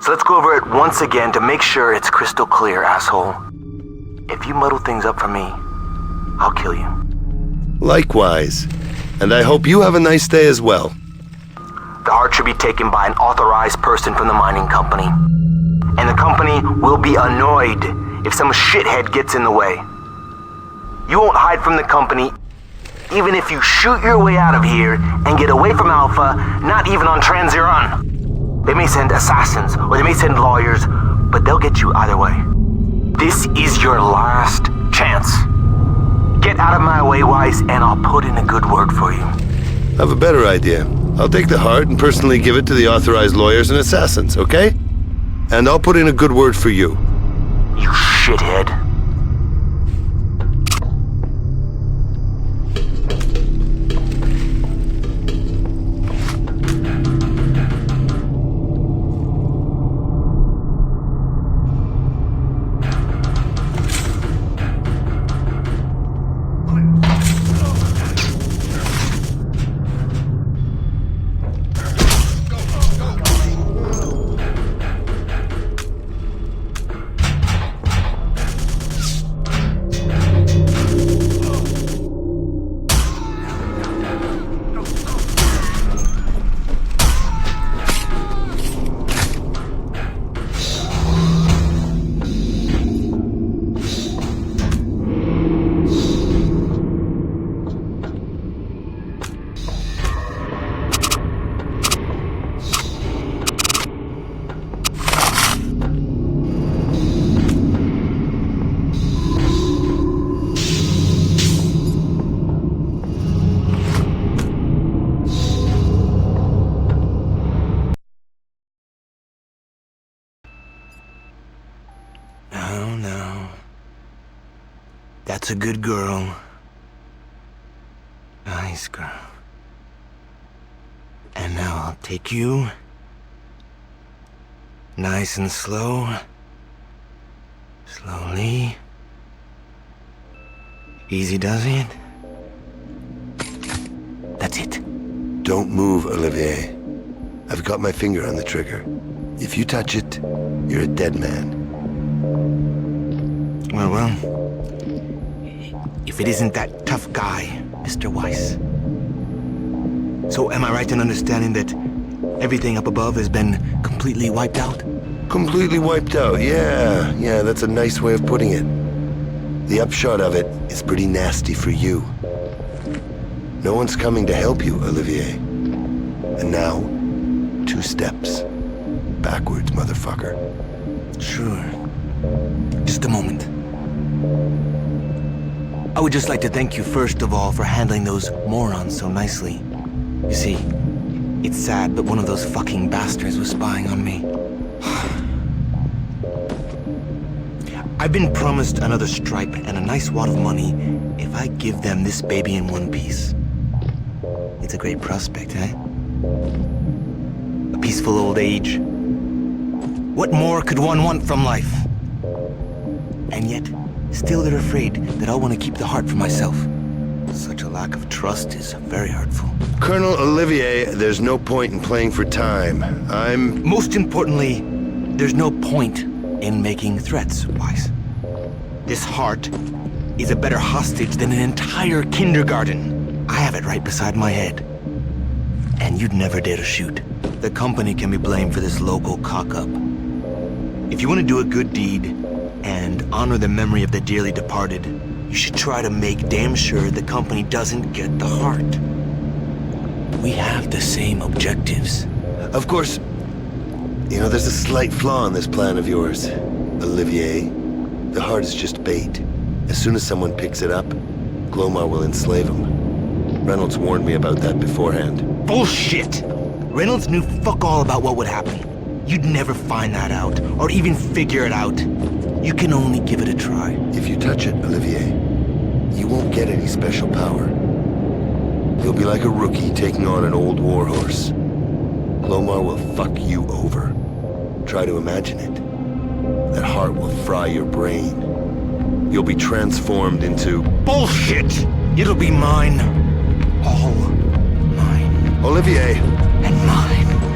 So let's go over it once again to make sure it's crystal clear, asshole. If you muddle things up for me, I'll kill you. Likewise. And I hope you have a nice day as well. The heart should be taken by an authorized person from the mining company. And the company will be annoyed if some shithead gets in the way. You won't hide from the company, even if you shoot your way out of here and get away from Alpha, not even on Transiron. They may send assassins, or they may send lawyers, but they'll get you either way. This is your last chance. Get out of my way, Weiss, and I'll put in a good word for you. I have a better idea. I'll take the heart and personally give it to the authorized lawyers and assassins, okay? And I'll put in a good word for you. You shithead. No. That's a good girl. Nice girl. And now I'll take you. Nice and slow. Slowly. Easy does it. That's it. Don't move, Olivier. I've got my finger on the trigger. If you touch it, you're a dead man. Well, if it isn't that tough guy, Mr. Weiss. So am I right in understanding that everything up above has been completely wiped out? Completely wiped out, yeah, that's a nice way of putting it. The upshot of it is pretty nasty for you. No one's coming to help you, Olivier. And now, 2 steps. Backwards, motherfucker. Sure. Just a moment. I would just like to thank you first of all for handling those morons so nicely. You see, it's sad, but one of those fucking bastards was spying on me. I've been promised another stripe and a nice wad of money if I give them this baby in one piece. It's a great prospect, eh? A peaceful old age. What more could one want from life? And yet, still they're afraid that I'll want to keep the heart for myself. Such a lack of trust is very hurtful. Colonel Olivier, there's no point in playing for time. Most importantly, there's no point in making threats, Weiss. This heart is a better hostage than an entire kindergarten. I have it right beside my head. And you'd never dare to shoot. The company can be blamed for this local cock-up. If you want to do a good deed, and honor the memory of the dearly departed, you should try to make damn sure the company doesn't get the heart. We have the same objectives. Of course, there's a slight flaw in this plan of yours, Olivier. The heart is just bait. As soon as someone picks it up, Glomar will enslave him. Reynolds warned me about that beforehand. Bullshit! Reynolds knew fuck all about what would happen. You'd never find that out, or even figure it out. You can only give it a try. If you touch it, Olivier, you won't get any special power. You'll be like a rookie taking on an old warhorse. Glomar will fuck you over. Try to imagine it. That heart will fry your brain. You'll be transformed into... Bullshit! It'll be mine. All mine. Olivier. And mine.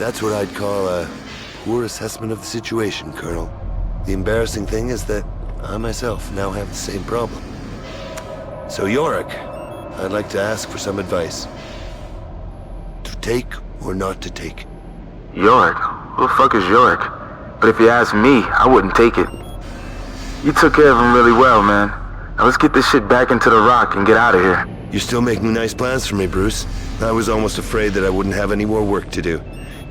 That's what I'd call a poor assessment of the situation, Colonel. The embarrassing thing is that I myself now have the same problem. So Yorick, I'd like to ask for some advice. To take or not to take? Yorick? Who the fuck is Yorick? But if you ask me, I wouldn't take it. You took care of him really well, man. Now let's get this shit back into the rock and get out of here. You're still making nice plans for me, Bruce. I was almost afraid that I wouldn't have any more work to do.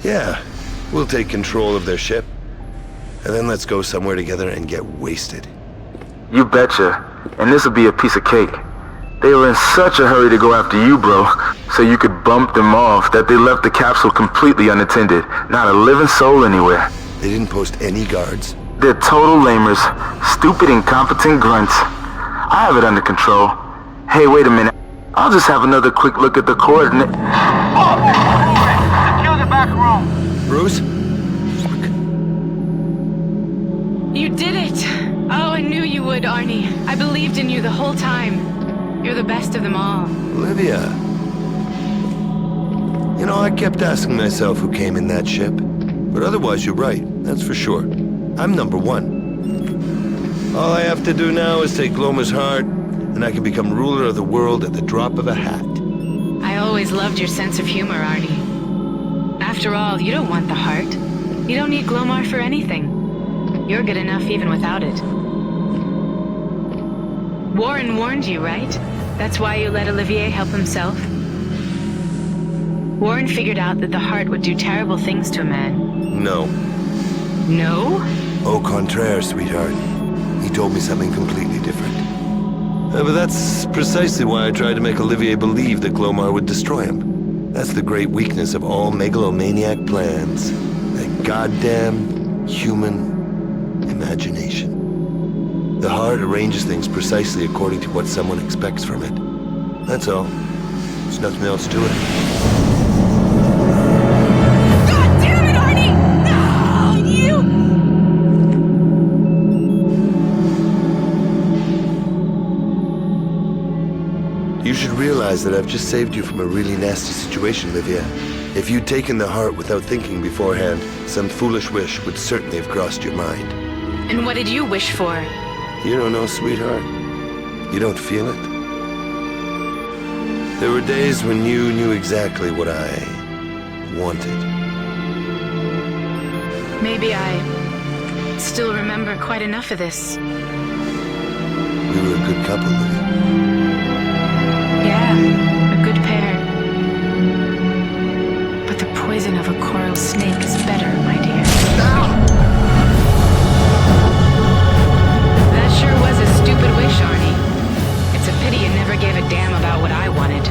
Yeah, we'll take control of their ship. And then let's go somewhere together and get wasted. You betcha. And this'll be a piece of cake. They were in such a hurry to go after you, bro, so you could bump them off, that they left the capsule completely unattended. Not a living soul anywhere. They didn't post any guards? They're total lamers. Stupid, incompetent grunts. I have it under control. Hey, wait a minute. I'll just have another quick look at the coordinate. Oh, secure the back room. Bruce? You did it! Oh, I knew you would, Arnie. I believed in you the whole time. You're the best of them all. Olivia. You know, I kept asking myself who came in that ship. But otherwise, you're right. That's for sure. I'm number one. All I have to do now is take Loma's heart, and I can become ruler of the world at the drop of a hat. I always loved your sense of humor, Arnie. After all, you don't want the heart. You don't need Glomar for anything. You're good enough even without it. Warren warned you, right? That's why you let Olivier help himself? Warren figured out that the heart would do terrible things to a man. No. No? Au contraire, sweetheart. He told me something completely different. But that's precisely why I tried to make Olivier believe that Glomar would destroy him. That's the great weakness of all megalomaniac plans. That goddamn human imagination. The heart arranges things precisely according to what someone expects from it. That's all. There's nothing else to it. God damn it, Arnie! No, you! You should realize that I've just saved you from a really nasty situation, Livia. If you'd taken the heart without thinking beforehand, some foolish wish would certainly have crossed your mind. And what did you wish for? You don't know, sweetheart. You don't feel it. There were days when you knew exactly what I wanted. Maybe I still remember quite enough of this. We were a good couple, Livia. Yeah, a good pair. But the poison of a coral snake is better, my dear. That sure was a stupid wish, Arnie. It's a pity you never gave a damn about what I wanted.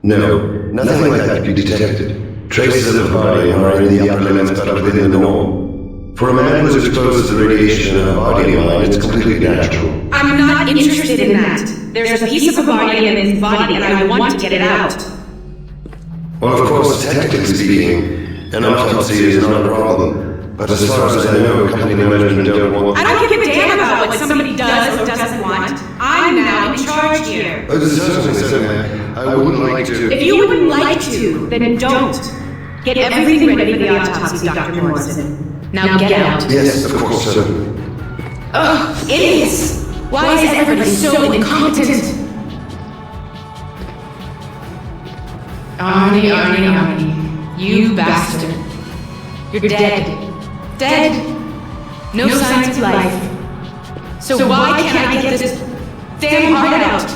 No, nothing like that could be detected. Traces of barium are in the upper limits but within the norm. For a man who is exposed to the radiation of a body of mine, it's completely natural. I'm not interested in that. There's a piece of Abardium in his body and I want to get it out. Well, of course, technically speaking, an autopsy is not a problem. But as far as I know, company management don't want... I don't give a damn about what somebody does or doesn't want. I'm now in charge here. Certainly, I wouldn't like to... If you wouldn't like to, then don't. Get everything ready for the autopsy, Dr. Morrison. Now get out. Yes, of course, sir. Ugh, idiots! Why is everybody so incompetent? Arnie, you bastard. You're dead. Dead. No signs of life. So why can't I get this damn heart out?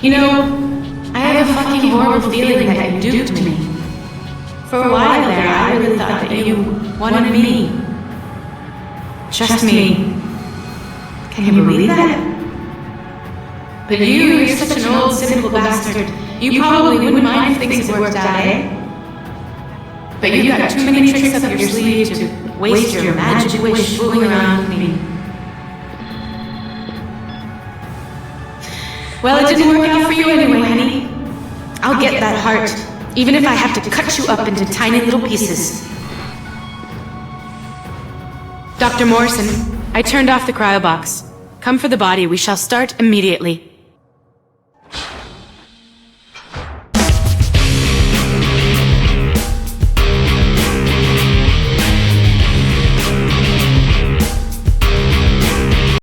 You know, I have a fucking horrible feeling that you duped me. For a while there, I really thought that you wanted me. Just me. Can you believe that? But you're such an old, cynical bastard. You probably wouldn't mind if things had worked out, eh? But you got too many tricks up your sleeve to waste your magic wish fooling around with me. Well, it didn't work out for you anyway, honey. I'll get that heart, even if I have to cut you up into tiny little pieces. Dr. Morrison, I turned off the cryobox. Come for the body. We shall start immediately.